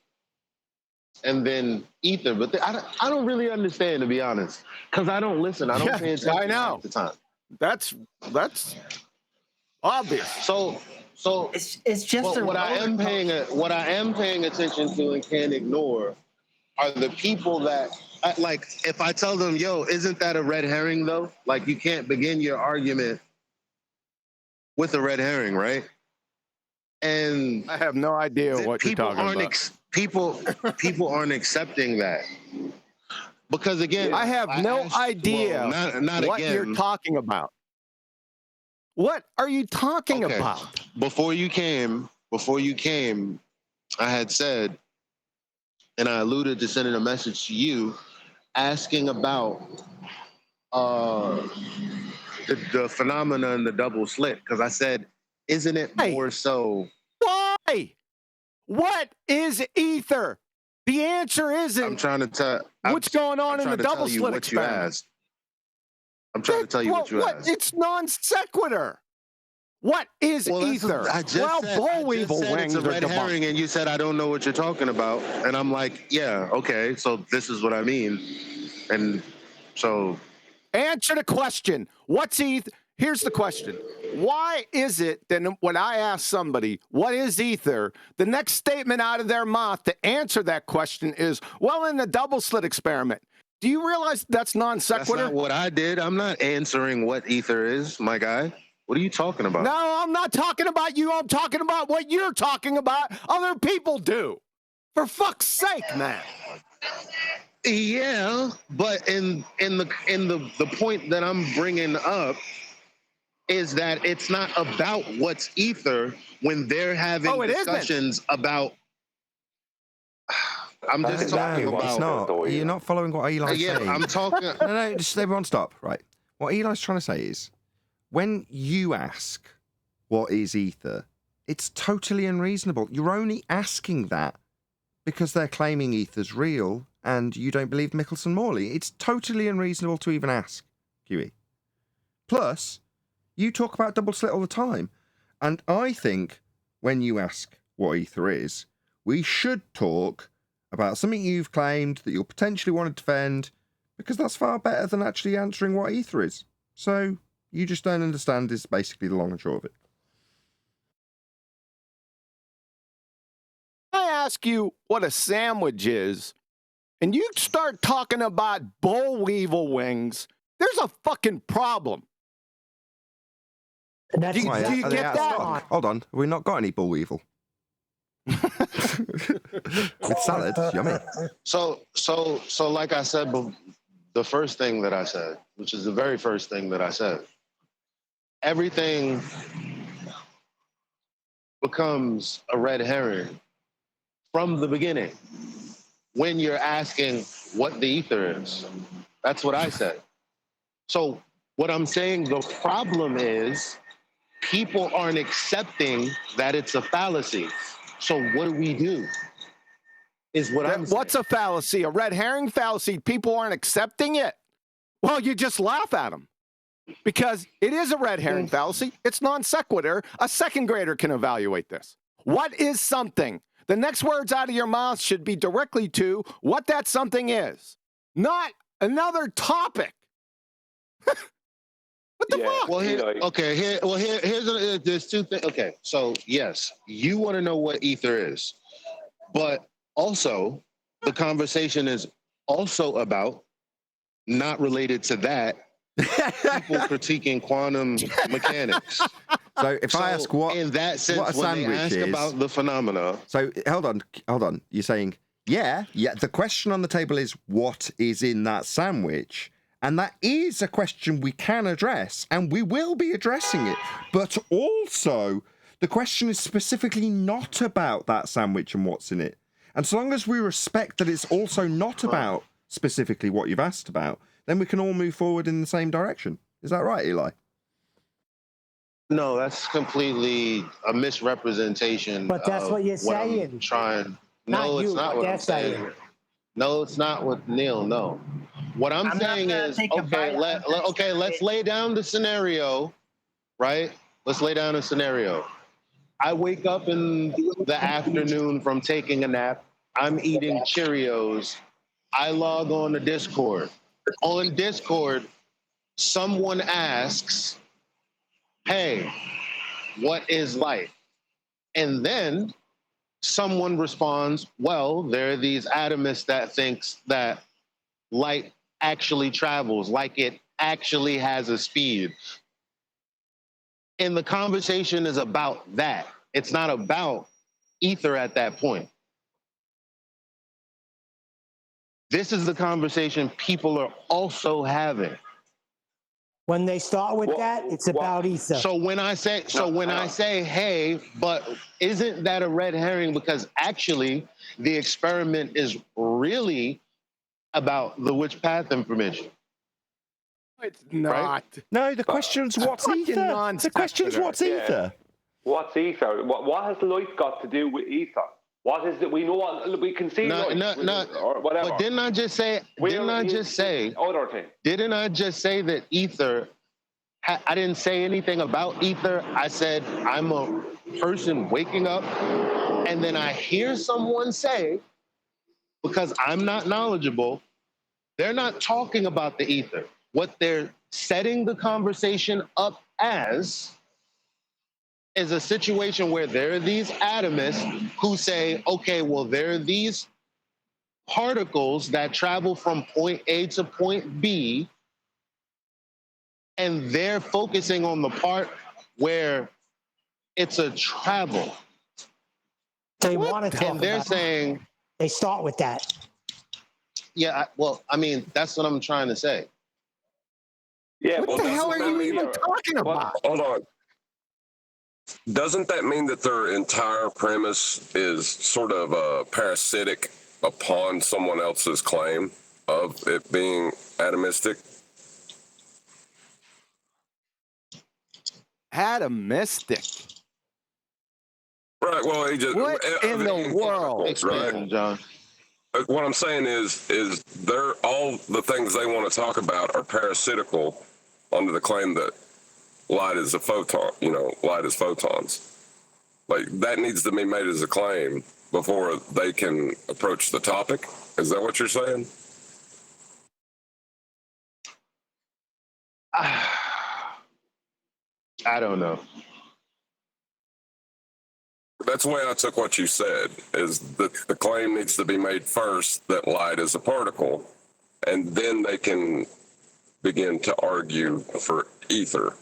then ether. But I don't really understand, to be honest, because I don't listen. I don't pay attention half the time. That's obvious. So it's just what I am paying attention to and can't ignore are the people that, like, if I tell them, yo, isn't that a red herring though? Like, you can't begin your argument with a red herring, right? And I have no idea what you're talking about. People aren't accepting that. Because again, I have no idea what you're talking about. What are you talking about? Before you came, I had said, and I alluded to sending a message to you, asking about the phenomena in the double slit, because I said, isn't it more so? Why? What is ether? The answer isn't. I'm trying to tell. What's going on in the double slit experiment? I'm trying to tell you what you asked. It's non sequitur. What is ether? Boll weevil wings it's a are red debunked. herring, and you said I don't know what you're talking about, and I'm like, yeah, okay, so this is what I mean, and so Answer the question. What's ether? Here's the question. Why is it that when I ask somebody, what is ether, the next statement out of their mouth to answer that question is, well, in the double slit experiment. Do you realize that's non sequitur? That's not what I did. I'm not answering what ether is, my guy. What are you talking about? No, I'm not talking about you. I'm talking about what you're talking about. Other people do. For fuck's sake, man. Yeah, but in the point that I'm bringing up is that it's not about what's ether when they're having discussions about. I'm just talking about. It's not. You're not following what Eli's saying. I'm talking. No, just everyone stop. Right. What Eli's trying to say is, when you ask, what is ether, it's totally unreasonable. You're only asking that because they're claiming ether's real and you don't believe Michelson-Morley. It's totally unreasonable to even ask, QE. Plus, you talk about double slit all the time. And I think when you ask what ether is, we should talk about something you've claimed that you'll potentially want to defend, because that's far better than actually answering what ether is. So you just don't understand is basically the long and short of it. I ask you what a sandwich is, and you start talking about boll weevil wings, there's a fucking problem. And that's do you get that? Hold on, have we not got any bull weevil? With salad, yummy. So like I said, the first thing that I said, which is the very first thing that I said, everything becomes a red herring from the beginning when you're asking what the ether is. That's what I said. So what I'm saying, the problem is people aren't accepting that it's a fallacy. So what do we do? Is what I'm saying. What's a fallacy? A red herring fallacy? People aren't accepting it? Well, you just laugh at them. Because it is a red herring fallacy. It's non sequitur. A second grader can evaluate this. What is something? The next words out of your mouth should be directly to what that something is, not another topic. What the fuck? Well, there's two things. Okay, so yes, you want to know what ether is, but also the conversation is also about, not related to that, people critiquing quantum mechanics. So if I ask what in that sense, what a when sandwich they ask is about the phenomena. So hold on. You're saying, yeah. The question on the table is what is in that sandwich? And that is a question we can address, and we will be addressing it. But also, the question is specifically not about that sandwich and what's in it. And so long as we respect that it's also not about specifically what you've asked about, then we can all move forward in the same direction. Is that right, Eli? No, that's completely a misrepresentation. But that's what you're saying. No, it's not what I'm saying. No, it's not what Neil. No, what I'm saying is okay. Let's lay down the scenario, right? Let's lay down a scenario. I wake up in the afternoon from taking a nap. I'm eating Cheerios. I log on to Discord. On Discord, someone asks, hey, what is light? And then someone responds, well, there are these atomists that thinks that light actually travels, like it actually has a speed. And the conversation is about that. It's not about ether at that point. This is the conversation people are also having. When they start with that, it's about ether. So when I say, hey, but isn't that a red herring? Because actually, the experiment is really about the which path information. It's not. Right? No, the question's what's ether. The question's what's ether. What's ether? What has light got to do with ether? What is it? We know what we can see. No, or whatever. But didn't I just say? Didn't I just say that ether I didn't say anything about ether. I said I'm a person waking up, and then I hear someone say, because I'm not knowledgeable, they're not talking about the ether. What they're setting the conversation up as is a situation where there are these atomists who say, okay, well, there are these particles that travel from point A to point B, and they're focusing on the part where it's a travel. They want to talk and they're about saying, they start with that. yeah, well, I mean, that's what I'm trying to say. Yeah, What the hell are you even talking about? Hold on. Doesn't that mean that their entire premise is sort of parasitic upon someone else's claim of it being atomistic? Atomistic. Right. Well, he just What in the world? Expand, John. What I'm saying is they're all the things they want to talk about are parasitical under the claim that light is a photon. Light is photons. Like, that needs to be made as a claim before they can approach the topic. Is that what you're saying? I don't know. That's the way I took what you said, is that the claim needs to be made first that light is a particle, and then they can begin to argue for ether.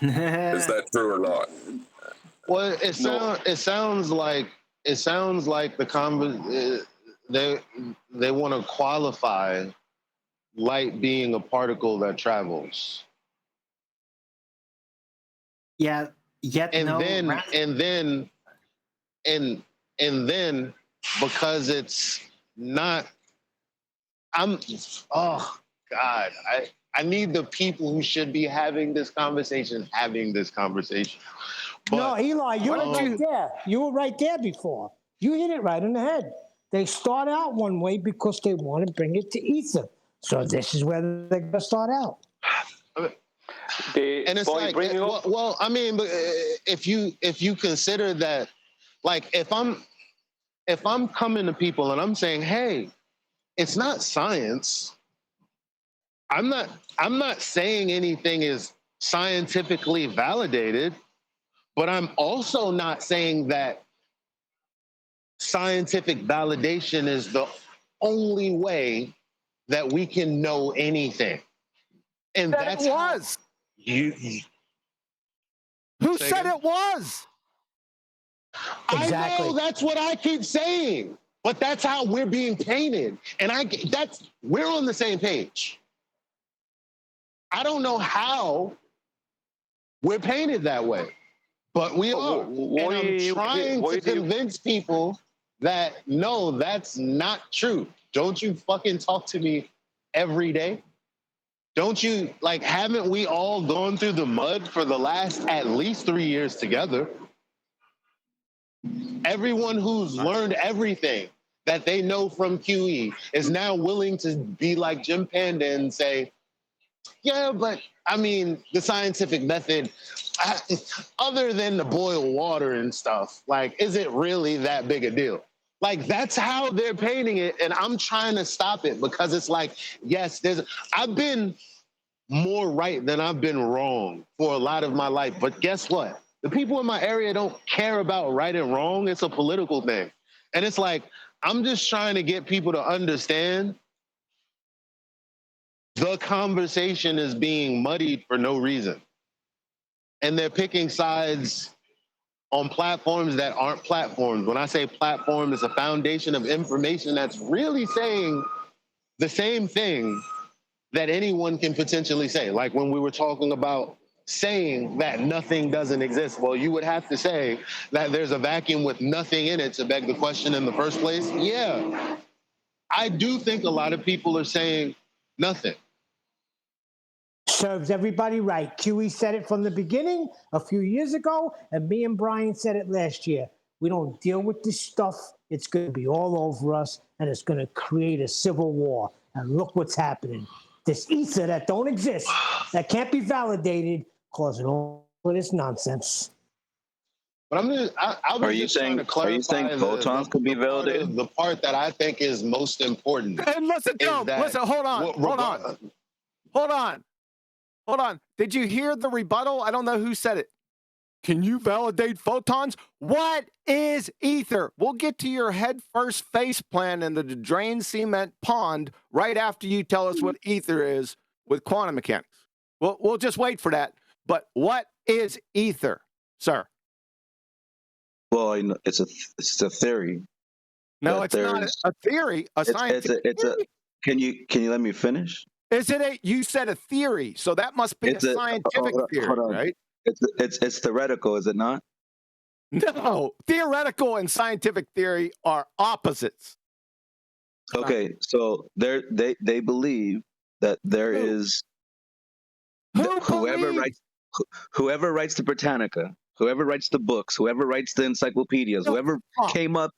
Is that true or not? Well, it sounds like the they want to qualify light being a particle that travels. Yeah. Yet And no. then because it's not. Oh God, I need the people who should be having this conversation. But, no, Eli, you were right there. You were right there before. You hit it right on the head. They start out one way because they want to bring it to ether. So this is where they're going to start out. And it's like, well, I mean, if you consider that, like, if I'm coming to people and I'm saying, hey, it's not science. I'm not saying anything is scientifically validated, but I'm also not saying that scientific validation is the only way that we can know anything. And that's it was. Who said it was? Exactly. I know, that's what I keep saying. But that's how we're being painted. And we're on the same page. I don't know how we're painted that way, but we are. And I'm trying to convince people that, no, that's not true. Don't you fucking talk to me every day? Don't you, like, haven't we all gone through the mud for the last at least 3 years together? Everyone who's learned everything that they know from QE is now willing to be like Jim Panda and say, yeah, but I mean, the scientific method, other than the boil water and stuff, like, is it really that big a deal? Like, that's how they're painting it. And I'm trying to stop it because it's like, yes, I've been more right than I've been wrong for a lot of my life. But guess what? The people in my area don't care about right and wrong. It's a political thing. And it's like, I'm just trying to get people to understand the conversation is being muddied for no reason. And they're picking sides on platforms that aren't platforms. When I say platform, it's a foundation of information that's really saying the same thing that anyone can potentially say. Like when we were talking about saying that nothing doesn't exist, well, you would have to say that there's a vacuum with nothing in it to beg the question in the first place. Yeah, I do think a lot of people are saying nothing. Serves everybody right. QE said it from the beginning a few years ago, and me and Brian said it last year. We don't deal with this stuff. It's going to be all over us, and it's going to create a civil war. And look what's happening. this ether that don't exist, that can't be validated, causing all of this nonsense. But I was just trying to clarify. Are you saying photons could be validated? The part that I think is most important. And listen to him. Listen, hold on. Did you hear the rebuttal? I don't know who said it. Can you validate photons? What is ether? We'll get to your head first face plant in the drained cement pond right after you tell us what ether is with quantum mechanics. We'll just wait for that. But what is ether, sir? Well, it's a theory. No, it's not a theory. A scientific theory. Can you let me finish? Is it you said a theory, so that must be a scientific theory, right? It's theoretical, is it not? No, theoretical and scientific theory are opposites. Okay, so they believe that there is whoever writes the Britannica, whoever writes the books, whoever writes the encyclopedias, whoever came up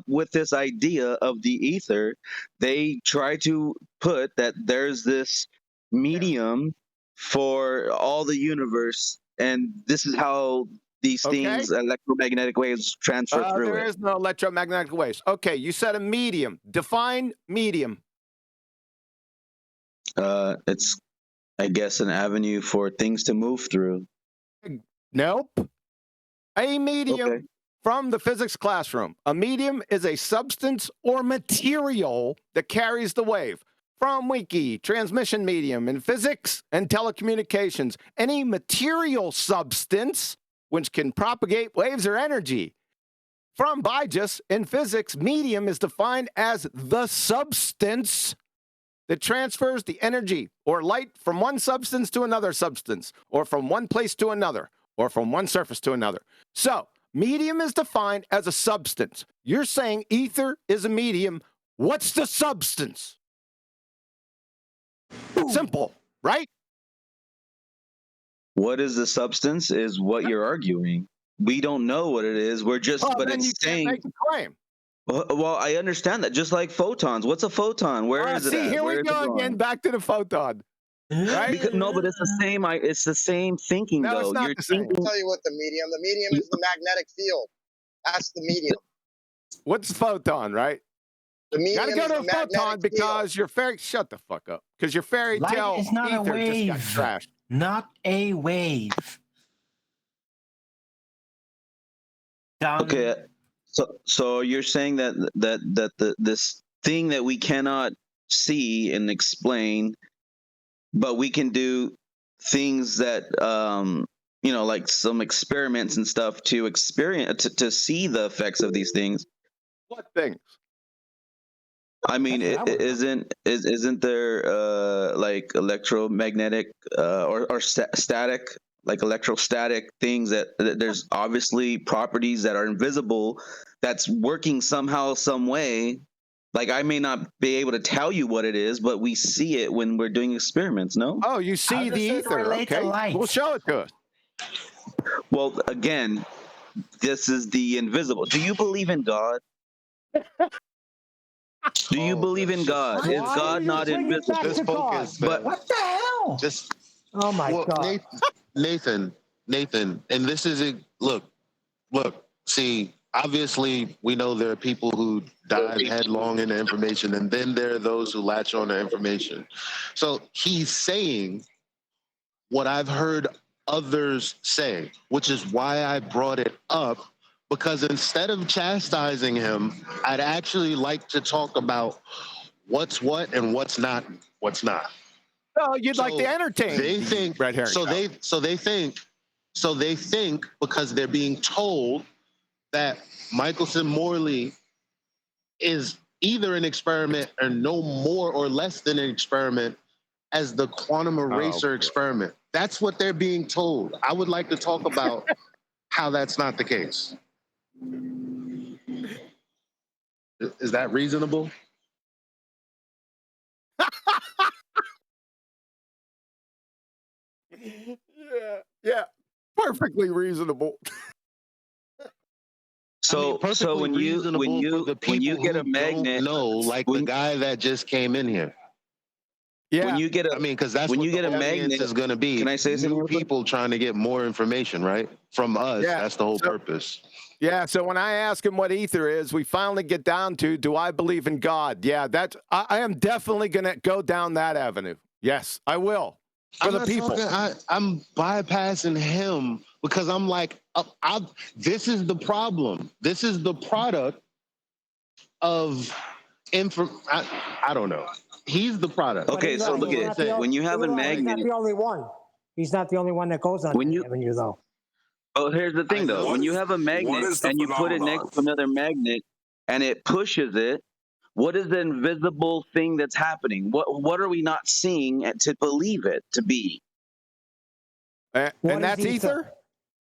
with this idea of the ether, they try to put that there's this medium for all the universe, and this is how these things, electromagnetic waves, transfer through there is no electromagnetic waves. Okay, you said a medium. Define medium. It's, I guess, an avenue for things to move through. Nope. A medium from the physics classroom. A medium is a substance or material that carries the wave. From Wiki, transmission medium in physics and telecommunications. Any material substance which can propagate waves or energy. From Bijus, in physics, medium is defined as the substance that transfers the energy or light from one substance to another substance, or from one place to another, or from one surface to another. So, medium is defined as a substance. You're saying ether is a medium. What's the substance? Simple, right? What is the substance is what you're arguing. We don't know what it is. We're just, but it's saying. Make a claim. Well, I understand that. Just like photons. What's a photon? Where is it? See, here we go again. Back to the photon. Right? No, but it's the same. It's the same thinking, no, though. It's not the same. I'll tell you what the medium is the magnetic field. That's the medium. What's photon, right? The medium gotta go is to a photon because your fairy. Shut the fuck up. Because your fairy tale Light is not a ether wave. just got trashed. Not a wave. Okay, so you're saying that this thing that we cannot see and explain, but we can do things that like some experiments and stuff to experience to see the effects of these things. What things? I mean, isn't there like electromagnetic or static, like electrostatic things that there's obviously properties that are invisible that's working somehow, some way. Like I may not be able to tell you what it is, but we see it when we're doing experiments, no? Oh, you see the ether, okay? We'll show it to us. Well, again, this is the invisible. Do you believe in God? Do you believe in God? Is God not invisible? This focus, but what the hell? Oh my God, Nathan, and this is look. See, obviously, we know there are people who dive headlong into information, and then there are those who latch on to information. So he's saying what I've heard others say, which is why I brought it up. Because instead of chastising him, I'd actually like to talk about what's what and what's not. Oh, you'd like to entertain. They think red herring. So they think because they're being told that Michelson Morley is either an experiment or no more or less than an experiment as the quantum eraser experiment. That's what they're being told. I would like to talk about how that's not the case. Is that reasonable? Yeah, perfectly reasonable. So when you get a magnet, like the guy that just came in here. Yeah. When you get a, I mean, because that's when what you the get a audience magnet, is going to be. can I say something New real quick? people trying to get more information, right? From us. Yeah. That's the whole So- purpose. Yeah, so when I ask him what ether is, we finally get down to, do I believe in God? Yeah, I am definitely going to go down that avenue. Yes, I will. For the people. I'm bypassing him because I'm like, this is the problem. This is the product of I don't know. He's the product. Okay, so look at it. When you have a magnet, he's not the only one. He's not the only one that goes on that avenue, though. Oh, here's the thing, though. When you have a magnet and you put it next to another magnet and it pushes it, what is the invisible thing that's happening? What are we not seeing to believe it to be? And that's ether?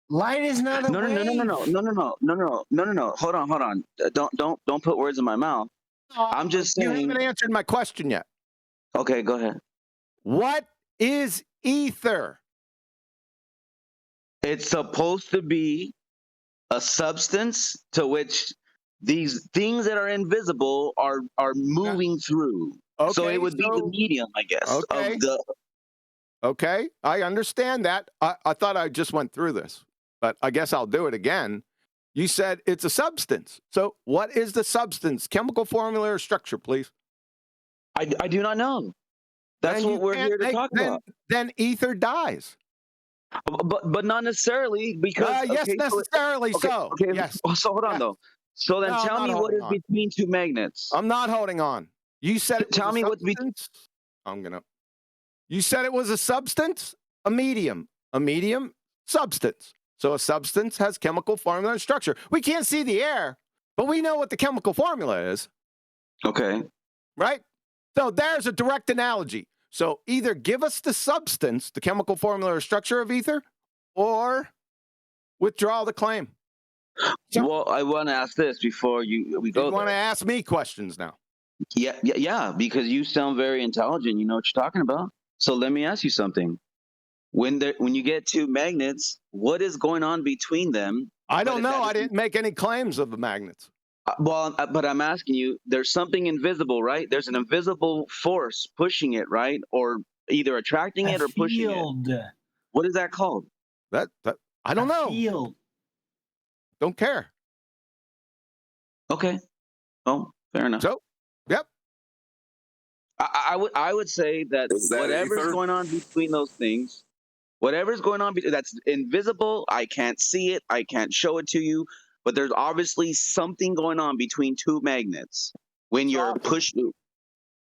Light is not a No. Hold on. Don't put words in my mouth. I'm just saying. You haven't answered my question yet. Okay, go ahead. What is ether? It's supposed to be a substance to which these things that are invisible are moving through. Okay, so it would be the medium, I guess. Okay. Okay, I understand that. I thought I just went through this, but I guess I'll do it again. You said it's a substance. So what is the substance? Chemical formula or structure, please? I do not know. That's what we're here to talk about. Then ether dies. But not necessarily, because yes, necessarily so. Yes. So hold on though. So then tell me what is between two magnets. I'm not holding on. You said it tell me what's between. You said it was a substance, a medium, substance. So a substance has chemical formula and structure. We can't see the air, but we know what the chemical formula is. Okay. Right? So there's a direct analogy. So either give us the substance, the chemical formula or structure of ether, or withdraw the claim. Well, I want to ask this before we go. You want to ask me questions now? Yeah, because you sound very intelligent. You know what you're talking about. So let me ask you something. When you get two magnets, what is going on between them? I don't know. I didn't make any claims of the magnets. But I'm asking you, there's something invisible, right? There's an invisible force pushing it, right? Or either attracting it or pushing it. What is that called? That I don't know. Field. Don't care. Okay. Oh, fair enough. So, yep. I would say that whatever's going on between those things, whatever's going on that's invisible, I can't see it, I can't show it to you, but there's obviously something going on between two magnets when you're pushing.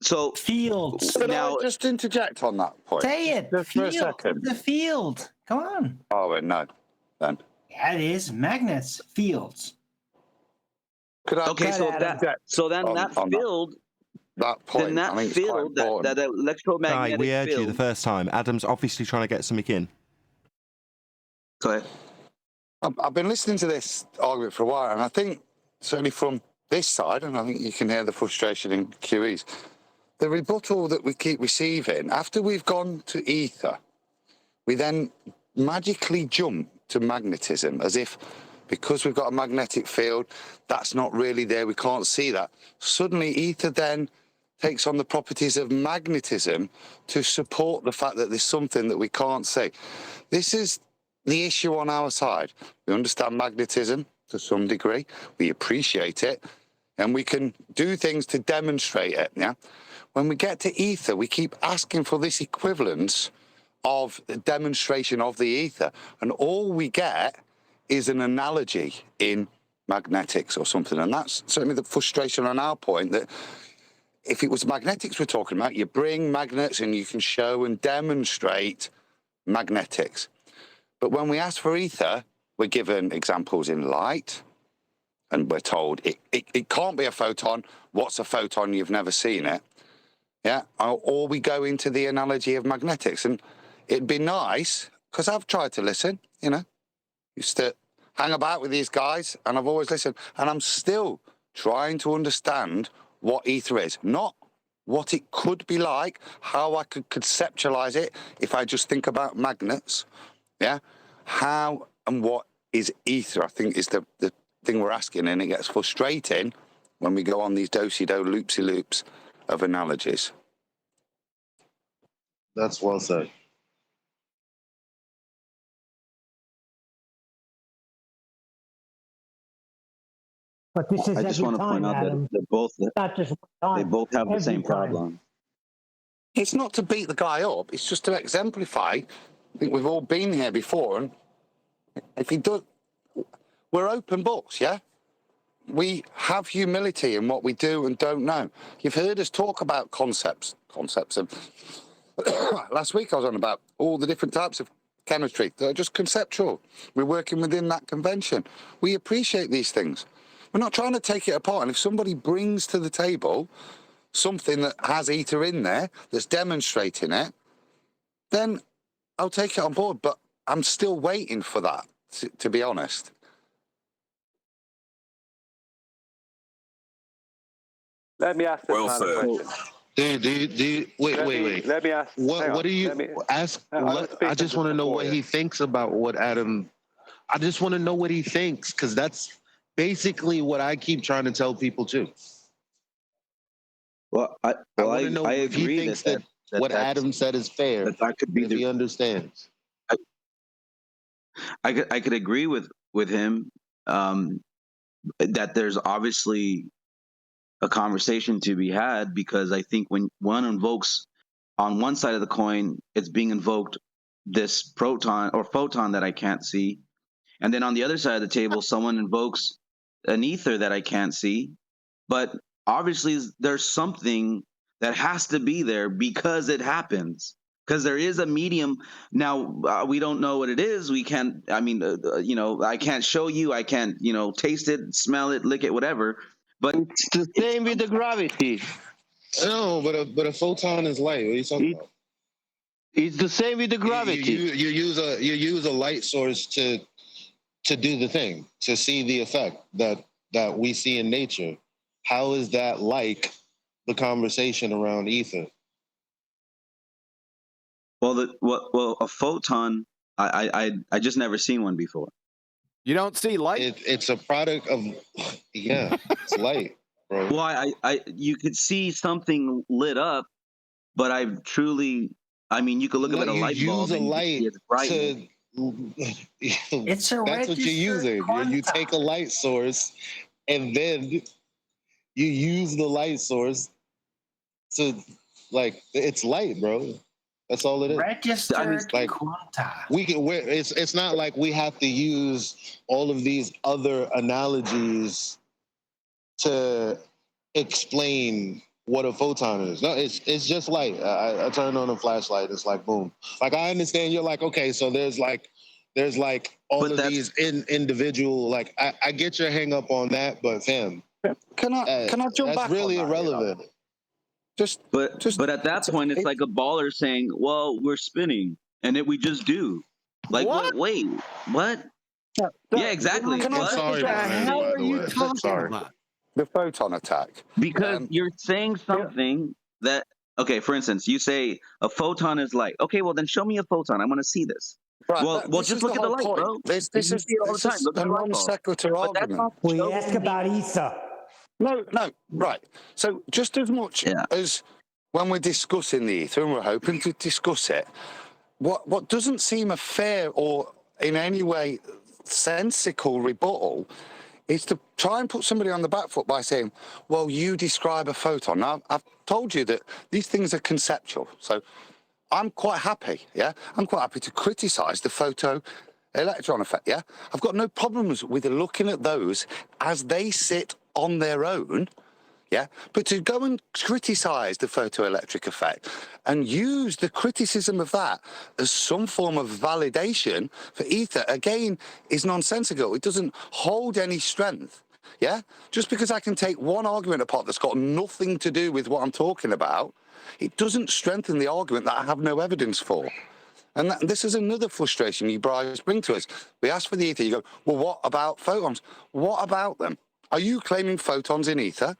So fields. Could now, I just interject on that point? Say it. Just for a second. The field. Come on. Oh, wait, no. Then. Yeah, it is magnets. Fields. Could I okay, so then that field. That point, then that I think field, that electromagnetic we heard field. you the first time. Adam's obviously trying to get something in. Go ahead. I've been listening to this argument for a while, and I think, certainly from this side, and I think you can hear the frustration in QEs, the rebuttal that we keep receiving, after we've gone to ether, we then magically jump to magnetism, as if because we've got a magnetic field, that's not really there, we can't see that. Suddenly, ether then takes on the properties of magnetism to support the fact that there's something that we can't see. This is the issue on our side. We understand magnetism to some degree, we appreciate it, and we can do things to demonstrate it. Yeah. When we get to ether, we keep asking for this equivalence of the demonstration of the ether, and all we get is an analogy in magnetics or something. And that's certainly the frustration on our point, that if it was magnetics we're talking about, you bring magnets and you can show and demonstrate magnetics. But when we ask for ether, we're given examples in light, and we're told it can't be a photon. What's a photon? You've never seen it. Yeah. Or we go into the analogy of magnetics. And it'd be nice, because I've tried to listen, used to hang about with these guys, and I've always listened, and I'm still trying to understand what ether is, not what it could be like, how I could conceptualize it if I just think about magnets. Yeah, how and what is ether, I think, is the thing we're asking, and it gets frustrating when we go on these do-si-do loopsy loops of analogies. That's well said. But this is I just every want to point time, out that Adam. they're both Not just one they time. both have the Every same time. problem. It's not to beat the guy up. It's just to exemplify. I think we've all been here before, and if he does, we're open books, yeah? We have humility in what we do and don't know. You've heard us talk about concepts of last week I was on about all the different types of chemistry that are just conceptual. We're working within that convention. We appreciate these things. We're not trying to take it apart. And if somebody brings to the table something that has ether in there, that's demonstrating it, then I'll take it on board. But I'm still waiting for that, to be honest. Let me ask this man a question. Wait. Let me ask. What do you ask? I just want to know what he thinks about what Adam. I just want to know what he thinks, because that's basically what I keep trying to tell people too. Well, I want to know if he agree thinks that what Adam said is fair. That could be if he understands. I could agree with him that there's obviously a conversation to be had, because I think when one invokes on one side of the coin, it's being invoked this proton or photon that I can't see, and then on the other side of the table, someone invokes an ether that I can't see. But obviously, there's something that has to be there because it happens. Because there is a medium. Now, we don't know what it is. We can't, I mean, I can't show you. I can't, taste it, smell it, lick it, whatever. But it's the same with the gravity. No, but a photon is light. What are you talking about? It's the same with the gravity. You use a light source to do the thing, to see the effect that we see in nature. How is that like the conversation around ether? Well, a photon, I just never seen one before. You don't see light? It's a product of, it's light, bro. Well, you could see something lit up, but you could look at a light bulb and light it's bright. It's a that's what you're using. You take a light source, and then you use the light source to, it's light, bro. That's all it is. Registered quanta. It's not like we have to use all of these other analogies to explain what a photon is. No, it's just light. I turn on a flashlight. It's like boom. Like, I understand you're like, okay, so there's all of these individual. Like, I get your hang up on that, but fam, can I jump back? That's really irrelevant. But at that point, it's like a baller saying, "Well, we're spinning, and we just do." Like, what? Wait, what? Yeah, exactly. Sorry, what the hell are you talking about? The photon attack. Because you're saying something that, okay, for instance, you say a photon is light. Okay, well then show me a photon. I want to see this. Right, well, just look at the light, point. bro. This is all the time. Look at a the light bulb. non-sequitur argument. We ask about ether. No, right. So just as much as when we're discussing the ether, and we're hoping to discuss it, what doesn't seem a fair or in any way sensical rebuttal is to try and put somebody on the back foot by saying, well, you describe a photon. Now, I've told you that these things are conceptual. So I'm quite happy, I'm quite happy to criticize the photo-electron effect, I've got no problems with looking at those as they sit on their own, but to go and criticize the photoelectric effect and use the criticism of that as some form of validation for ether, again, is nonsensical. It doesn't hold any strength, Just because I can take one argument apart that's got nothing to do with what I'm talking about, it doesn't strengthen the argument that I have no evidence for. And this is another frustration you guys bring to us. We ask for the ether, you go, well, what about photons? What about them? Are you claiming photons in ether?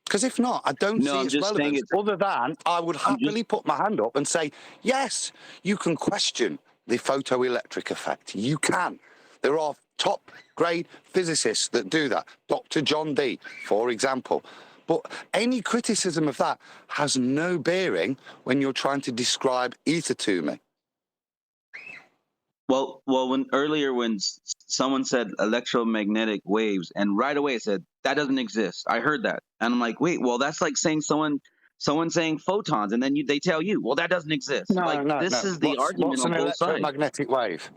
Because if not, I don't see its relevance. Other than I would happily put my hand up and say, yes, you can question the photoelectric effect. You can. There are top-grade physicists that do that. Dr. John Dee, for example. But any criticism of that has no bearing when you're trying to describe ether to me. Well, when someone said electromagnetic waves, and right away it said that doesn't exist. I heard that, and I'm like, wait, well, that's like saying someone saying photons, and then they tell you, well, that doesn't exist. This is the argument on both sides. What's an electromagnetic wave?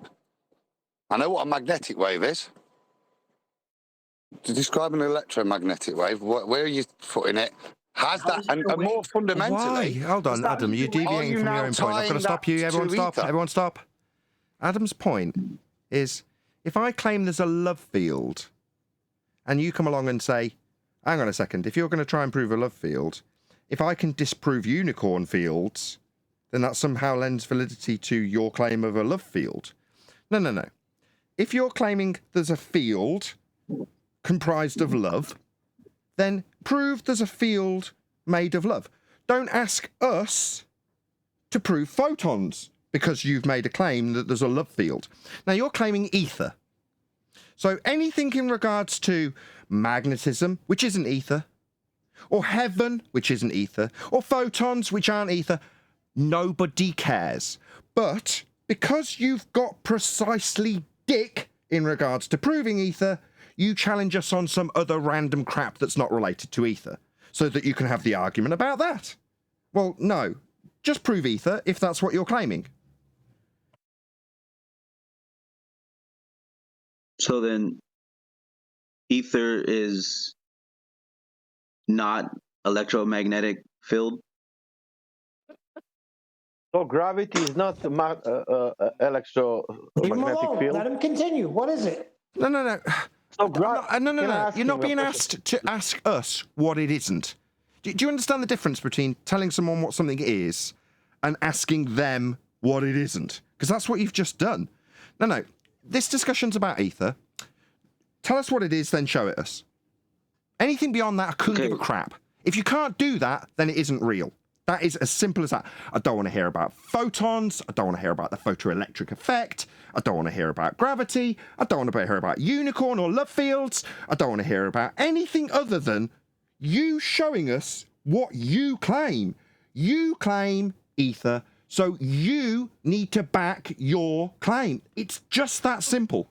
I know what a magnetic wave is. To describe an electromagnetic wave, where are you putting it? Has that, and more fundamentally... Why? Hold on, Adam, you're deviating from your own point. I'm going to stop you. Everyone stop. Everyone stop. Adam's point is, if I claim there's a love field, and you come along and say, hang on a second, if you're going to try and prove a love field, if I can disprove unicorn fields, then that somehow lends validity to your claim of a love field. No. If you're claiming there's a field comprised of love, then prove there's a field made of love. Don't ask us to prove photons, because you've made a claim that there's a love field. Now, you're claiming ether. So anything in regards to magnetism, which isn't ether, or heaven, which isn't ether, or photons, which aren't ether, nobody cares. But because you've got precisely dick in regards to proving ether, you challenge us on some other random crap that's not related to ether, so that you can have the argument about that. Well, no. Just prove ether if that's what you're claiming. So then, ether is not electromagnetic field? So gravity is not electromagnetic field? Let him continue. What is it? No. So No. You're not being asked to ask us what it isn't. Do you understand the difference between telling someone what something is and asking them what it isn't? Because that's what you've just done. No. This discussion's about ether. Tell us what it is, then show it us. Anything beyond that, I couldn't give a crap. If you can't do that, then it isn't real. That is as simple as that. I don't want to hear about photons. I don't want to hear about the photoelectric effect. I don't want to hear about gravity. I don't want to hear about unicorn or love fields. I don't want to hear about anything other than you showing us what you claim. You claim ether, so you need to back your claim. It's just that simple.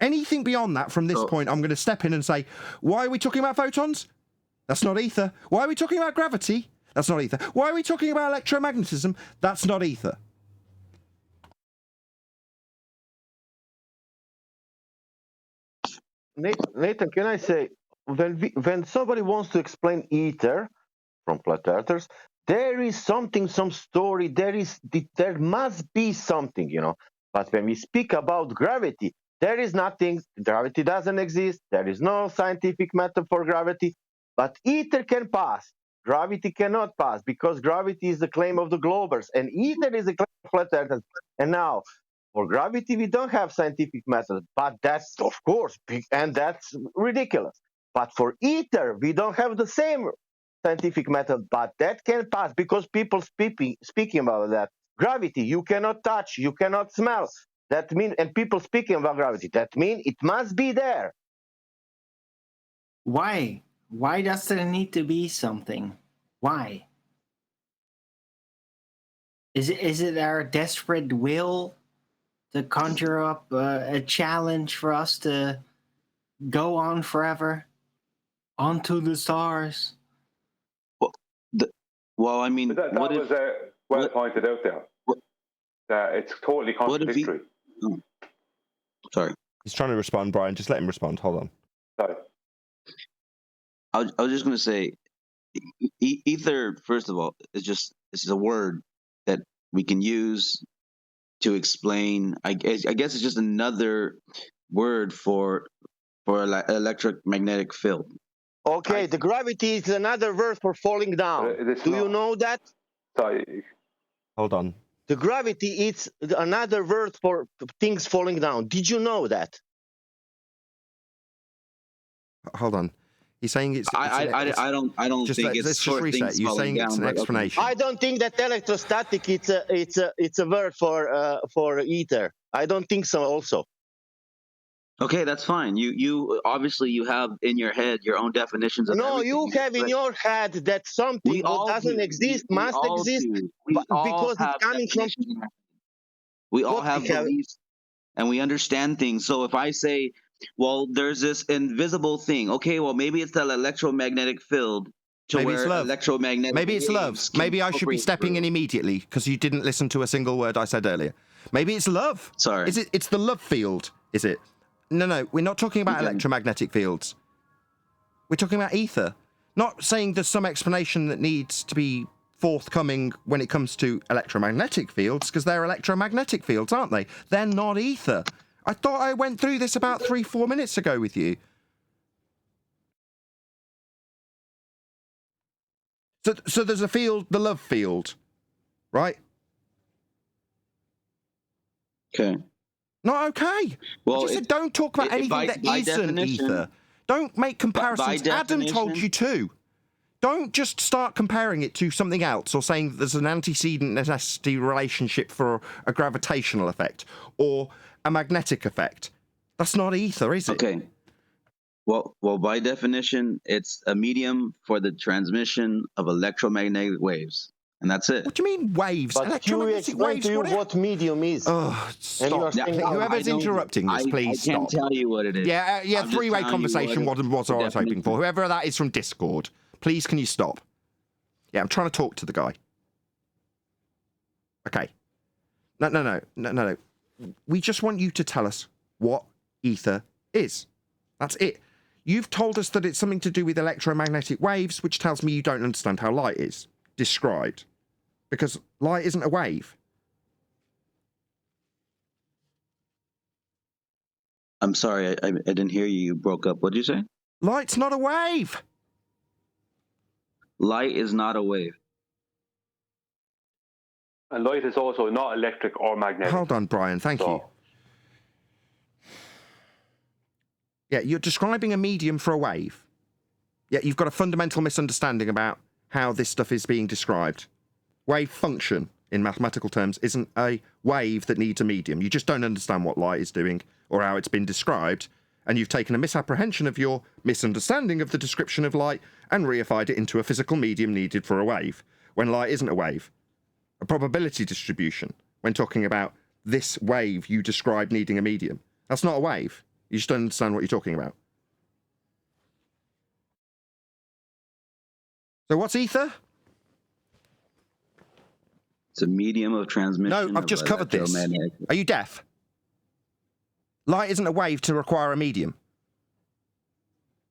Anything beyond that from this point, I'm going to step in and say, why are we talking about photons? That's not ether. Why are we talking about gravity? That's not ether. Why are we talking about electromagnetism? That's not ether. Nathan, can I say, when somebody wants to explain ether from flat earthers, there is something, some story, there must be something, you know. But when we speak about gravity, there is nothing. Gravity doesn't exist. There is no scientific method for gravity. But ether can pass. Gravity cannot pass, because gravity is the claim of the globers, and ether is the claim of flat earthers. And now, for gravity, we don't have scientific method, but that's, of course, and that's ridiculous. But for ether, we don't have the same scientific method, but that can pass, because people speaking about that. Gravity, you cannot touch, you cannot smell. That means, and people speaking about gravity, that means it must be there. Why? Why does there need to be something? Why? Is it our desperate will to conjure up a challenge for us to go on forever, onto the stars? Well, I mean, that was well pointed out there. That it's totally contradictory. Sorry. He's trying to respond, Brian. Just let him respond. Hold on. Sorry. I was just going to say, ether, first of all, it's a word that we can use to explain. I guess it's just another word for electromagnetic field. Okay, the gravity is another word for falling down. Do you know that? Sorry. Hold on. The gravity is another word for things falling down. Did you know that? Hold on. He's saying it's. I don't think it's. Let's just reset. You're saying it's an explanation. I don't think that electrostatic it's a word for ether. I don't think so. Also. Okay, that's fine. You obviously you have in your head your own definitions of No, everything. you have in But your head that something we what all doesn't do. exist We must all exist do. We all because it's have coming from definitions. In our, we all what we have have. beliefs and we understand things. So if I say, well, there's this invisible thing. Okay, well maybe it's that electromagnetic field to Maybe it's where love. electromagnetic Maybe it's love. waves can Maybe I should be filtrate stepping in through. immediately because you didn't listen to a single word I said earlier. Maybe it's love. Sorry. Is it? It's the love field, is it? No, we're not talking about electromagnetic fields. We're talking about ether. Not saying there's some explanation that needs to be forthcoming when it comes to electromagnetic fields, because they're electromagnetic fields, aren't they? They're not ether. I thought I went through this about 3-4 minutes ago with you. So there's a field, the love field, right? Okay. Not okay. Well, I just said don't talk about anything that isn't ether. Don't make comparisons. Adam told you to. Don't just start comparing it to something else or saying that there's an antecedent necessity relationship for a gravitational effect or a magnetic effect. That's not ether, is it? Okay. Well, by definition, it's a medium for the transmission of electromagnetic waves, and that's it. What do you mean waves? But you Electromagnetic explain waves. to you what medium is. Oh, stop. And you are saying, Whoever's interrupting this, please stop. I can't tell you what it is. Yeah, I'm just three-way telling you conversation what was what I was hoping for. Whoever that is from Discord, please can you stop? Yeah, I'm trying to talk to the guy. Okay. No. We just want you to tell us what ether is. That's it. You've told us that it's something to do with electromagnetic waves, which tells me you don't understand how light is described. Because light isn't a wave. I'm sorry, I didn't hear you. You broke up. What did you say? Light's not a wave. Light is not a wave. And light is also not electric or magnetic. Hold on, Brian. Thank you. Yeah, you're describing a medium for a wave. Yeah, you've got a fundamental misunderstanding about how this stuff is being described. Wave function, in mathematical terms, isn't a wave that needs a medium. You just don't understand what light is doing or how it's been described, and you've taken a misapprehension of your misunderstanding of the description of light and reified it into a physical medium needed for a wave, when light isn't a wave. A probability distribution, when talking about this wave you describe needing a medium. That's not a wave. You just don't understand what you're talking about. So what's ether? It's a medium of transmission. No, I've just covered this. Are you deaf? Light isn't a wave to require a medium.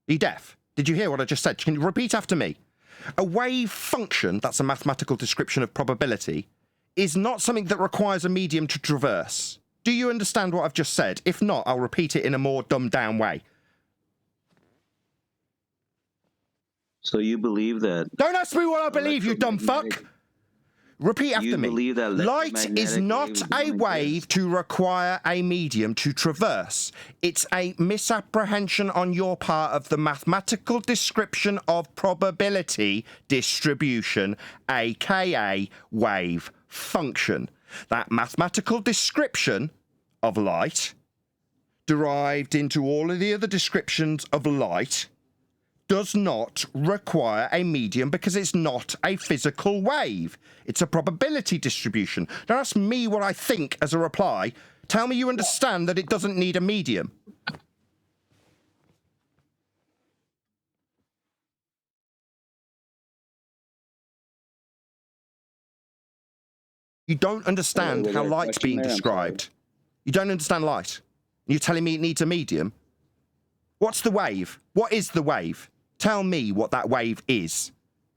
Are you deaf? Did you hear what I just said? Can you repeat after me? A wave function, that's a mathematical description of probability, is not something that requires a medium to traverse. Do you understand what I've just said? If not, I'll repeat it in a more dumbed down way. So you believe that... Don't ask me what I believe, you dumb fuck! Repeat after me. Believe that light is not a wave to require a medium to traverse. It's a misapprehension on your part of the mathematical description of probability distribution, aka wave function. That mathematical description of light, derived into all of the other descriptions of light, does not require a medium because it's not a physical wave. It's a probability distribution. Don't ask me what I think as a reply. Tell me you understand that it doesn't need a medium. You don't understand how light's being described. You don't understand light. You're telling me it needs a medium? What's the wave? What is the wave? Tell me what that wave is.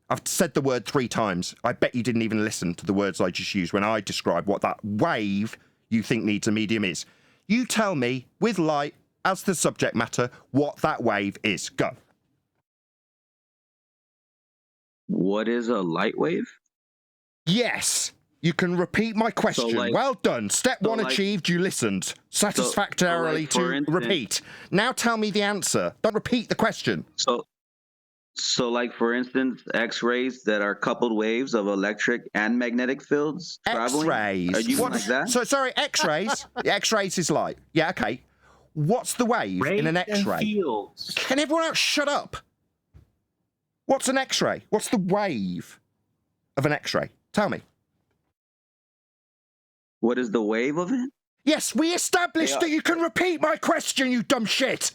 I've said the word 3 times. I bet you didn't even listen to the words I just used when I described what that wave you think needs a medium is. You tell me, with light as the subject matter, what that wave is. Go. What is a light wave? Yes. You can repeat my question. So well done. Step 1 achieved. You listened satisfactorily to repeat. Now tell me the answer. Don't repeat the question. So like, for instance, X-rays that are coupled waves of electric and magnetic fields traveling? X-rays? Are you like that? So, sorry, X-rays? X-rays is light. Yeah, okay. what's the wave in an X-ray? Can everyone else shut up? What's an X-ray? What's the wave of an X-ray? Tell me. What is the wave of it? Yes, we established that you can repeat my question, you dumb shit.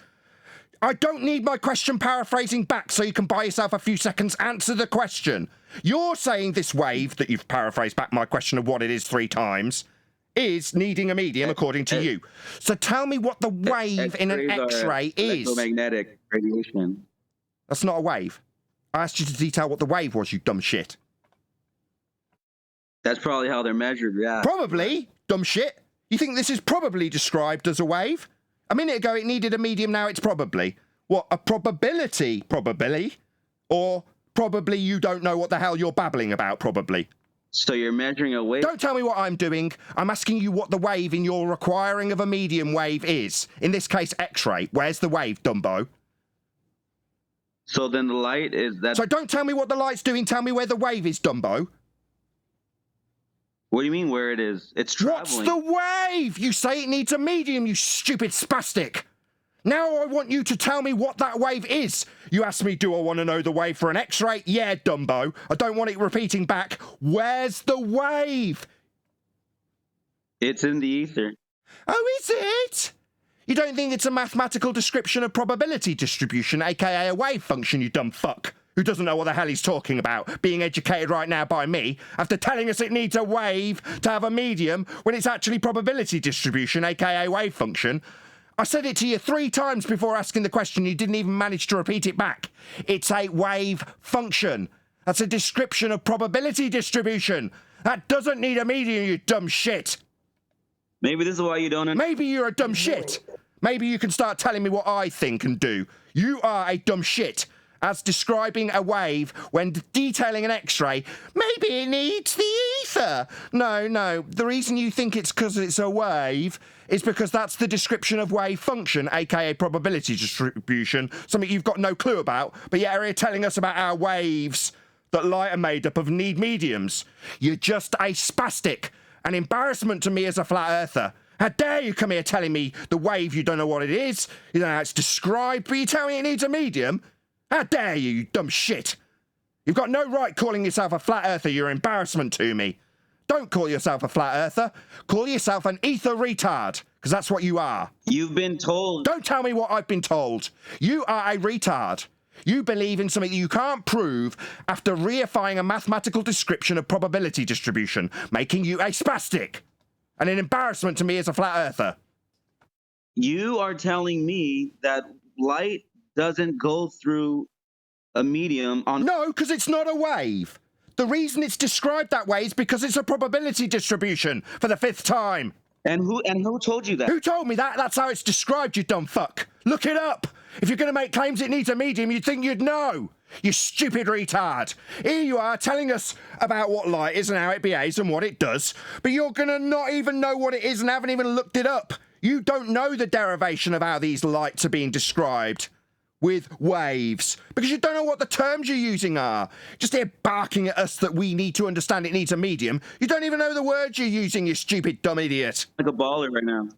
I don't need my question paraphrasing back so you can buy yourself a few seconds. Answer the question. You're saying this wave, that you've paraphrased back my question of what it is 3 times, is needing a medium according to you. So tell me what the wave in an X-ray is. Electromagnetic radiation. That's not a wave. I asked you to detail what the wave was, you dumb shit. That's probably how they're measured, yeah. Probably, dumb shit. You think this is probably described as a wave? A minute ago it needed a medium, now it's probably. What, a probability, probably? Or probably you don't know what the hell you're babbling about, probably? So you're measuring a wave? Don't tell me what I'm doing. I'm asking you what the wave in your requiring of a medium wave is. In this case, X-ray. Where's the wave, Dumbo? So then the light is that... So don't tell me what the light's doing, tell me where the wave is, Dumbo. What do you mean where it is? It's traveling. What's the wave? You say it needs a medium, you stupid spastic. Now I want you to tell me what that wave is. You asked me, do I want to know the wave for an X-ray? Yeah, Dumbo. I don't want it repeating back. Where's the wave? It's in the ether. Oh, is it? You don't think it's a mathematical description of probability distribution, aka a wave function, you dumb fuck? Who doesn't know what the hell he's talking about, being educated right now by me, after telling us it needs a wave to have a medium, when it's actually probability distribution, aka wave function. I said it to you 3 times before asking the question, you didn't even manage to repeat it back. It's a wave function. That's a description of probability distribution. That doesn't need a medium, you dumb shit. Maybe this is why you don't... Maybe you're a dumb shit. Maybe you can start telling me what I think and do. You are a dumb shit. As describing a wave when detailing an X-ray, maybe it needs the ether. No. The reason you think it's because it's a wave is because that's the description of wave function, aka probability distribution, something you've got no clue about, but yet are here telling us about our waves that light are made up of need mediums. You're just a spastic, an embarrassment to me as a flat earther. How dare you come here telling me the wave, you don't know what it is, you don't know how it's described, but you tell me it needs a medium? How dare you, you dumb shit! You've got no right calling yourself a flat earther, you're an embarrassment to me. Don't call yourself a flat earther, call yourself an ether retard, because that's what you are. You've been told. Don't tell me what I've been told. You are a retard. You believe in something that you can't prove after reifying a mathematical description of probability distribution, making you a spastic, and an embarrassment to me as a flat earther. You are telling me that light doesn't go through a medium on... No, because it's not a wave. The reason it's described that way is because it's a probability distribution for the 5th time. And who told you that? Who told me that? That's how it's described, you dumb fuck. Look it up. If you're going to make claims it needs a medium, you'd think you'd know. You stupid retard. Here you are telling us about what light is and how it behaves and what it does, but you're going to not even know what it is and haven't even looked it up. You don't know the derivation of how these lights are being described with waves, because you don't know what the terms you're using are. Just here barking at us that we need to understand it needs a medium. You don't even know the words you're using, you stupid dumb idiot. Like a baller right now.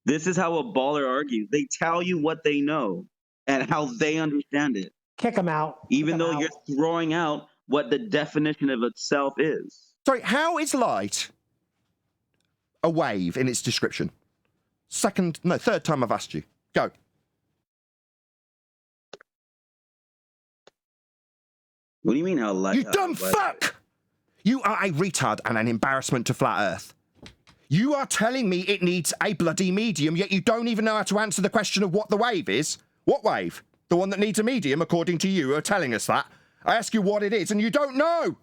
This is how a baller argues. They tell you what they know and how they understand it. Kick them out. Even though you're throwing out what the definition of itself is. Sorry, how is light a wave in its description? 3rd time I've asked you. Go. What do you mean how light? You dumb fuck! You are a retard and an embarrassment to flat Earth. You are telling me it needs a bloody medium, yet you don't even know how to answer the question of what the wave is. What wave? The one that needs a medium, according to you, are telling us that. I ask you what it is, and you don't know.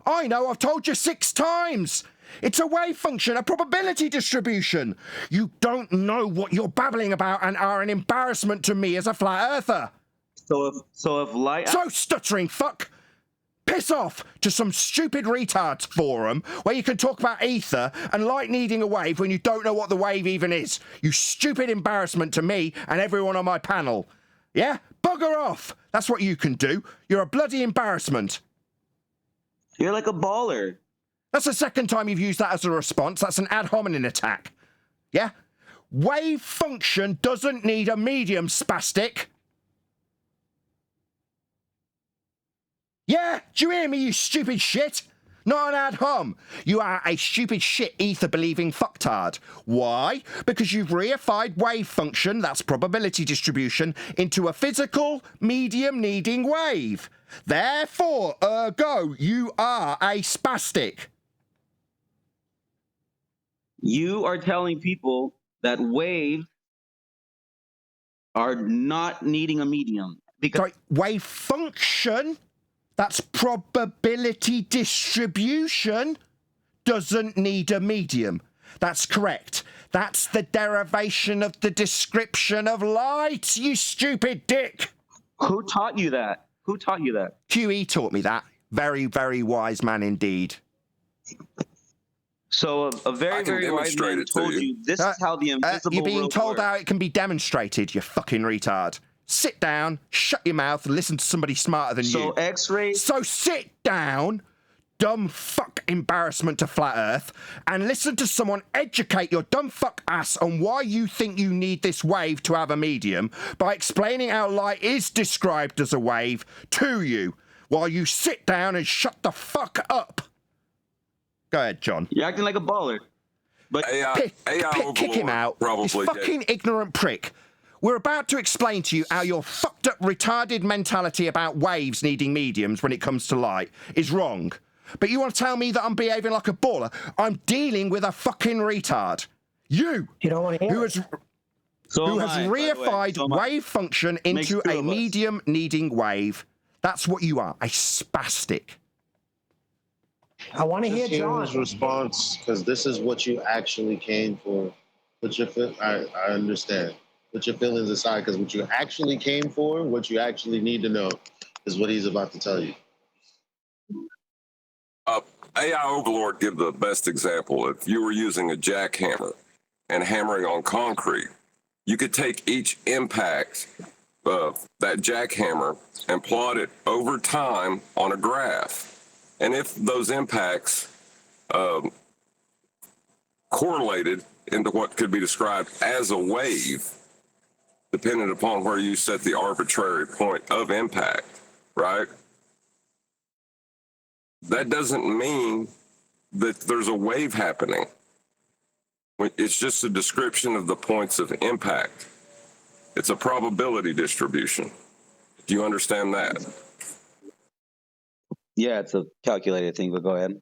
I know, I've told you 6 times. It's a wave function, a probability distribution. You don't know what you're babbling about and are an embarrassment to me as a flat earther. So if light... So stuttering fuck! Piss off to some stupid retards forum where you can talk about ether and light needing a wave when you don't know what the wave even is. You stupid embarrassment to me and everyone on my panel. Yeah? Bugger off! That's what you can do. You're a bloody embarrassment. You're like a baller. That's the 2nd time you've used that as a response. That's an ad hominem attack. Yeah? Wave function doesn't need a medium, spastic. Yeah, do you hear me, you stupid shit? Not an ad hom. You are a stupid shit ether-believing fucktard. Why? Because you've reified wave function, that's probability distribution, into a physical, medium-needing wave. Therefore, ergo, you are a spastic. You are telling people that waves are not needing a medium. Because sorry, wave function, that's probability distribution, doesn't need a medium. That's correct. That's the derivation of the description of light, you stupid dick. Who taught you that? Who taught you that? QE taught me that. Very, very wise man indeed. So a very, very wise man told you this is how the invisible you're being world told works. how it can be demonstrated, you fucking retard. Sit down, shut your mouth, and listen to somebody smarter than you. So X-rays. So sit down, dumb fuck embarrassment to flat Earth, and listen to someone educate your dumb fuck ass on why you think you need this wave to have a medium by explaining how light is described as a wave to you, while you sit down and shut the fuck up. Go ahead, John. You're acting like a baller. But kick him out. This fucking ignorant prick. We're about to explain to you how your fucked up, retarded mentality about waves needing mediums when it comes to light is wrong. But you want to tell me that I'm behaving like a baller? I'm dealing with a fucking retard. You don't want to hear who has reified wave function into a medium needing wave. That's what you are, a spastic. I want to hear John's John's response, because this is what you actually came for. I understand. Put your feelings aside, because what you actually came for, what you actually need to know, is what he's about to tell you. AI Overlord give the best example. If you were using a jackhammer and hammering on concrete, you could take each impact of that jackhammer and plot it over time on a graph. And if those impacts correlated into what could be described as a wave, depending upon where you set the arbitrary point of impact, right? That doesn't mean that there's a wave happening. It's just a description of the points of impact. It's a probability distribution. Do you understand that? Yeah, it's a calculated thing, but go ahead.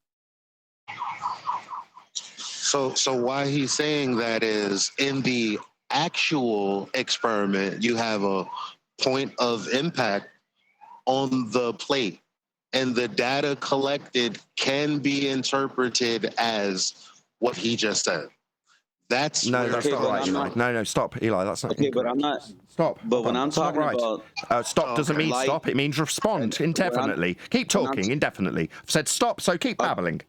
So why he's saying that is, in the actual experiment, you have a point of impact on the plate, and the data collected can be interpreted as what he just said. That's not right, Eli. No, stop, Eli. That's not. Okay, but I'm not. Stop. But when I'm talking about stop doesn't mean stop. It means respond indefinitely. Keep talking indefinitely. I've said stop, so keep babbling.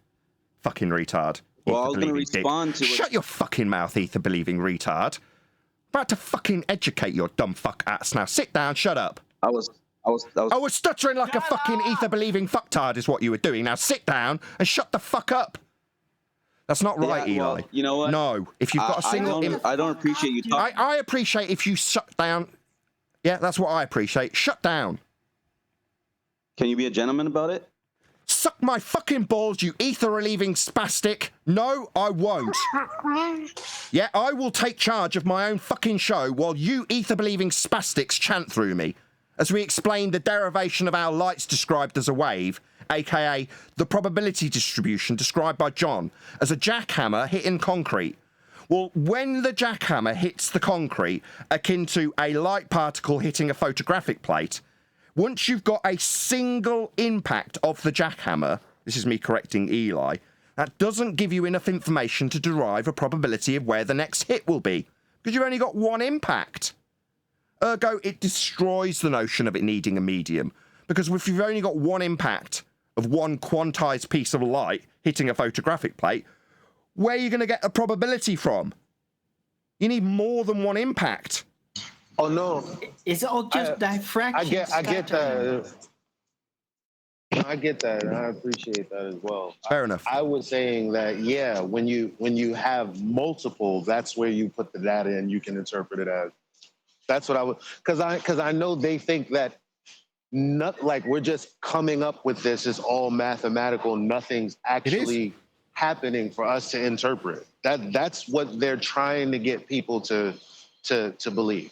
Fucking retard. Well, I was going to respond to. Shut your fucking mouth, ether-believing retard. About to fucking educate your dumb fuck ass. Now sit down. Shut up. I was stuttering like a fucking ether-believing fucktard is what you were doing. Now sit down and shut the fuck up. That's not right, Eli. Well, you know what? No. If you've got a single... I don't appreciate you talking. I appreciate if you shut down. Yeah, that's what I appreciate. Shut down. Can you be a gentleman about it? Suck my fucking balls, you ether-relieving spastic. No, I won't. Yeah, I will take charge of my own fucking show while you ether-believing spastics chant through me. As we explain the derivation of how light's described as a wave, aka the probability distribution described by John as a jackhammer hitting concrete. Well, when the jackhammer hits the concrete, akin to a light particle hitting a photographic plate, once you've got a single impact of the jackhammer, this is me correcting Eli, that doesn't give you enough information to derive a probability of where the next hit will be, because you've only got one impact. Ergo, it destroys the notion of it needing a medium, because if you've only got one impact of one quantized piece of light hitting a photographic plate, where are you going to get a probability from? You need more than one impact. Oh no! It's all just diffraction. I get that. I get that, and I appreciate that as well. Fair enough. I was saying that, yeah, when you have multiple, that's where you put the data and you can interpret it as. That's what I would, because I know they think that not like we're just coming up with this is all mathematical. Nothing's actually happening for us to interpret. That's what they're trying to get people to believe.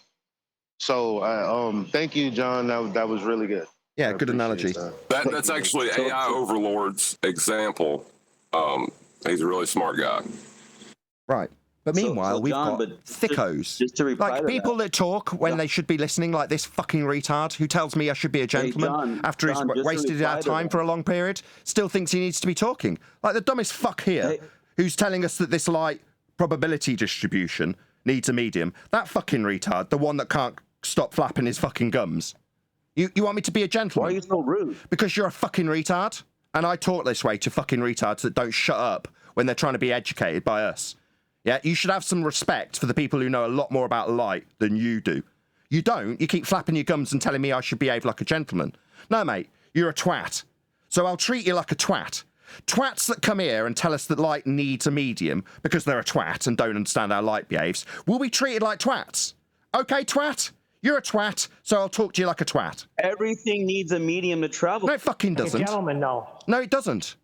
So thank you, John. That was really good. Yeah, good analogy. That's actually AI Overlord's example. He's a really smart guy. Right. But meanwhile, we've got thickos. Just to reply like to people that talk when they should be listening, like this fucking retard who tells me I should be a gentleman after he's wasted our time for a long period, still thinks he needs to be talking. Like the dumbest fuck here who's telling us that this light probability distribution needs a medium. That fucking retard, the one that can't stop flapping his fucking gums. You want me to be a gentleman? Why are you so rude? Because you're a fucking retard. And I talk this way to fucking retards that don't shut up when they're trying to be educated by us. Yeah, you should have some respect for the people who know a lot more about light than you do. You don't. You keep flapping your gums and telling me I should behave like a gentleman. No, mate, you're a twat. So I'll treat you like a twat. Twats that come here and tell us that light needs a medium because they're a twat and don't understand how light behaves will be treated like twats. Okay, twat? You're a twat, so I'll talk to you like a twat. Everything needs a medium to travel. No, it fucking doesn't. Like a gentleman, no. No, it doesn't.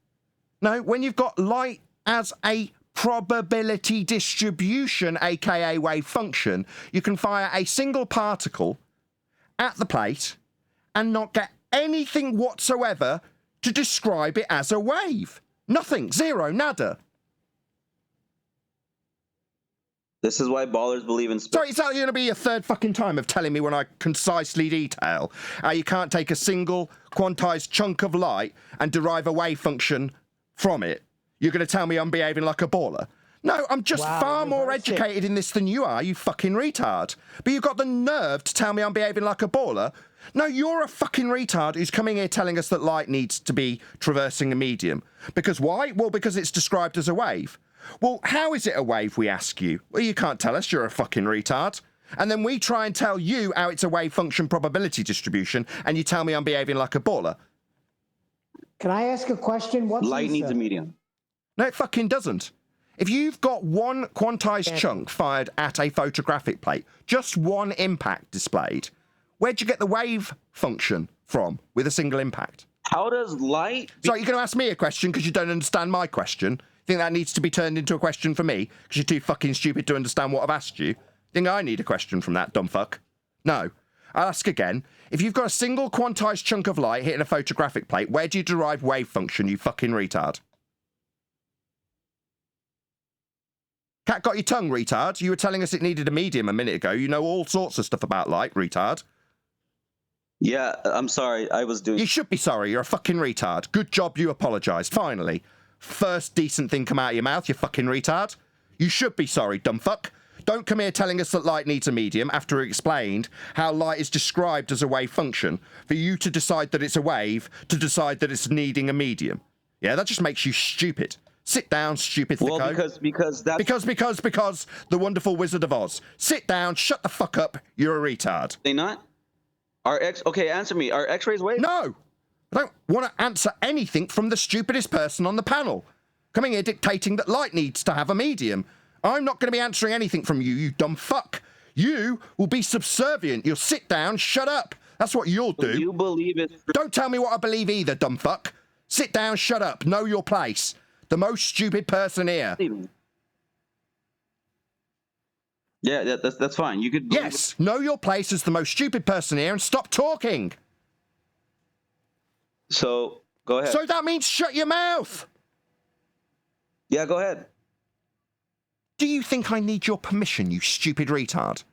No, when you've got light as a probability distribution, aka wave function, you can fire a single particle at the plate and not get anything whatsoever to describe it as a wave. Nothing. Zero. Nada. This is why ballers believe in Sorry, is that going to be a third fucking time of telling me when I concisely detail how you can't take a single quantized chunk of light and derive a wave function from it? You're going to tell me I'm behaving like a baller? No, I'm just far more educated in this than you are, you fucking retard. But you've got the nerve to tell me I'm behaving like a baller? No, you're a fucking retard who's coming here telling us that light needs to be traversing a medium. Because why? Well, because it's described as a wave. Well, how is it a wave, we ask you? Well, you can't tell us, you're a fucking retard. And then we try and tell you how it's a wave function probability distribution, and you tell me I'm behaving like a baller. Can I ask a question? What's light needs a medium? No, it fucking doesn't. If you've got one quantized chunk fired at a photographic plate, just one impact displayed, where'd you get the wave function from with a single impact? How does light... Sorry, you're going to ask me a question because you don't understand my question? Think that needs to be turned into a question for me because you're too fucking stupid to understand what I've asked you? Think I need a question from that, dumb fuck? No. I'll ask again. If you've got a single quantized chunk of light hitting a photographic plate, where do you derive wave function, you fucking retard? Cat got your tongue, retard. You were telling us it needed a medium a minute ago. You know all sorts of stuff about light, retard. Yeah, I'm sorry. I was doing... You should be sorry. You're a fucking retard. Good job you apologised. Finally. First decent thing come out of your mouth, you fucking retard. You should be sorry, dumb fuck. Don't come here telling us that light needs a medium after we explained how light is described as a wave function for you to decide that it's a wave to decide that it's needing a medium. Yeah, that just makes you stupid. Sit down, stupid thicko. Well, because that's... Because the wonderful Wizard of Oz. Sit down, shut the fuck up, you're a retard. They not? Okay, answer me. Are X-rays waves? No! I don't want to answer anything from the stupidest person on the panel. Coming here dictating that light needs to have a medium. I'm not going to be answering anything from you, you dumb fuck. You will be subservient. You'll sit down, shut up. That's what you'll do. You believe it. Don't tell me what I believe either, dumb fuck. Sit down, shut up, know your place. The most stupid person here. Yeah, that's fine. You could... Yes, know your place as the most stupid person here and stop talking. So, go ahead. So that means shut your mouth. Yeah, go ahead. Do you think I need your permission, you stupid retard?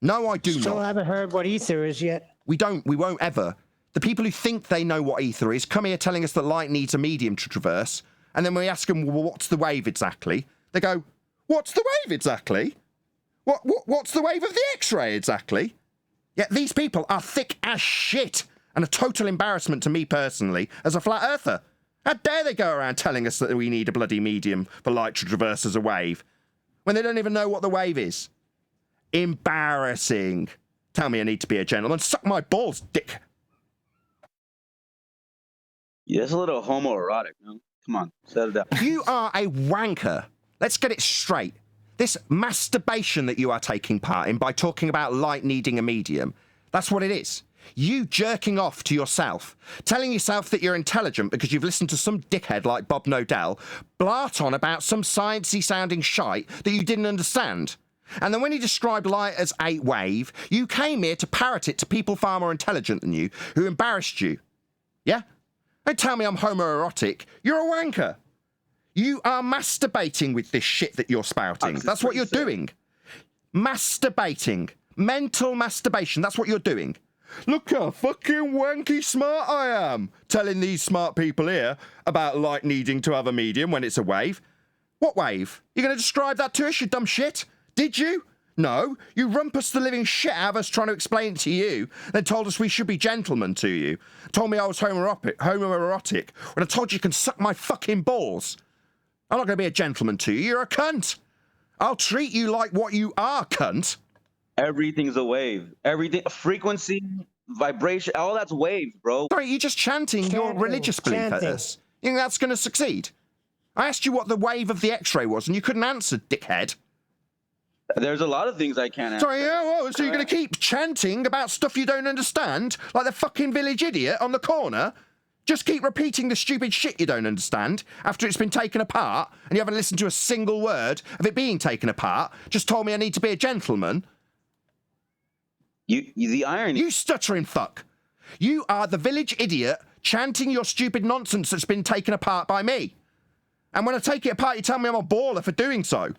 No, I do not. Still haven't heard what Aether is yet. We won't ever. The people who think they know what Aether is come here telling us that light needs a medium to traverse, and then we ask them, well, what's the wave exactly? They go, what's the wave exactly? What's the wave of the X-ray exactly? Yet these people are thick as shit and a total embarrassment to me personally as a flat earther. How dare they go around telling us that we need a bloody medium for light to traverse as a wave when they don't even know what the wave is? Embarrassing. Tell me I need to be a gentleman. Suck my balls, dick. Yeah, it's a little homoerotic, no? Come on, set it up. You are a wanker. Let's get it straight. This masturbation that you are taking part in by talking about light needing a medium, that's what it is. You jerking off to yourself, telling yourself that you're intelligent because you've listened to some dickhead like Bob Nodell blart on about some sciencey sounding shite that you didn't understand. And then when he described light as a wave, you came here to parrot it to people far more intelligent than you who embarrassed you. Yeah? Don't tell me I'm homoerotic. You're a wanker. You are masturbating with this shit that you're spouting. That's what you're doing. Masturbating. Mental masturbation. That's what you're doing. Look how fucking wanky smart I am, telling these smart people here about light needing to have a medium when it's a wave. What wave? You're going to describe that to us, you dumb shit? Did you? No, you rumpus the living shit out of us trying to explain it to you, then told us we should be gentlemen to you. Told me I was homoerotic when I told you you can suck my fucking balls. I'm not going to be a gentleman to you, you're a cunt. I'll treat you like what you are, cunt. Everything's a wave. Everything, frequency, vibration, all that's waves, bro. Sorry, you're just chanting your religious belief at us. You think that's going to succeed? I asked you what the wave of the X-ray was, and you couldn't answer, dickhead. There's a lot of things I can't answer. Sorry, so you're going to keep chanting about stuff you don't understand, like the fucking village idiot on the corner? Just keep repeating the stupid shit you don't understand after it's been taken apart, and you haven't listened to a single word of it being taken apart. Just told me I need to be a gentleman. The irony. You stuttering fuck. You are the village idiot chanting your stupid nonsense that's been taken apart by me. And when I take it apart, you tell me I'm a baller for doing so.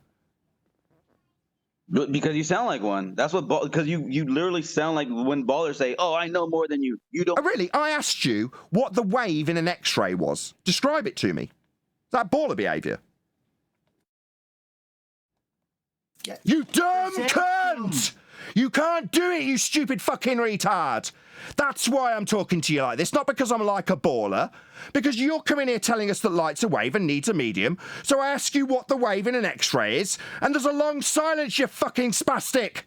Because you sound like one. That's what, because you literally sound like when ballers say, oh, I know more than you. You don't. Oh, really? I asked you what the wave in an X-ray was. Describe it to me. Is that baller behaviour? Yeah. You dumb cunt! You can't do it, you stupid fucking retard. That's why I'm talking to you like this, not because I'm like a baller, because you're coming here telling us that light's a wave and needs a medium, so I ask you what the wave in an X-ray is, and there's a long silence, you fucking spastic.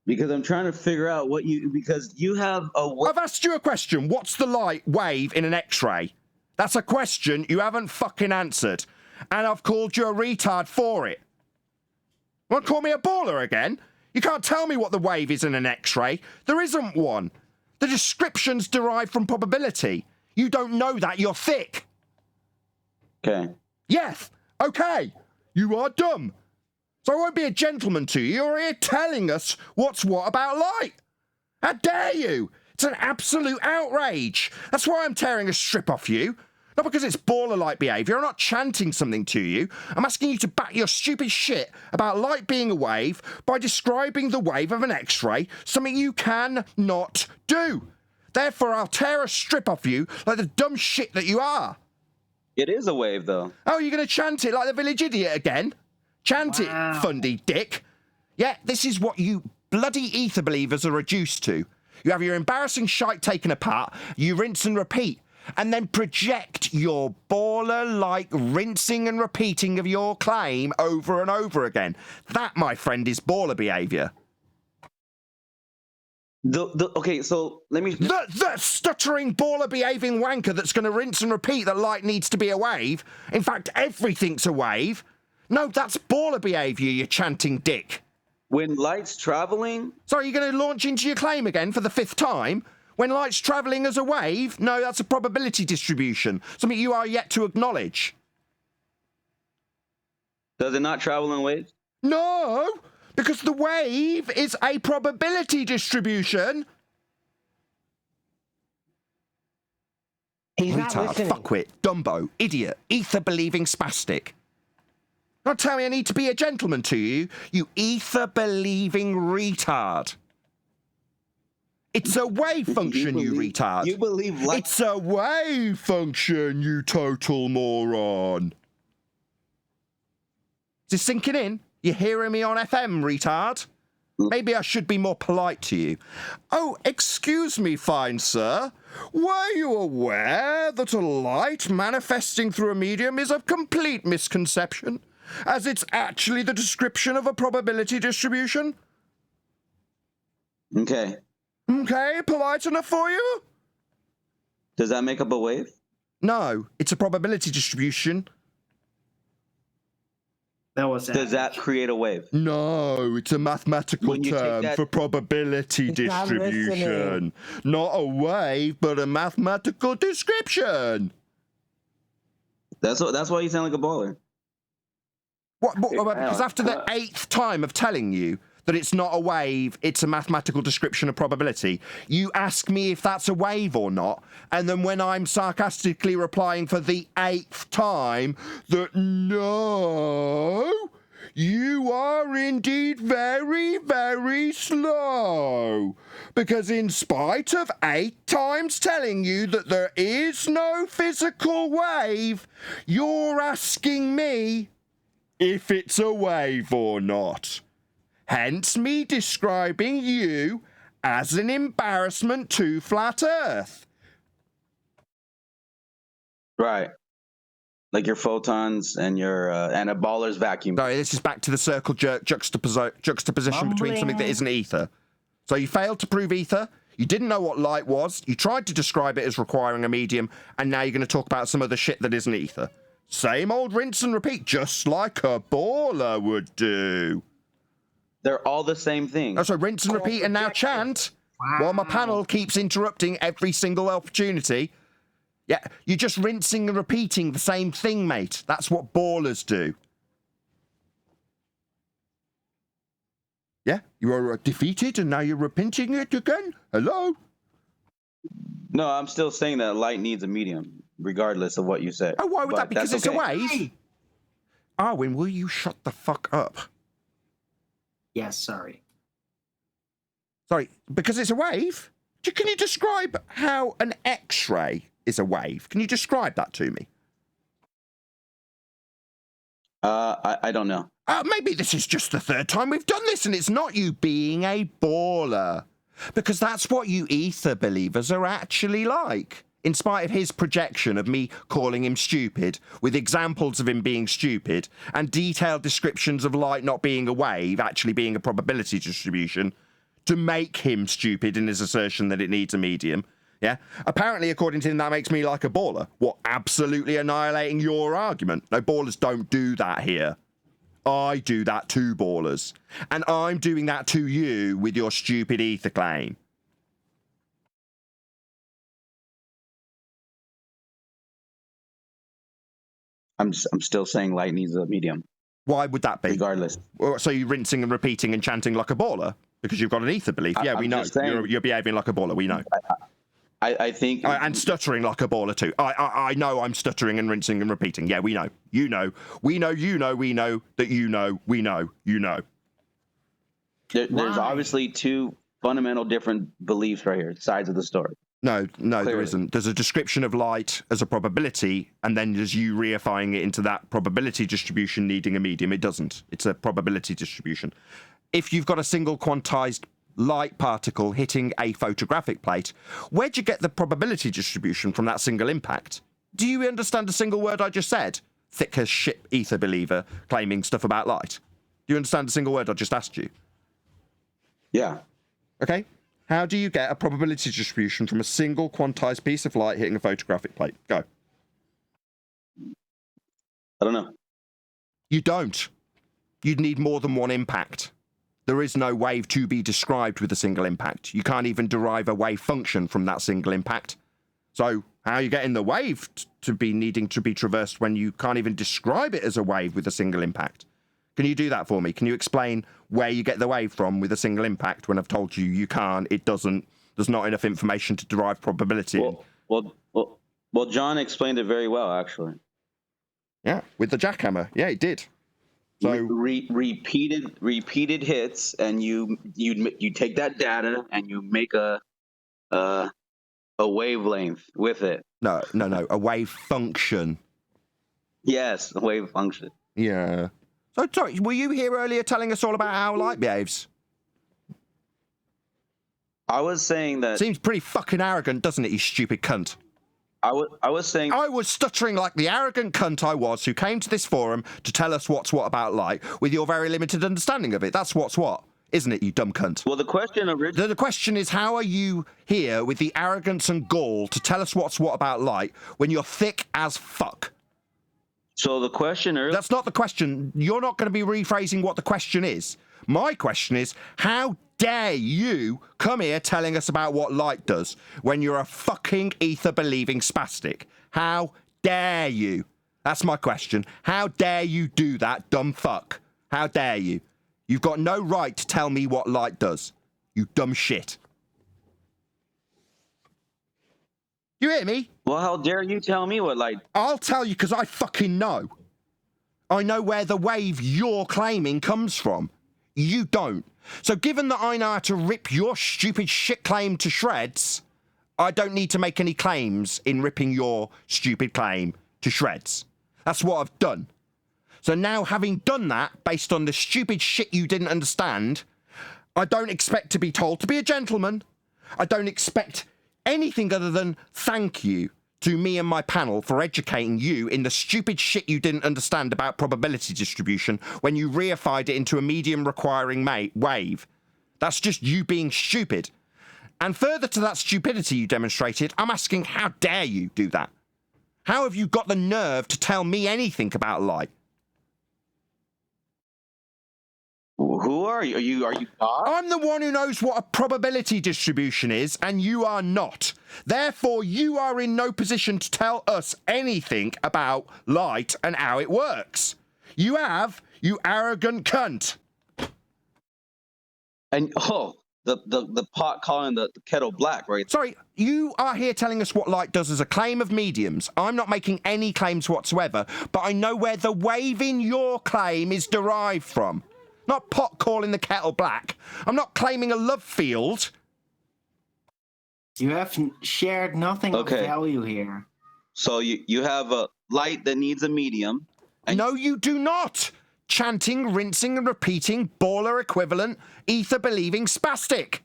Because I'm trying to figure out what because you have a... I've asked you a question. What's the light wave in an X-ray? That's a question you haven't fucking answered, and I've called you a retard for it. Want to call me a baller again? You can't tell me what the wave is in an X-ray. There isn't one. The description's derived from probability. You don't know that, you're thick. Okay. Yes, okay. You are dumb. So I won't be a gentleman to you. You're here telling us what's what about light. How dare you? It's an absolute outrage. That's why I'm tearing a strip off you. Not because it's baller-like behaviour. I'm not chanting something to you. I'm asking you to back your stupid shit about light being a wave by describing the wave of an X-ray, something you cannot do. Therefore, I'll tear a strip off you like the dumb shit that you are. It is a wave, though. Oh, you're going to chant it like the village idiot again? Chant it, fundy dick. Yeah, this is what you bloody ether believers are reduced to. You have your embarrassing shite taken apart, you rinse and repeat, and then project your baller-like rinsing and repeating of your claim over and over again. That, my friend, is baller behaviour. Okay, so let me... The stuttering, baller-behaving wanker that's going to rinse and repeat that light needs to be a wave. In fact, everything's a wave. No, that's baller behaviour, you chanting dick. When light's travelling... Sorry, you're going to launch into your claim again for the 5th time? When light's travelling as a wave? No, that's a probability distribution, something you are yet to acknowledge. Does it not travel in waves? No, because the wave is a probability distribution. He's not retard, listening. fuckwit, dumbo, idiot, ether-believing spastic. Don't tell me I need to be a gentleman to you, you ether-believing retard. It's a wave function, you retard. You believe light... It's a wave function, you total moron. Is this sinking in? You hearing me on FM, retard? Maybe I should be more polite to you. Oh, excuse me, fine sir. Were you aware that a light manifesting through a medium is a complete misconception, as it's actually the description of a probability distribution? Okay. Okay, polite enough for you? Does that make up a wave? No, it's a probability distribution. Does that create a wave? No, it's a mathematical term for probability He's not distribution. Not a wave, but a mathematical description. That's why you sound like a baller. What because after the 8th time of telling you that it's not a wave, it's a mathematical description of probability, you ask me if that's a wave or not, and then when I'm sarcastically replying for the 8th time that no, you are indeed very, very slow. Because in spite of 8 times telling you that there is no physical wave, you're asking me if it's a wave or not. Hence me describing you as an embarrassment to flat Earth. Right. Like your photons and your and a baller's vacuum. Sorry, this is back to the circle jerk juxtaposition between something that isn't ether. So you failed to prove ether, you didn't know what light was, you tried to describe it as requiring a medium, and now you're going to talk about some other shit that isn't ether. Same old rinse and repeat, just like a baller would do. They're all the same thing. Oh, so rinse and repeat and now chant while my panel keeps interrupting every single opportunity. Yeah, you're just rinsing and repeating the same thing, mate. That's what ballers do. Yeah, you were defeated and now you're repenting it again? Hello? No, I'm still saying that light needs a medium, regardless of what you say. Oh, why would that be? Because it's a wave? Hey. Arwin, will you shut the fuck up? Yes, sorry. Sorry, because it's a wave? Can you describe how an X-ray is a wave? Can you describe that to me? I don't know. Maybe this is just the 3rd time we've done this and it's not you being a baller. Because that's what you ether believers are actually like. In spite of his projection of me calling him stupid, with examples of him being stupid, and detailed descriptions of light not being a wave, actually being a probability distribution, to make him stupid in his assertion that it needs a medium. Yeah? Apparently, according to him, that makes me like a baller. What, absolutely annihilating your argument? No, ballers don't do that here. I do that to ballers. And I'm doing that to you with your stupid ether claim. I'm still saying light needs a medium. Why would that be? Regardless. So you're rinsing and repeating and chanting like a baller? Because you've got an ether belief. Yeah, we know. You're behaving like a baller. We know. I think... and stuttering like a baller too. I know I'm stuttering and rinsing and repeating. Yeah, we know. You know. We know you know. We know that you know. We know. You know. There's obviously 2 fundamental different beliefs right here, sides of the story. No, Clearly. there isn't. There's a description of light as a probability, and then there's you reifying it into that probability distribution needing a medium. It doesn't. It's a probability distribution. If you've got a single quantized light particle hitting a photographic plate, where'd you get the probability distribution from that single impact? Do you understand a single word I just said? Thick as shit ether believer claiming stuff about light. Do you understand a single word I just asked you? Yeah. Okay. How do you get a probability distribution from a single quantized piece of light hitting a photographic plate? Go. I don't know. You don't. You'd need more than one impact. There is no wave to be described with a single impact. You can't even derive a wave function from that single impact. So how are you getting the wave to be needing to be traversed when you can't even describe it as a wave with a single impact? Can you do that for me? Can you explain where you get the wave from with a single impact when I've told you you can't, it doesn't, there's not enough information to derive probability? Well, John explained it very well, actually. Yeah, with the jackhammer. Yeah, he did. So repeated hits, and you take that data and you make a wavelength with it. No, a wave function. Yes, a wave function. Yeah. So, sorry, were you here earlier telling us all about how light behaves? I was saying that... Seems pretty fucking arrogant, doesn't it, you stupid cunt? I was saying... I was stuttering like the arrogant cunt I was who came to this forum to tell us what's what about light with your very limited understanding of it. That's what's what. isn't it, you dumb cunt? Well, the question originally... The question is, how are you here with the arrogance and gall to tell us what's what about light when you're thick as fuck? So the question... That's not the question. You're not going to be rephrasing what the question is. My question is, how dare you come here telling us about what light does when you're a fucking ether-believing spastic? How dare you? That's my question. How dare you do that, dumb fuck? How dare you? You've got no right to tell me what light does. You dumb shit. You hear me? Well, how dare you tell me what light... I'll tell you because I fucking know. I know where the wave you're claiming comes from. You don't. So given that I know how to rip your stupid shit claim to shreds, I don't need to make any claims in ripping your stupid claim to shreds. That's what I've done. So now, having done that, based on the stupid shit you didn't understand, I don't expect to be told to be a gentleman. I don't expect anything other than thank you to me and my panel for educating you in the stupid shit you didn't understand about probability distribution when you reified it into a medium requiring wave. That's just you being stupid. And further to that stupidity you demonstrated, I'm asking, how dare you do that? How have you got the nerve to tell me anything about light? Who are you? Are you God? I'm the one who knows what a probability distribution is, and you are not. Therefore, you are in no position to tell us anything about light and how it works. You have, you arrogant cunt. And the pot calling the kettle black, right? Sorry, you are here telling us what light does as a claim of mediums. I'm not making any claims whatsoever, but I know where the wave in your claim is derived from. Not pot calling the kettle black. I'm not claiming a love field. You have shared nothing of value here. So you have a light that needs a medium. No, you do not. Chanting, rinsing and repeating, baller equivalent, ether-believing spastic.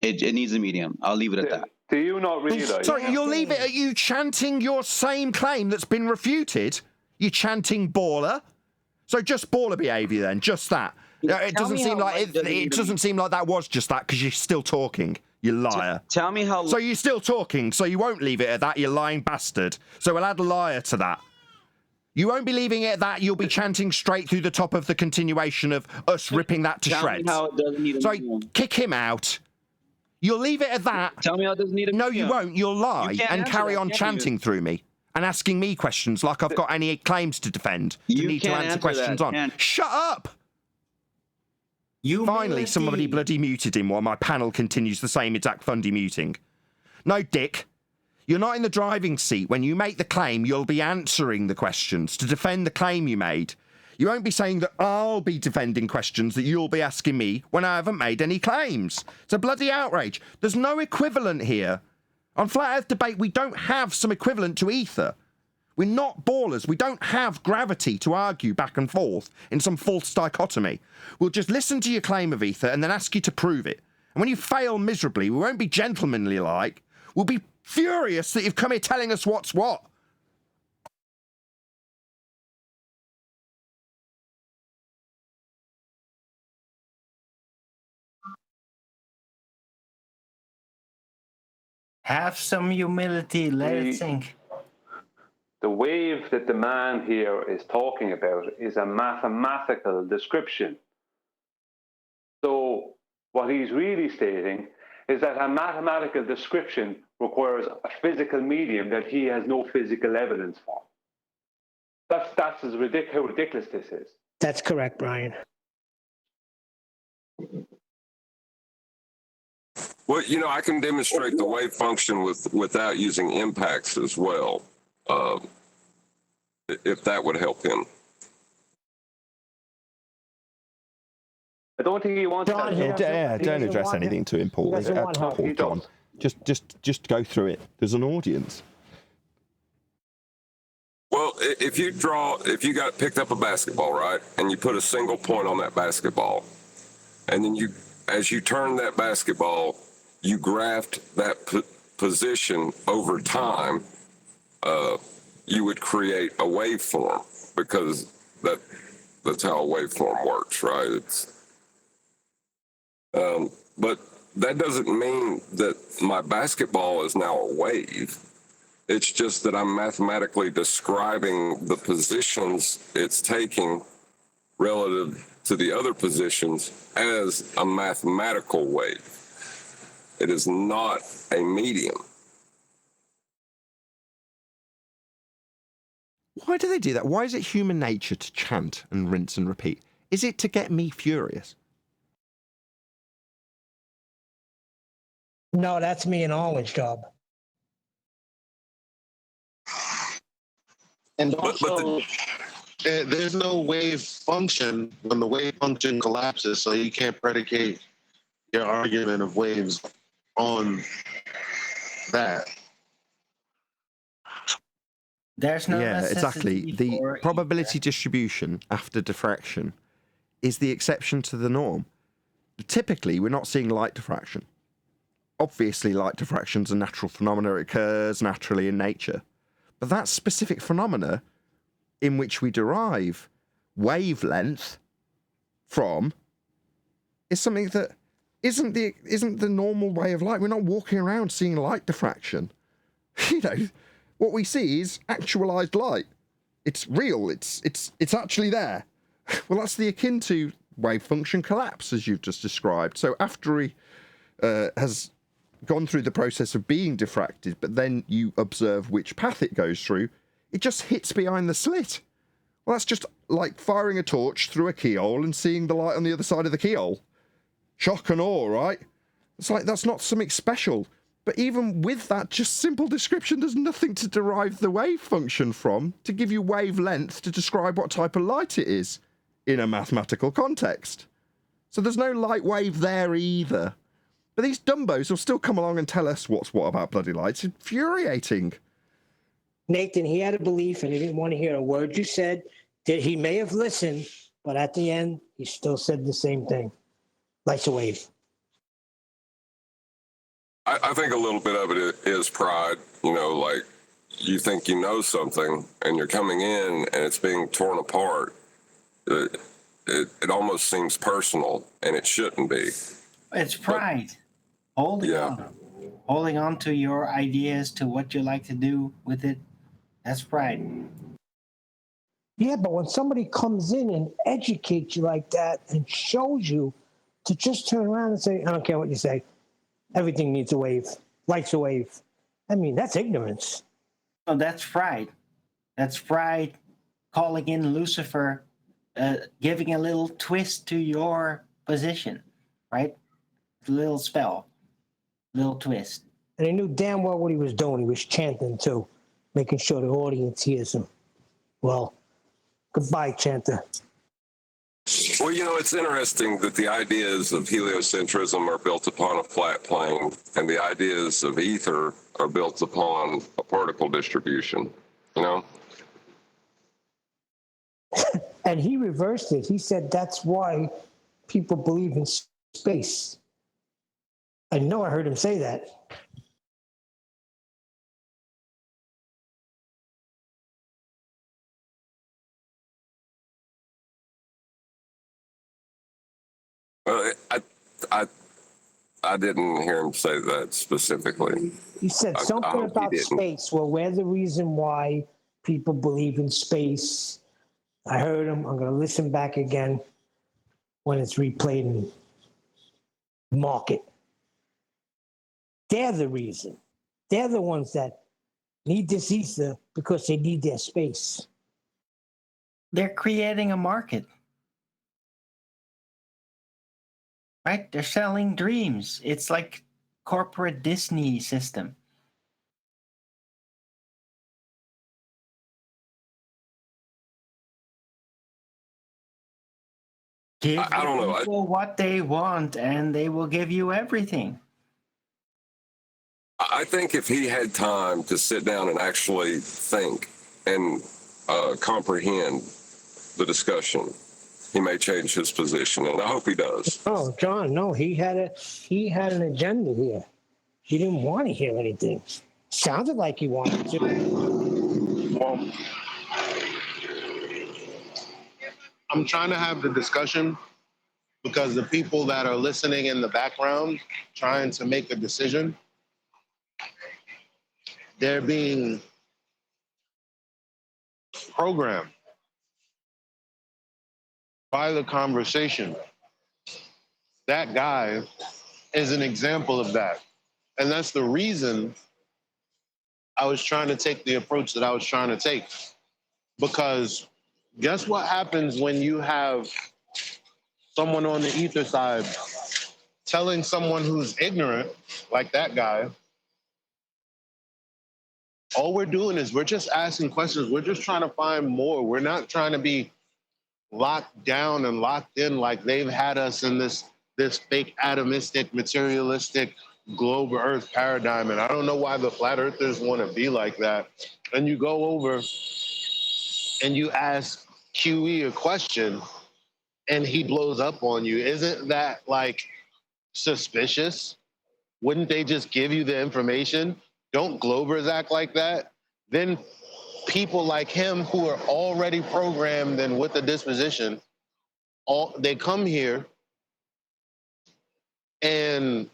It needs a medium. I'll leave it at that. Do you not realise? Sorry, you'll leave it at you chanting your same claim that's been refuted? You chanting baller? So just baller behaviour then, just that. It doesn't seem like it doesn't seem like that was just that because you're still talking, you liar. Tell me how. So you're still talking, so you won't leave it at that, you lying bastard. So we'll add liar to that. You won't be leaving it at that. You'll be chanting straight through the top of the continuation of us ripping that to shreds. How it doesn't need a medium. Kick him out. You'll leave it at that. Tell me how it doesn't need a medium. No, you won't. You'll lie and carry on chanting through me and asking me questions like I've got any claims to defend. You need to answer questions on. Shut up. Finally, somebody bloody muted him while my panel continues the same exact fundy muting. No, Dick. You're not in the driving seat. When you make the claim, you'll be answering the questions to defend the claim you made. You won't be saying that I'll be defending questions that you'll be asking me when I haven't made any claims. It's a bloody outrage. There's no equivalent here. On Flat Earth Debate, we don't have some equivalent to ether. We're not ballers. We don't have gravity to argue back and forth in some false dichotomy. We'll just listen to your claim of ether and then ask you to prove it. And when you fail miserably, we won't be gentlemanly like. We'll be furious that you've come here telling us what's what. Have some humility, let it sink. The wave that the man here is talking about is a mathematical description. So what he's really stating is that a mathematical description requires a physical medium that he has no physical evidence for. That's how ridiculous this is. That's correct, Brian. Well, I can demonstrate the wave function without using impacts as well, if that would help him. I don't think he wants that. Don't address anything to him, Paul. Paul, John. Just go through it. There's an audience. Well, if you got picked up a basketball, right, and you put a single point on that basketball, and then as you turn that basketball, you graphed that position over time, you would create a waveform. because that's how a waveform works, right? But that doesn't mean that my basketball is now a wave. It's just that I'm mathematically describing the positions it's taking relative to the other positions as a mathematical wave. It is not a medium. Why do they do that? Why is it human nature to chant and rinse and repeat? Is it to get me furious? No, that's me and Owen's job. And also, there's no wave function when the wave function collapses, so you can't predicate your argument of waves on that. There's no Yeah, exactly. necessity The for probability distribution after diffraction is the exception to the norm. Typically, we're not seeing light diffraction. Obviously, light diffraction is a natural phenomena. It occurs naturally in nature. But that specific phenomena in which we derive wavelength from is something that isn't the normal way of light. We're not walking around seeing light diffraction. You know, what we see is actualized light. It's real. It's actually there. Well, that's the akin to wave function collapse, as you've just described. So after he has gone through the process of being diffracted, but then you observe which path it goes through, it just hits behind the slit. Well, that's just like firing a torch through a keyhole and seeing the light on the other side of the keyhole. Shock and awe, right? It's like, that's not something special. But even with that just simple description, there's nothing to derive the wave function from to give you wavelength to describe what type of light it is in a mathematical context. So there's no light wave there either. But these dumbos will still come along and tell us what's what about bloody light. It's infuriating. Nathan, he had a belief and he didn't want to hear a word you said. That he may have listened, but at the end, he still said the same thing. Light's a wave. I think a little bit of it is pride. You know, like you think you know something and you're coming in and it's being torn apart. It almost seems personal, and it shouldn't be. It's pride. Holding on to your ideas, to what you like to do with it. That's pride. Yeah, but when somebody comes in and educates you like that and shows you to just turn around and say, I don't care what you say, everything needs a wave, light's a wave. I mean, that's ignorance. Oh, that's pride. That's pride calling in Lucifer, giving a little twist to your position, right? A little spell, little twist. And he knew damn well what he was doing. He was chanting too, making sure the audience hears him. Well, goodbye, chanter. Well, you know, it's interesting that the ideas of heliocentrism are built upon a flat plane, and the ideas of ether are built upon a particle distribution, you know? And he reversed it. He said that's why people believe in space. I know I heard him say that. Well, I didn't hear him say that specifically. He said something about space. Well, we're the reason why people believe in space. I heard him. I'm going to listen back again when it's replayed and mark it. They're the reason. They're the ones that need this ether because they need their space. They're creating a market. Right? They're selling dreams. It's like corporate Disney system. Give I don't know. people what they want, and they will give you everything. I think if he had time to sit down and actually think and comprehend the discussion, he may change his position, and I hope he does. Oh, John, no, he had an agenda here. He didn't want to hear anything. Sounded like he wanted to. I'm trying to have the discussion because the people that are listening in the background, trying to make a decision, they're being programmed by the conversation. That guy is an example of that. And that's the reason I was trying to take the approach that I was trying to take. Because guess what happens when you have someone on the ether side telling someone who's ignorant, like that guy, all we're doing is we're just asking questions. We're just trying to find more. We're not trying to be locked down and locked in like they've had us in this fake atomistic, materialistic globe earth paradigm. And I don't know why the flat earthers want to be like that. And you go over and you ask QE a question and he blows up on you. Isn't that like suspicious? Wouldn't they just give you the information? Don't Globers act like that? Then people like him who are already programmed and with a disposition, they come here and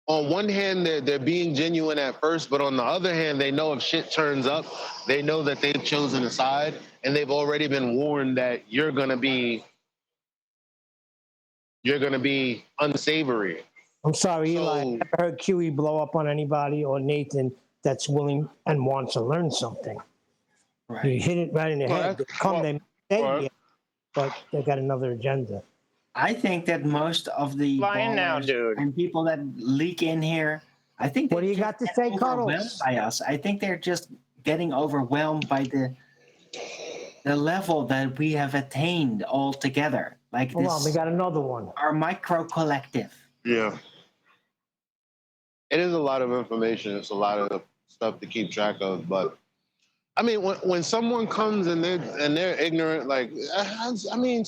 on one hand, they're being genuine at first, but on the other hand, they know if shit turns up, they know that they've chosen a side and they've already been warned that you're gonna be unsavory. I'm sorry, Eli. I never heard QE blow up on anybody or Nathan that's willing and wants to learn something. Right. You hit it right in the head. But they got another agenda. I think that most of the ballers and people that leak in here, I think what do you got to say, Cuddles? By us, I think they're just getting overwhelmed by the level that we have attained all together. Like hold on, we got another one. Our micro collective. Yeah, it is a lot of information. It's a lot of stuff to keep track of, but. I mean, when someone comes and they're ignorant, like I mean,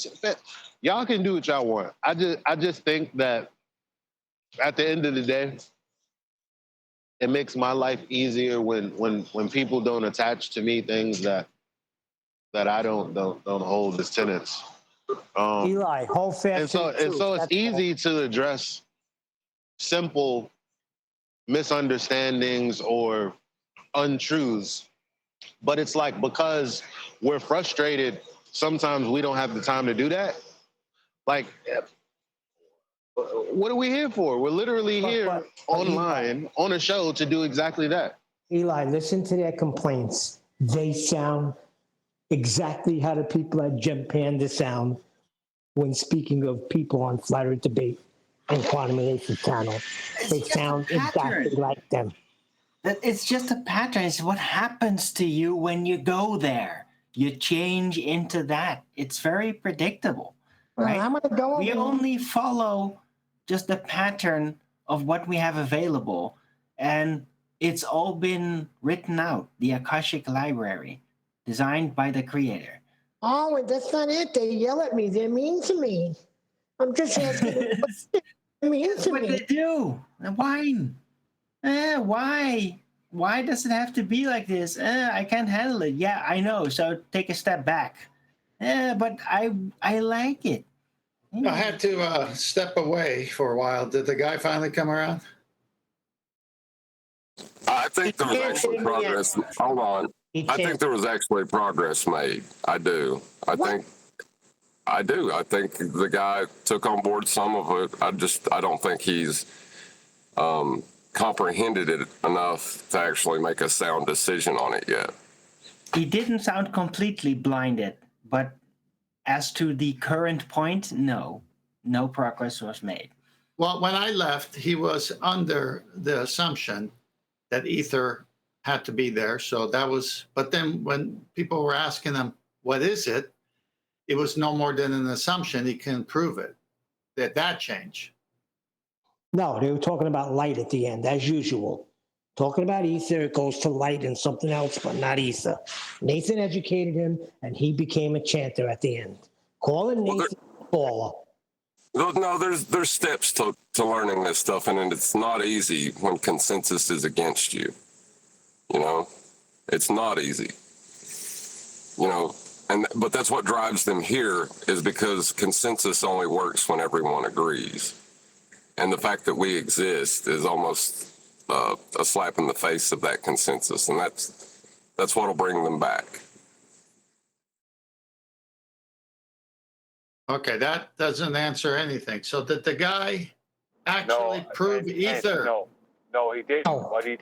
y'all can do what y'all want. I just think that at the end of the day, it makes my life easier when people don't attach to me things that I don't hold as tenets. Eli, hold fast. And so it's easy to address simple misunderstandings or untruths. But it's like because we're frustrated, sometimes we don't have the time to do that. Like, what are we here for? We're literally here online on a show to do exactly that. Eli, listen to their complaints. They sound exactly how the people at Gem Panda sound when speaking of people on Flat Earth Debate and Quantum Relation Channel. They sound exactly like them. It's just a pattern. It's what happens to you when you go there. You change into that. It's very predictable, right? I'm gonna go. We only follow just the pattern of what we have available, and it's all been written out. The Akashic Library, designed by the Creator. Oh, that's not it. They yell at me. They're mean to me. I'm just asking. They're mean to me. What they do? Why? Why does it have to be like this? I can't handle it. Yeah, I know. So take a step back. But I like it. I had to step away for a while. Did the guy finally come around? I think there was actually progress. Hold on. I think there was actually progress made. I do. I think the guy took on board some of it. I don't think he's comprehended it enough to actually make a sound decision on it yet. He didn't sound completely blinded, but as to the current point, no progress was made. Well, when I left, he was under the assumption that Aether had to be there. So that was, but then when people were asking him, what is it? It was no more than an assumption. He can prove it. That changed. No, they were talking about Lite at the end, as usual. Talking about Aether, it goes to Lite and something else, but not Aether. Nathan educated him, and he became a chanter at the end. Calling Nathan baller. No, there's steps to learning this stuff, and it's not easy when consensus is against you. You know, it's not easy. You know, But that's what drives them here, is because consensus only works when everyone agrees. And the fact that we exist is almost a slap in the face of that consensus, and that's what'll bring them back. Okay, that doesn't answer anything. So did the guy actually prove ether? No, he didn't. What he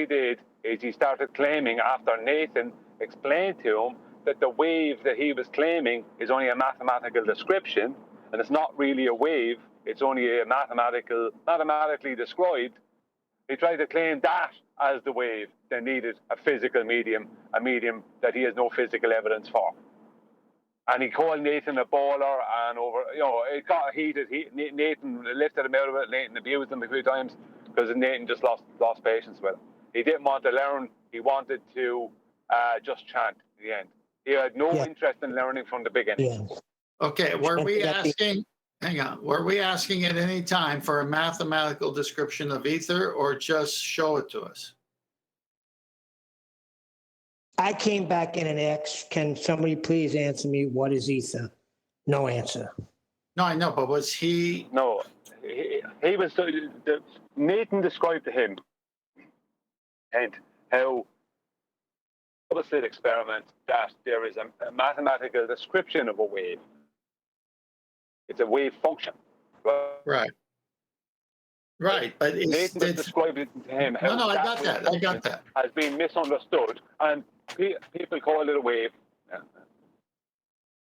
did is he started claiming, after Nathan explained to him that the wave that he was claiming is only a mathematical description, and it's not really a wave, it's only a mathematically described. He tried to claim that as the wave that needed a physical medium, a medium that he has no physical evidence for. And he called Nathan a baller, and it got heated. Nathan lifted him out of it. Nathan abused him a few times because Nathan just lost patience with him. He didn't want to learn. He wanted to just chant in the end. He had no interest in learning from the beginning. Okay, were we asking at any time for a mathematical description of ether, or just show it to us? I came back in and asked, can somebody please answer me, what is ether? No answer. No, I know, but was he... No, he was... Nathan described to him and how the Slit experiment that there is a mathematical description of a wave. It's a wave function. Right. Right, but Nathan described it to him. No, I got that. Has been misunderstood, and people call it a wave.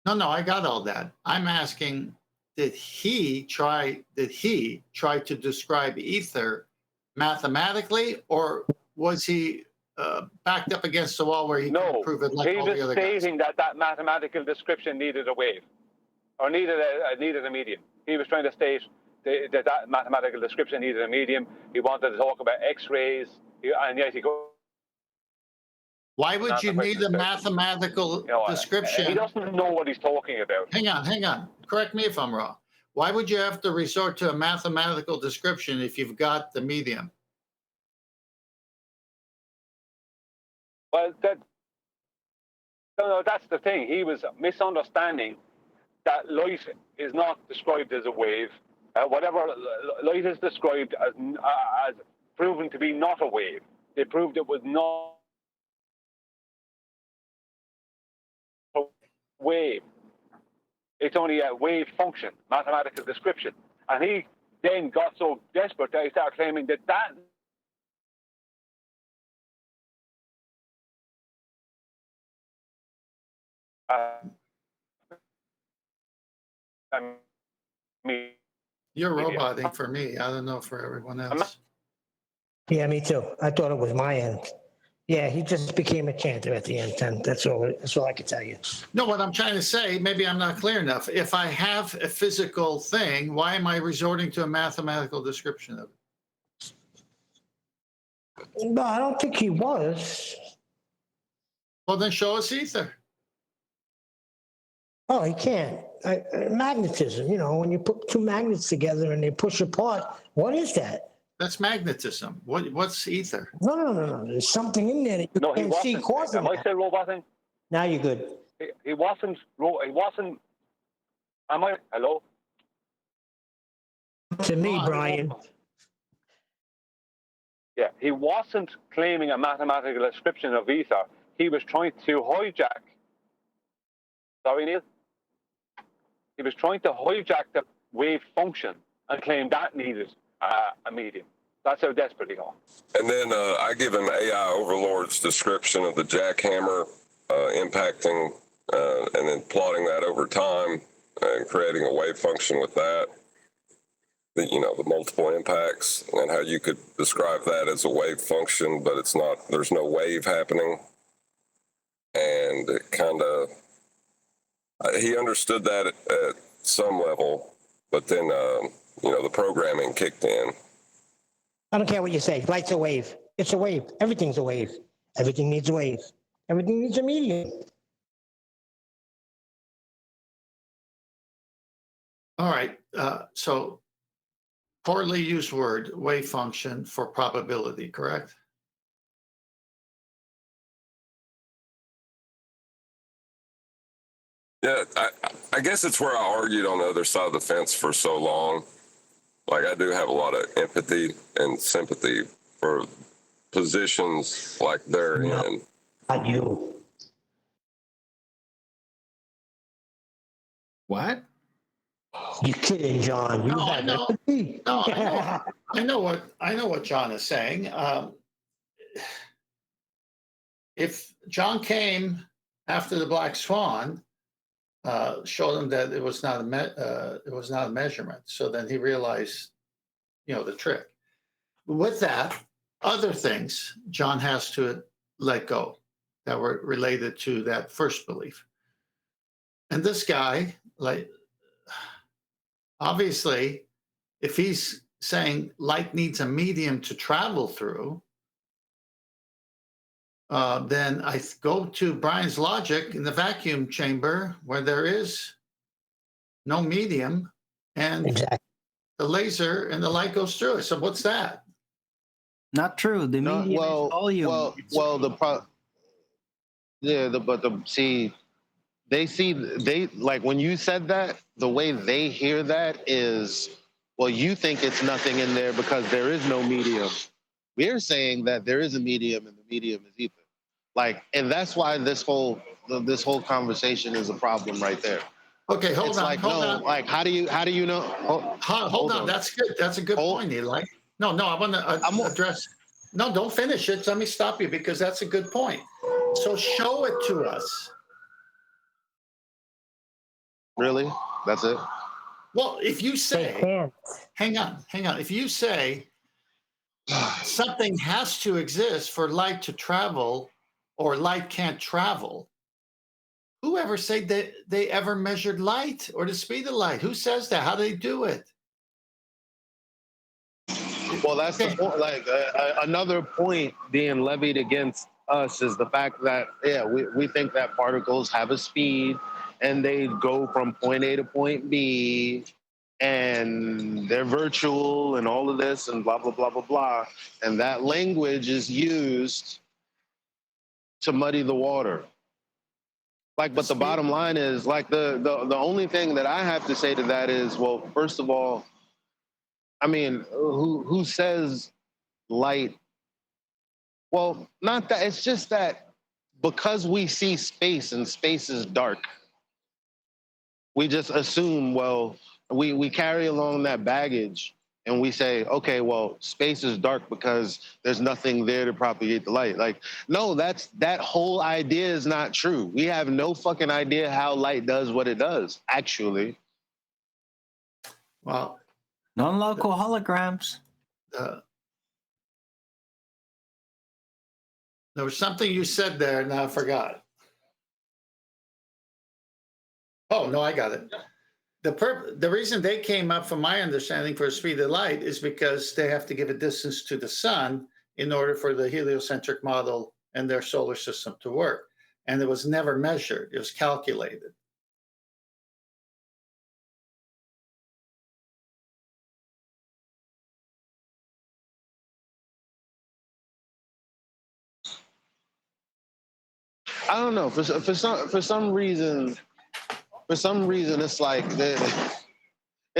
No, I got all that. I'm asking, did he try to describe ether mathematically, or was he backed up against the wall where he could prove it like all the other guys? He was stating that mathematical description needed a wave, or needed a medium. He was trying to state that mathematical description needed a medium. He wanted to talk about X-rays, and yet he goes... Why would you need a mathematical description? He doesn't know what he's talking about. Hang on. Correct me if I'm wrong. Why would you have to resort to a mathematical description if you've got the medium? Well, that's the thing. He was misunderstanding that light is not described as a wave. Whatever light is described as proven to be not a wave. They proved it was not a wave. It's only a wave function, mathematical description. And he then got so desperate that he started claiming that You're roboting for me. I don't know for everyone else. Yeah, me too. I thought it was my end. Yeah, he just became a chanter at the end, and that's all I can tell you. No, what I'm trying to say, maybe I'm not clear enough. If I have a physical thing, why am I resorting to a mathematical description of it? No, I don't think he was. Well, then show us ether. Oh, he can't. Magnetism, when you put two magnets together and they push apart, what is that? That's magnetism. What's ether? No. There's something in there that you can't see causing that. Am I still roboting? Now you're good. He wasn't. Am I? Hello? To me, Brian. Yeah, he wasn't claiming a mathematical description of ether. He was trying to hijack. Sorry, Neil? He was trying to hijack the wave function and claim that needed a medium. That's how desperate he got. And then I give him AI Overlord's description of the jackhammer impacting and then plotting that over time and creating a wave function with that. The multiple impacts and how you could describe that as a wave function, but it's not, there's no wave happening. And it kind of, he understood that at some level, but then, the programming kicked in. I don't care what you say. Light's a wave. It's a wave. Everything's a wave. Everything needs a wave. Everything needs a medium. All right. So poorly used word, wave function for probability, correct? Yeah, I guess it's where I argued on the other side of the fence for so long. Like, I do have a lot of empathy and sympathy for positions like they're in. Not you. What? You kidding, John? You No, I have know. empathy. No, I know what John is saying. If John came after the Black Swan, showed him that it was not a measurement, so then he realized, the trick. With that, other things John has to let go that were related to that first belief. And this guy, like, obviously, if he's saying light needs a medium to travel through, then I go to Brian's logic in the vacuum chamber where there is no medium and the laser and the light goes through it. So what's that? Not true. The medium is volume. They like when you said that, the way they hear that is, well, you think it's nothing in there because there is no medium. We're saying that there is a medium and the medium is ether. Like, and that's why this whole conversation is a problem right there. Okay, hold on. Like, how do you know? Hold on. That's good. That's a good point, Eli. No, I want to address. No, don't finish it. Let me stop you because that's a good point. So show it to us. Really? That's it? Well, if you say, hang on. If you say something has to exist for light to travel or light can't travel, whoever said that they ever measured light or the speed of light? Who says that? How do they do it? Well, that's the point. Like, another point being levied against us is the fact that, we think that particles have a speed and they go from point A to point B and they're virtual and all of this and blah, blah, blah, blah, blah. And that language is used to muddy the water. Like, but the bottom line is, like, the only thing that I have to say to that is, well, first of all, I mean, who says light? Well, not that. It's just that because we see space and space is dark, we just assume, well, we carry along that baggage and we say, okay, well, space is dark because there's nothing there to propagate the light. Like, no, that whole idea is not true. We have no fucking idea how light does what it does, actually. Well, non-local holograms. There was something you said there, and I forgot. Oh, no, I got it. The reason they came up, from my understanding, for the speed of light is because they have to give a distance to the sun in order for the heliocentric model and their solar system to work. And it was never measured. It was calculated. I don't know. For some reason, it's like they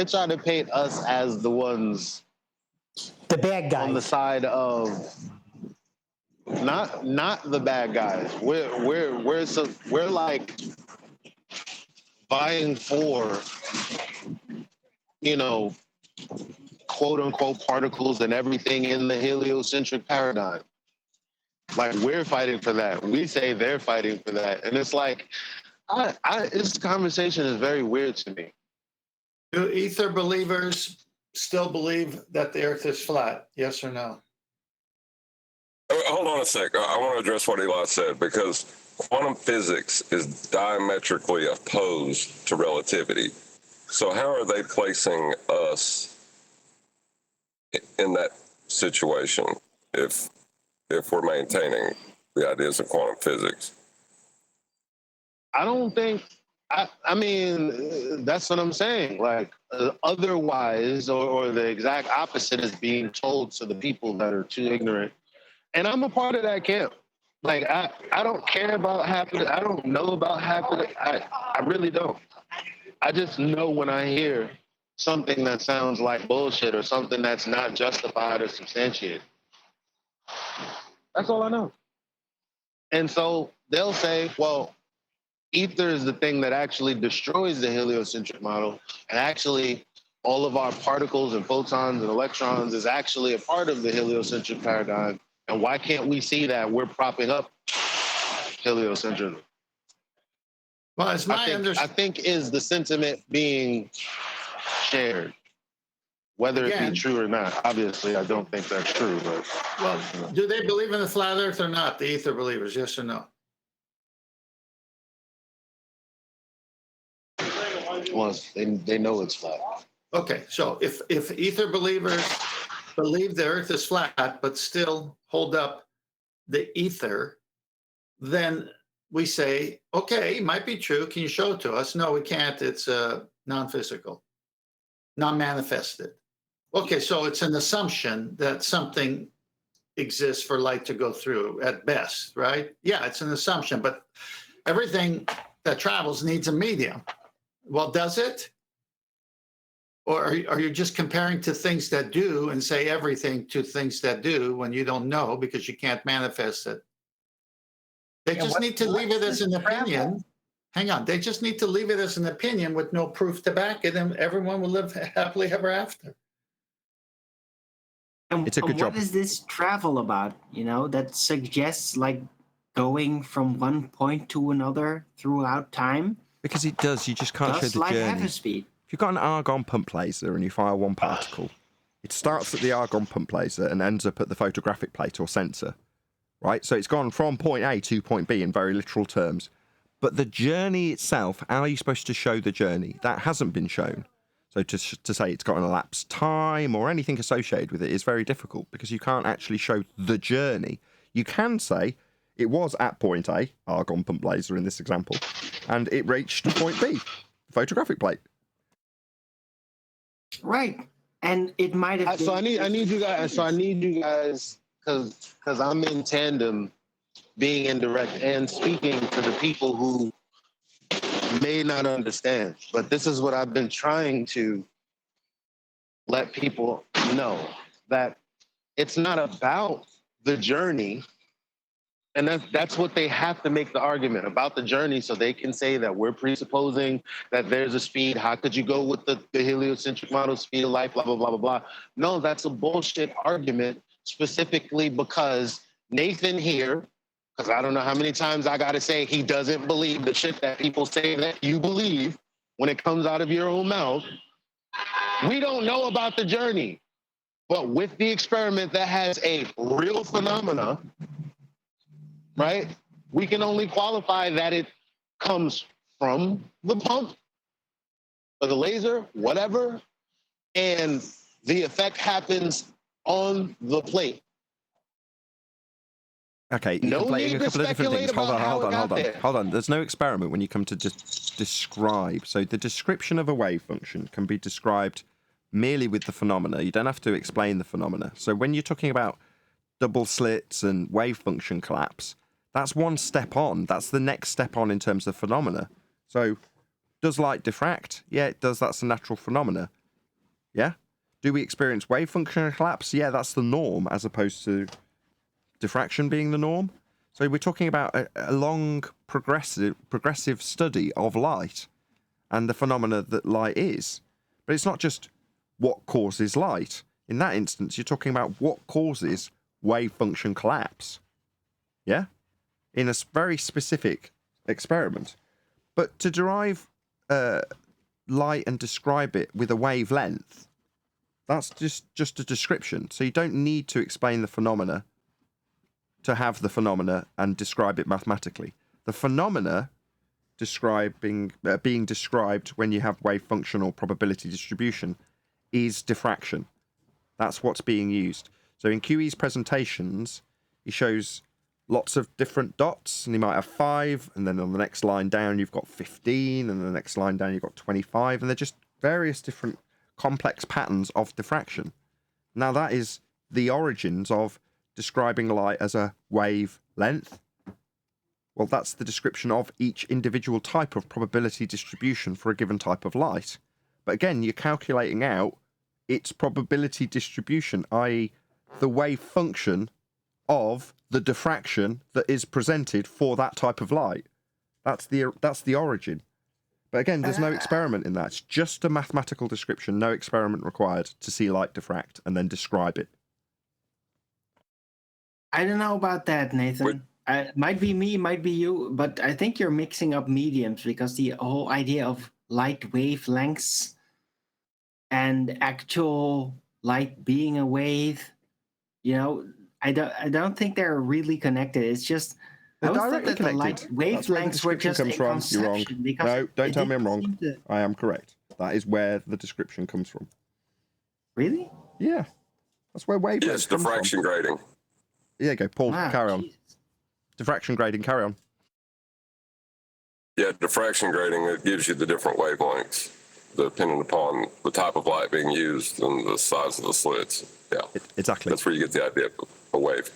try to paint us as the ones, the bad guys, on the side of not the bad guys. We're like vying for, quote unquote particles and everything in the heliocentric paradigm. Like, we're fighting for that. We say they're fighting for that. And it's like, this conversation is very weird to me. Do ether believers still believe that the earth is flat? Yes or no? Hold on a sec. I want to address what Eli said, because quantum physics is diametrically opposed to relativity. So how are they placing us in that situation if we're maintaining the ideas of quantum physics? I don't think, I mean, that's what I'm saying. Like, otherwise, or the exact opposite is being told to the people that are too ignorant. And I'm a part of that camp. Like I don't care about half of it. I don't know about half of it. I really don't. I just know when I hear something that sounds like bullshit or something that's not justified or substantiated. That's all I know. And so they'll say, well, Ether is the thing that actually destroys the heliocentric model, and actually all of our particles and photons and electrons is actually a part of the heliocentric paradigm. And why can't we see that we're propping up heliocentrism? Well, it's my I think is the sentiment being shared, whether it be true or not. Obviously, I don't think that's true. But well, do they believe in the flat Earth or not? The Ether believers, yes or no? Well, they know it's flat. Okay, so if Ether believers believe the Earth is flat but still hold up the Ether, then we say, okay, might be true. Can you show it to us? No, we can't. It's non-physical, non-manifested. Okay, so it's an assumption that something exists for light to go through at best, right? Yeah, it's an assumption, but everything that travels needs a medium. Well, does it? Or are you just comparing to things that do and say everything to things that do when you don't know because you can't manifest it? They just need to leave it as an opinion. Hang on. They just need to leave it as an opinion with no proof to back it, and everyone will live happily ever after. And, it's a good job. What is this travel about? You know, that suggests like going from one point to another throughout time. Because it does. You just can't show the light journey. have a speed? If you've got an argon pump laser and you fire one particle, it starts at the argon pump laser and ends up at the photographic plate or sensor, right? So it's gone from point A to point B in very literal terms. But the journey itself, how are you supposed to show the journey? That hasn't been shown. So to say it's got an elapsed time or anything associated with it is very difficult because you can't actually show the journey. You can say it was at point A, argon pump laser in this example, and it reached point B, photographic plate. Right, and it might have. So I need you guys. So I need you guys because I'm in tandem, being indirect and speaking to the people who may not understand. But this is what I've been trying to let people know, that it's not about the journey. And that's what they have to make the argument about the journey, so they can say that we're presupposing that there's a speed. How could you go with the heliocentric model, speed of light, blah, blah, blah, blah, blah. No, that's a bullshit argument, specifically because Nathan here, because I don't know how many times I got to say he doesn't believe the shit that people say that you believe when it comes out of your own mouth. We don't know about the journey, but with the experiment that has a real phenomena, right? We can only qualify that it comes from the pump or the laser, whatever, and the effect happens on the plate. Okay, you're conflating a couple of different things. Hold on. There's no experiment when you come to just describe. So the description of a wave function can be described merely with the phenomena. You don't have to explain the phenomena. So when you're talking about double slits and wave function collapse, that's one step on. That's the next step on in terms of phenomena. So, does light diffract? Yeah, it does. That's a natural phenomena. Yeah? Do we experience wave function collapse? Yeah, that's the norm, as opposed to diffraction being the norm. So we're talking about a long progressive study of light and the phenomena that light is. But it's not just what causes light. In that instance, you're talking about what causes wave function collapse. Yeah? In a very specific experiment. But to derive light and describe it with a wavelength, that's just a description. So you don't need to explain the phenomena to have the phenomena and describe it mathematically. The phenomena being described when you have wave function or probability distribution is diffraction. That's what's being used. So in QE's presentations, he shows lots of different dots, and you might have 5, and then on the next line down you've got 15, and the next line down you've got 25, and they're just various different complex patterns of diffraction. Now that is the origins of describing light as a wavelength, Well, that's the description of each individual type of probability distribution for a given type of light. But again, you're calculating out its probability distribution, i.e. the wave function of the diffraction that is presented for that type of light. That's the origin. But again, there's no experiment in that. It's just a mathematical description, no experiment required to see light diffract and then describe it. I don't know about that, Nathan. Might be me, might be you, but I think you're mixing up mediums, because the whole idea of light wavelengths and actual light being a wave, I don't think they're really connected. It's just they're I always thought directly that the light connected. That's where the wavelengths were description just comes a from. You're wrong. conception. Because No, don't it tell me I'm didn't wrong. seem to- I am correct. That is where the description comes from. Really? Yeah. That's where wavelengths Yes, come diffraction from. grading. There you go, Paul. Wow, Carry on. Jesus. Diffraction grading. Carry on. Yeah, diffraction grading, it gives you the different wavelengths depending upon the type of light being used and the size of the slits. Yeah, exactly. That's where you get the idea of a wave.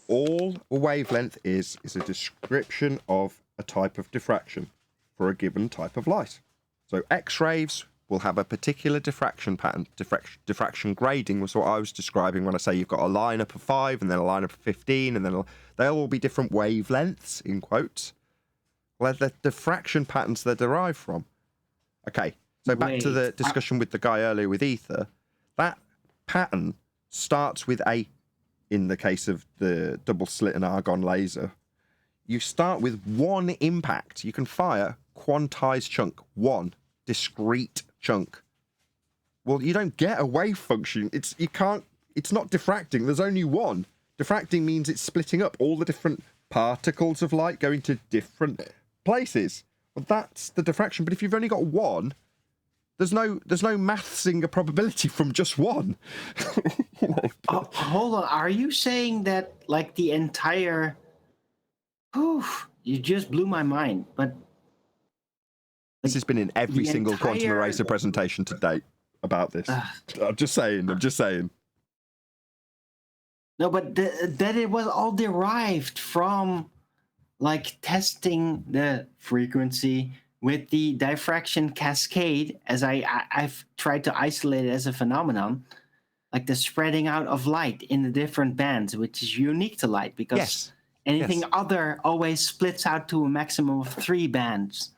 All a wavelength is a description of a type of diffraction for a given type of light. So X-rays will have a particular diffraction pattern. Diffraction grading was what I was describing when I say you've got a lineup of 5 and then a lineup of 15, and then they'll all be different wavelengths, in quotes. Well, the diffraction patterns they're derived from. Okay, so back to the discussion with the guy earlier with Aether. That pattern starts with in the case of the double slit and argon laser, you start with one impact. You can fire quantized chunk, one discrete chunk. Well, you don't get a wave function. It's not diffracting. There's only one. Diffracting means it's splitting up all the different particles of light going to different places. Well, that's the diffraction. But if you've only got one, there's no mathsing a probability from just one. Hold on. Are you saying that like the entire? You just blew my mind. But this has been in every single quantum eraser presentation to date about this. I'm just saying. No, but that it was all derived from like testing the frequency with the diffraction cascade, as I've tried to isolate it as a phenomenon, like the spreading out of light in the different bands, which is unique to light, because anything other always splits out to a maximum of 3 bands.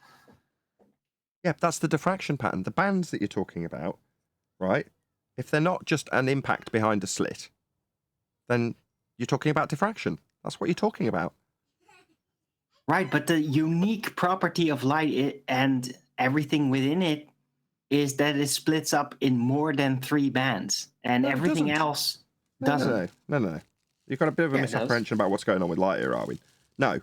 Yeah, that's the diffraction pattern. The bands that you're talking about, right? If they're not just an impact behind a slit, then you're talking about diffraction. That's what you're talking about. Right, but the unique property of light and everything within it is that it splits up in more than 3 bands, and everything else doesn't. No. You've got a bit of a misapprehension about what's going on with light here, are we? No.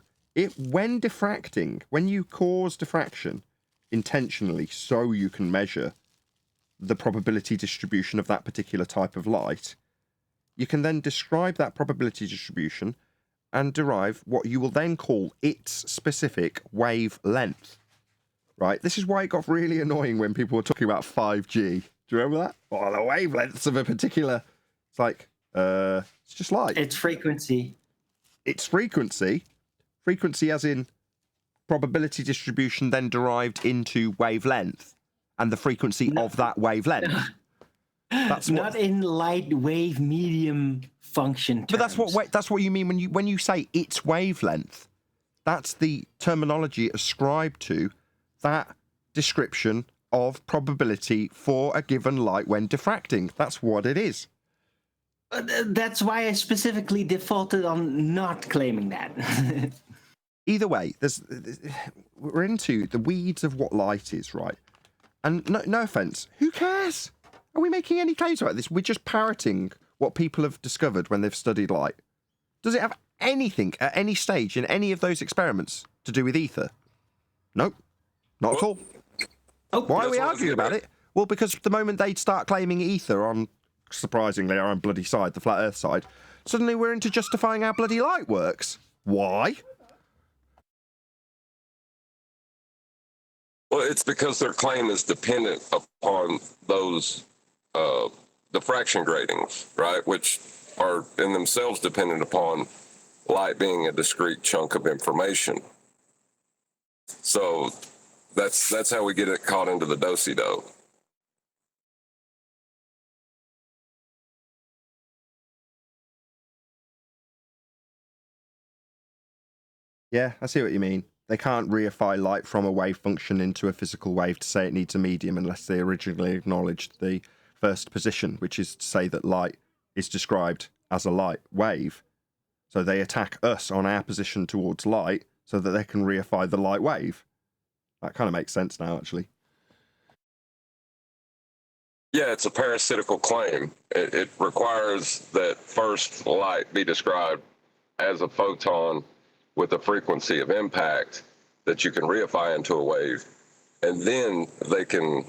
When diffracting, when you cause diffraction intentionally so you can measure the probability distribution of that particular type of light, you can then describe that probability distribution and derive what you will then call its specific wavelength. Right? This is why it got really annoying when people were talking about 5G. Do you remember that? Oh, the wavelengths of a particular... It's like, it's just light. It's frequency. It's frequency. Frequency as in probability distribution then derived into wavelength and the frequency of that wavelength. That's not in light wave medium function terms. But that's what you mean when you say its wavelength. That's the terminology ascribed to that description of probability for a given light when diffracting. That's what it is. That's why I specifically defaulted on not claiming that. Either way, we're into the weeds of what light is, right? And no offense, who cares? Are we making any claims about this? We're just parroting what people have discovered when they've studied light. Does it have anything at any stage in any of those experiments to do with ether? Nope. Not at all. Why are we arguing about it? Well, because the moment they'd start claiming ether on, surprisingly, our own bloody side, the flat earth side, suddenly we're into justifying how bloody light works. Why? Well, it's because their claim is dependent upon those diffraction gratings, right? Which are in themselves dependent upon light being a discrete chunk of information. So that's how we get it caught into the do-si-do. Yeah, I see what you mean. They can't reify light from a wave function into a physical wave to say it needs a medium unless they originally acknowledged the first position, which is to say that light is described as a light wave. So they attack us on our position towards light so that they can reify the light wave. That kind of makes sense now, actually. Yeah, it's a parasitical claim. It requires that first light be described as a photon with a frequency of impact that you can reify into a wave, and then they can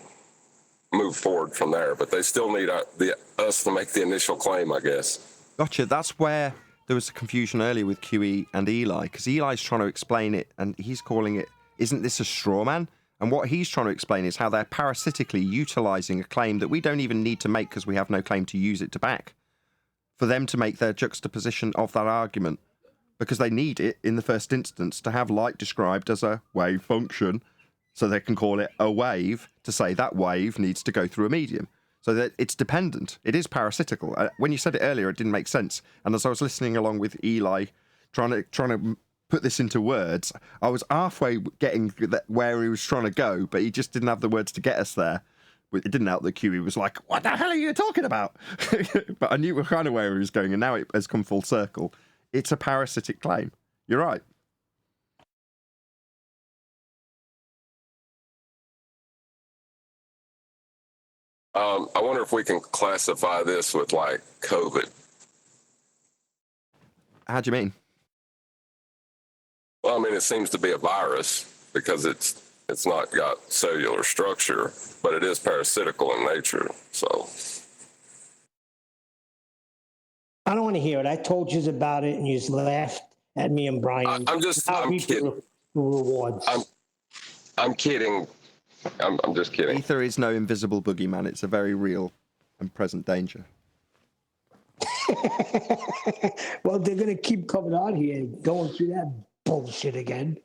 move forward from there. But they still need us to make the initial claim, I guess. Gotcha. That's where there was a confusion earlier with QE and Eli, because Eli's trying to explain it, and he's calling it, isn't this a straw man? And what he's trying to explain is how they're parasitically utilising a claim that we don't even need to make because we have no claim to use it to back, for them to make their juxtaposition of that argument, because they need it in the first instance to have light described as a wave function, so they can call it a wave to say that wave needs to go through a medium. So that it's dependent. It is parasitical. When you said it earlier, it didn't make sense. And as I was listening along with Eli, trying to put this into words, I was halfway getting where he was trying to go, but he just didn't have the words to get us there. It didn't help that QE was like, what the hell are you talking about? But I knew kind of where he was going, and now it has come full circle. It's a parasitic claim. You're right. I wonder if we can classify this with like COVID. How do you mean? Well, I mean, it seems to be a virus because it's not got cellular structure, but it is parasitical in nature. So I don't want to hear it. I told you about it, and you just laughed at me and Brian. I'm kidding. Rewards. I'm kidding. I'm just kidding. Aether is no invisible boogeyman. It's a very real and present danger. Well, they're going to keep coming on here going through that bullshit again.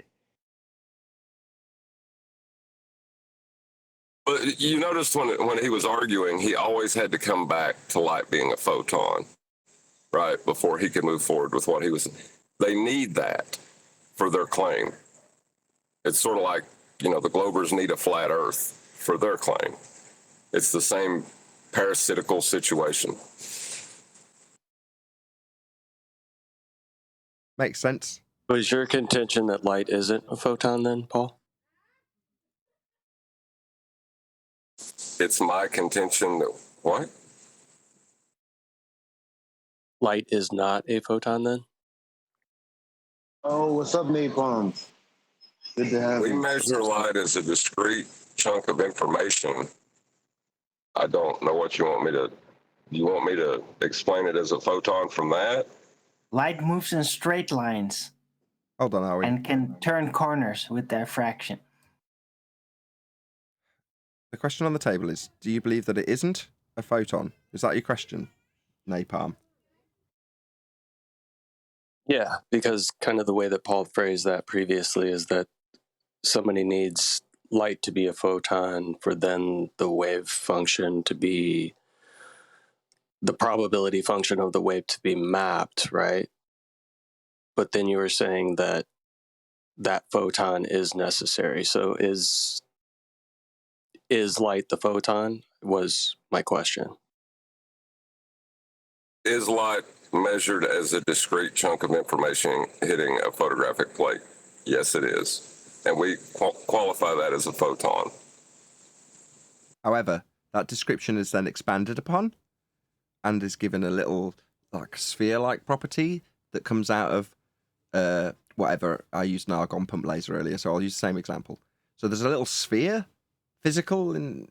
But you noticed when he was arguing, he always had to come back to light being a photon, right? Before he could move forward with what he was. They need that for their claim. It's sort of like, the Globers need a flat Earth for their claim. It's the same parasitical situation. Makes sense. Was your contention that light isn't a photon then, Paul? It's my contention that, what? Light is not a photon then? Oh, what's up, Napalm? Good to have you. We measure light as a discrete chunk of information. I don't know what you want me to explain it as a photon from that? Light moves in straight lines. Hold on, Ari. And can turn corners with their fraction. The question on the table is, do you believe that it isn't a photon? Is that your question, Napalm? Yeah, because kind of the way that Paul phrased that previously is that somebody needs light to be a photon for then the wave function to be the probability function of the wave to be mapped, right? But then you were saying that that photon is necessary. So is light the photon was my question. Is light measured as a discrete chunk of information hitting a photographic plate? Yes, it is. And we qualify that as a photon. However, that description is then expanded upon and is given a little sphere-like property that comes out of whatever. I used an argon pump laser earlier, so I'll use the same example. So there's a little sphere, physical, and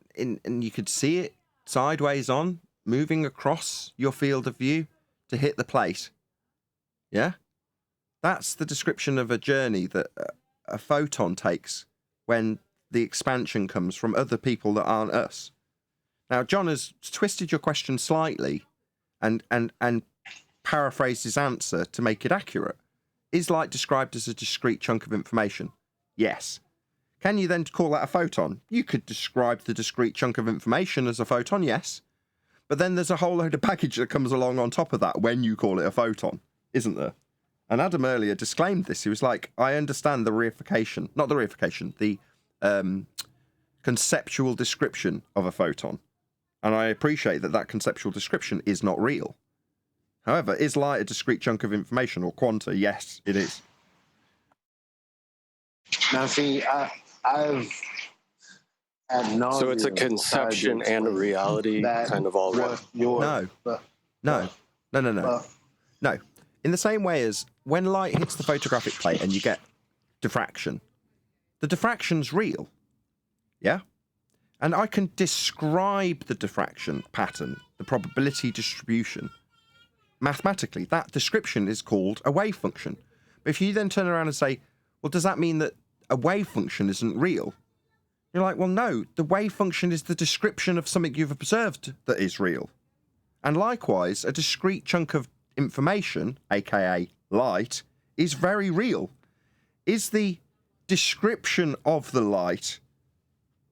you could see it sideways on, moving across your field of view to hit the plate. Yeah? That's the description of a journey that a photon takes when the expansion comes from other people that aren't us. Now, John has twisted your question slightly and paraphrased his answer to make it accurate. Is light described as a discrete chunk of information? Yes. Can you then call that a photon? You could describe the discrete chunk of information as a photon, yes. But then there's a whole load of baggage that comes along on top of that when you call it a photon, isn't there? And Adam earlier disclaimed this. He was like, I understand the reification, not the reification, the conceptual description of a photon. And I appreciate that that conceptual description is not real. However, is light a discrete chunk of information or quanta? Yes, it is. Now, see, I've ad nauseam So it's a conception and a reality kind of all right. No. In the same way as when light hits the photographic plate and you get diffraction, the diffraction's real. Yeah? And I can describe the diffraction pattern, the probability distribution. Mathematically, that description is called a wave function. But if you then turn around and say, well, does that mean that a wave function isn't real? You're like, well, no, the wave function is the description of something you've observed that is real. And likewise, a discrete chunk of information, aka light, is very real. Is the description of the light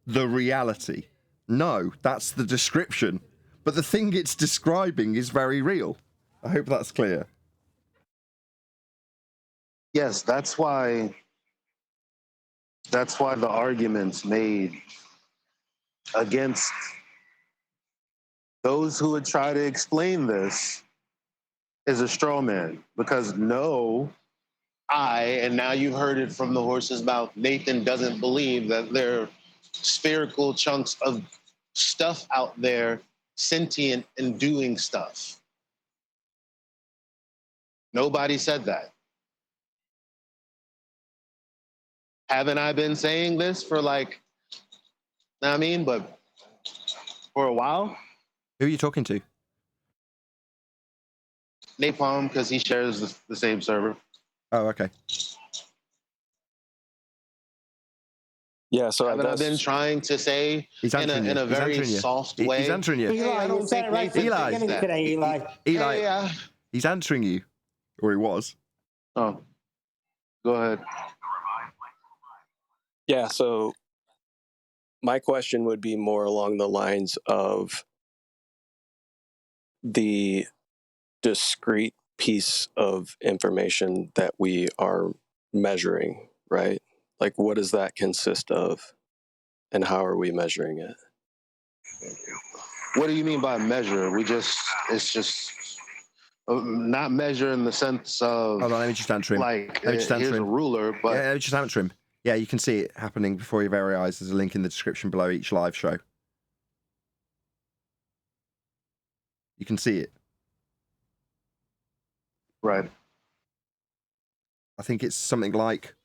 the reality? No, that's the description. But the thing it's describing is very real. I hope that's clear. Yes, that's why the arguments made against those who would try to explain this is a straw man. Because and now you've heard it from the horse's mouth, Nathan doesn't believe that there are spherical chunks of stuff out there sentient and doing stuff. Nobody said that. Haven't I been saying this for but for a while? Who are you talking to? Napalm, because he shares the same server. Oh, okay. Yeah, so Haven't I been trying to say in a very soft way? He's answering you. Eli, you said it right from the beginning today, Eli. Eli, he's answering you. Or he was. Oh, go ahead. Yeah, so my question would be more along the lines of the discrete piece of information that we are measuring, right? Like, what does that consist of, and how are we measuring it? What do you mean by measure? It's just not measure in the sense of. Hold on, let me just answer him. Here's a ruler, but. Yeah, let me just answer him. Yeah, you can see it happening before your very eyes. There's a link in the description below each live show. You can see it. Right. I think it's something like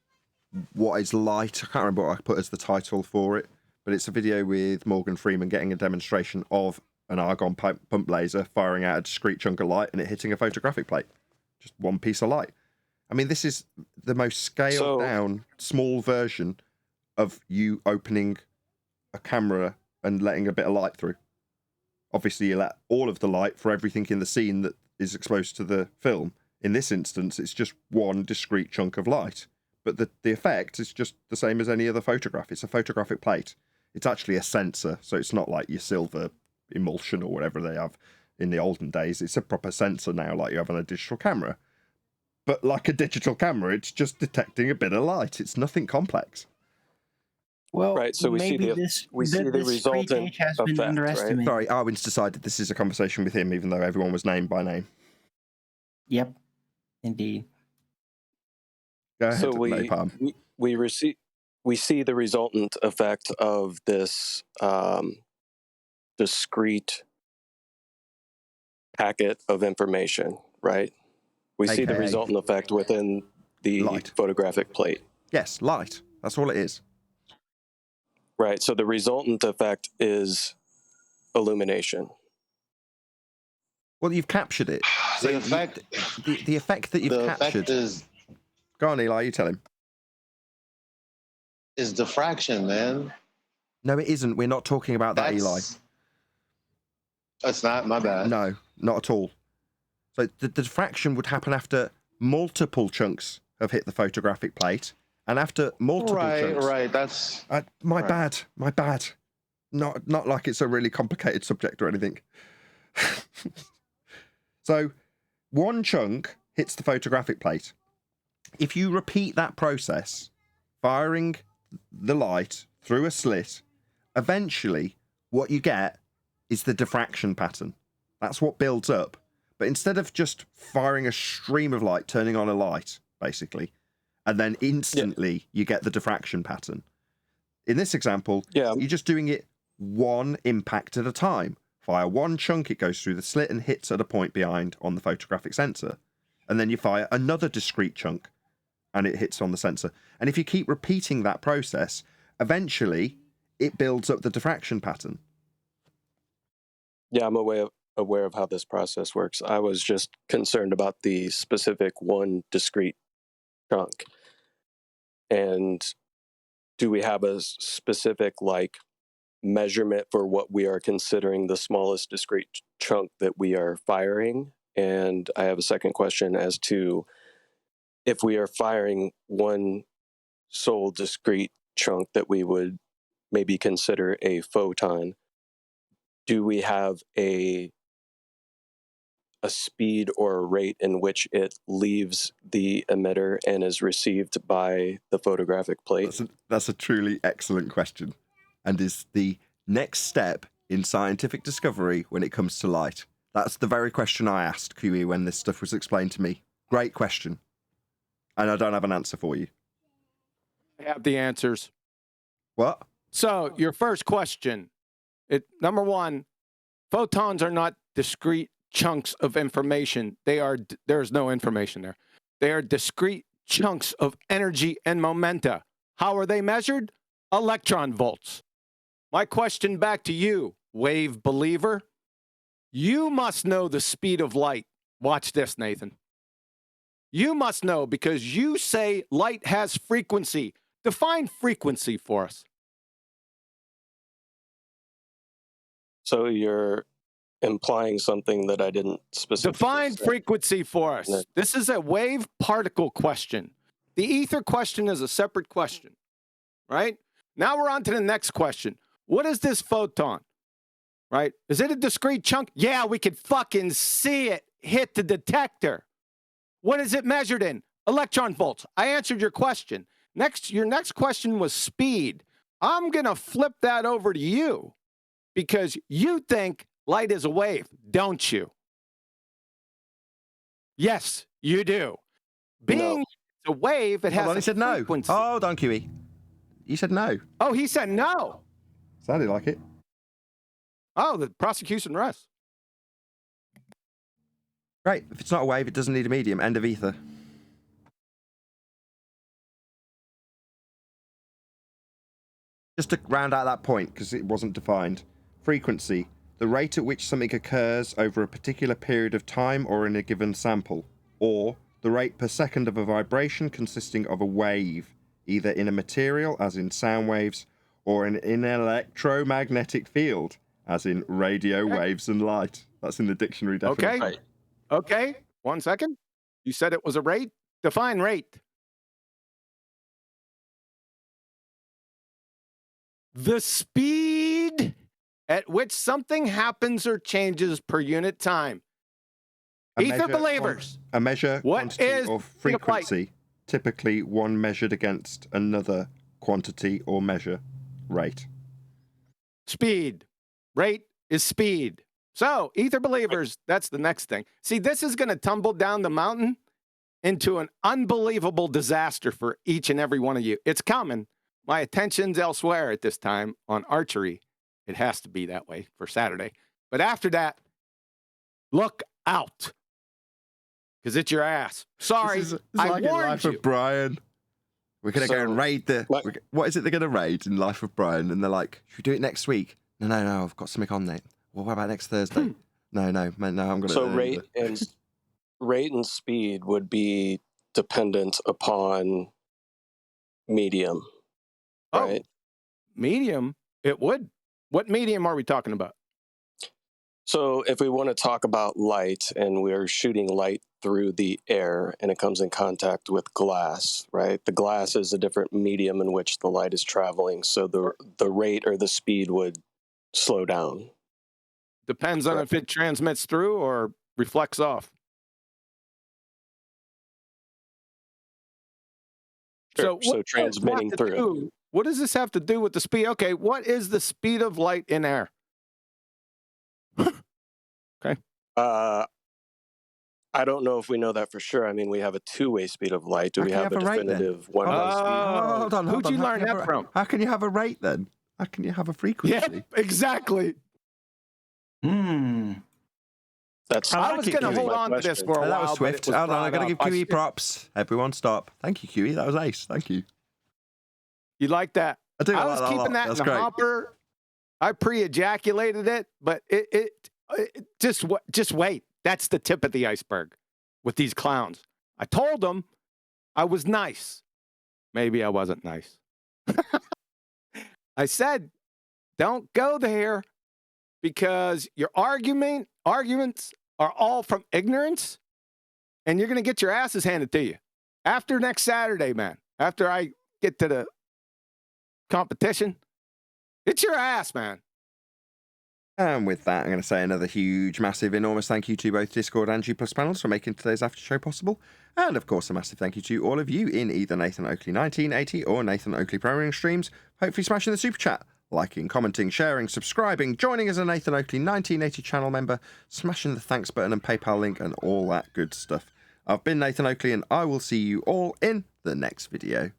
What is Light? I can't remember what I put as the title for it, but it's a video with Morgan Freeman getting a demonstration of an argon pump laser firing out a discrete chunk of light and it hitting a photographic plate. Just one piece of light. I mean, this is the most scaled down, small version of you opening a camera and letting a bit of light through. Obviously, you let all of the light for everything in the scene that is exposed to the film. In this instance, it's just one discrete chunk of light. But the effect is just the same as any other photograph. It's a photographic plate. It's actually a sensor, so it's not like your silver emulsion or whatever they have in the olden days. It's a proper sensor now, like you have on a digital camera. But like a digital camera, it's just detecting a bit of light. It's nothing complex. Well, right, so we see the resultant effect, right? Sorry, Arwin's decided this is a conversation with him, even though everyone was named by name. Yep, indeed. Go ahead, So we see the resultant effect of this discrete packet of information, right? We see the resultant effect within the photographic plate. Yes, light. That's all it is. Right, so the resultant effect is illumination. Well, you've captured it. So the effect that you've captured is. Go on, Eli, you tell him. Is diffraction, man. No, it isn't. We're not talking about that, Eli. That's not my bad. No, not at all. So the diffraction would happen after multiple chunks have hit the photographic plate, and after multiple chunks... Right, that's... my bad. Not like it's a really complicated subject or anything. So, one chunk hits the photographic plate. If you repeat that process, firing the light through a slit, eventually what you get is the diffraction pattern. That's what builds up. But instead of just firing a stream of light, turning on a light, basically, and then instantly you get the diffraction pattern. In this example, you're just doing it one impact at a time. Fire one chunk, it goes through the slit and hits at a point behind on the photographic sensor. And then you fire another discrete chunk and it hits on the sensor. And if you keep repeating that process, eventually it builds up the diffraction pattern. Yeah, I'm aware of how this process works. I was just concerned about the specific one discrete chunk. And do we have a specific measurement for what we are considering the smallest discrete chunk that we are firing? And I have a second question as to if we are firing one sole discrete chunk that we would maybe consider a photon, do we have a speed or a rate in which it leaves the emitter and is received by the photographic plate? That's a truly excellent question, and is the next step in scientific discovery when it comes to light. That's the very question I asked QE when this stuff was explained to me. Great question. And I don't have an answer for you. I have the answers. What? So, your first question. Number one, photons are not discrete chunks of information. There's no information there. They are discrete chunks of energy and momenta. How are they measured? Electron volts. My question back to you, wave believer. You must know the speed of light. Watch this, Nathan. You must know because you say light has frequency. Define frequency for us. So you're implying something that I didn't specifically Define say. frequency for us. No. This is a wave particle question. The ether question is a separate question, right? Now we're on to the next question. What is this photon, right? Is it a discrete chunk? Yeah, we could fucking see it hit the detector. What is it measured in? Electron volts. I answered your question. Your next question was speed. I'm going to flip that over to you because you think light is a wave, don't you? Yes, you do. Being a wave, it has Hold on, he said no. frequency. Oh, hold on, QE. You said no. Oh, he said no. Sounded like it. Oh, the prosecution rests. Great. If it's not a wave, it doesn't need a medium. End of ether. Just to round out that point, because it wasn't defined. Frequency. The rate at which something occurs over a particular period of time or in a given sample. Or the rate per second of a vibration consisting of a wave, either in a material, as in sound waves, or in an electromagnetic field, as in radio waves and light. That's in the dictionary definition. Okay. Okay. 1 second. You said it was a rate? Define rate. The speed at which something happens or changes per unit time. Ether believers. A measure What quantity is or frequency, typically one measured against another quantity or measure rate. Speed. Rate is speed. So, ether believers, that's the next thing. See, this is going to tumble down the mountain into an unbelievable disaster for each and every one of you. It's coming. My attention's elsewhere at this time on archery. It has to be that way for Saturday. But after that, look out. Because it's your ass. Sorry, It's I like in warned Life you. of Brian. We're going to go and raid the... What is it they're going to raid in Life of Brian? And they're like, should we do it next week? No, I've got something on, Nate. Well, what about next Thursday? No, I'm going to... So rate and speed would be dependent upon medium, right? Medium? It would. What medium are we talking about? So if we want to talk about light and we're shooting light through the air and it comes in contact with glass, right? The glass is a different medium in which the light is traveling, so the rate or the speed would slow down. Depends on if it transmits through or reflects off. Sure. So transmitting through. What does this have to do with the speed? Okay, what is the speed of light in air? Okay. I don't know if we know that for sure. I mean, we have a two-way speed of light. Do we have a definitive one-way speed? Hold on. Who'd you learn that from? How can you have a rate then? How can you have a frequency? Yeah, exactly. That's. I was going to hold on to this for a while. That was swift. Hold on, I got to give QE props. Everyone stop. Thank you, QE. That was ace. Thank you. You like that? I do. I was keeping that in the hopper. I pre-ejaculated it, but it just wait. That's the tip of the iceberg with these clowns. I told them I was nice. Maybe I wasn't nice. I said, don't go there because your arguments are all from ignorance, and you're going to get your asses handed to you. After next Saturday, man, after I get to the competition, it's your ass, man. And with that, I'm going to say another huge, massive, enormous thank you to both Discord and G+ panels for making today's after show possible. And of course, a massive thank you to all of you in either Nathan Oakley 1980 or Nathan Oakley Programming streams, hopefully smashing the super chat, liking, commenting, sharing, subscribing, joining as a Nathan Oakley 1980 channel member, smashing the thanks button and PayPal link and all that good stuff. I've been Nathan Oakley and I will see you all in the next video.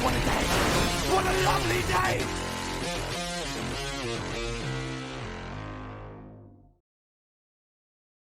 What a day! What a lovely day!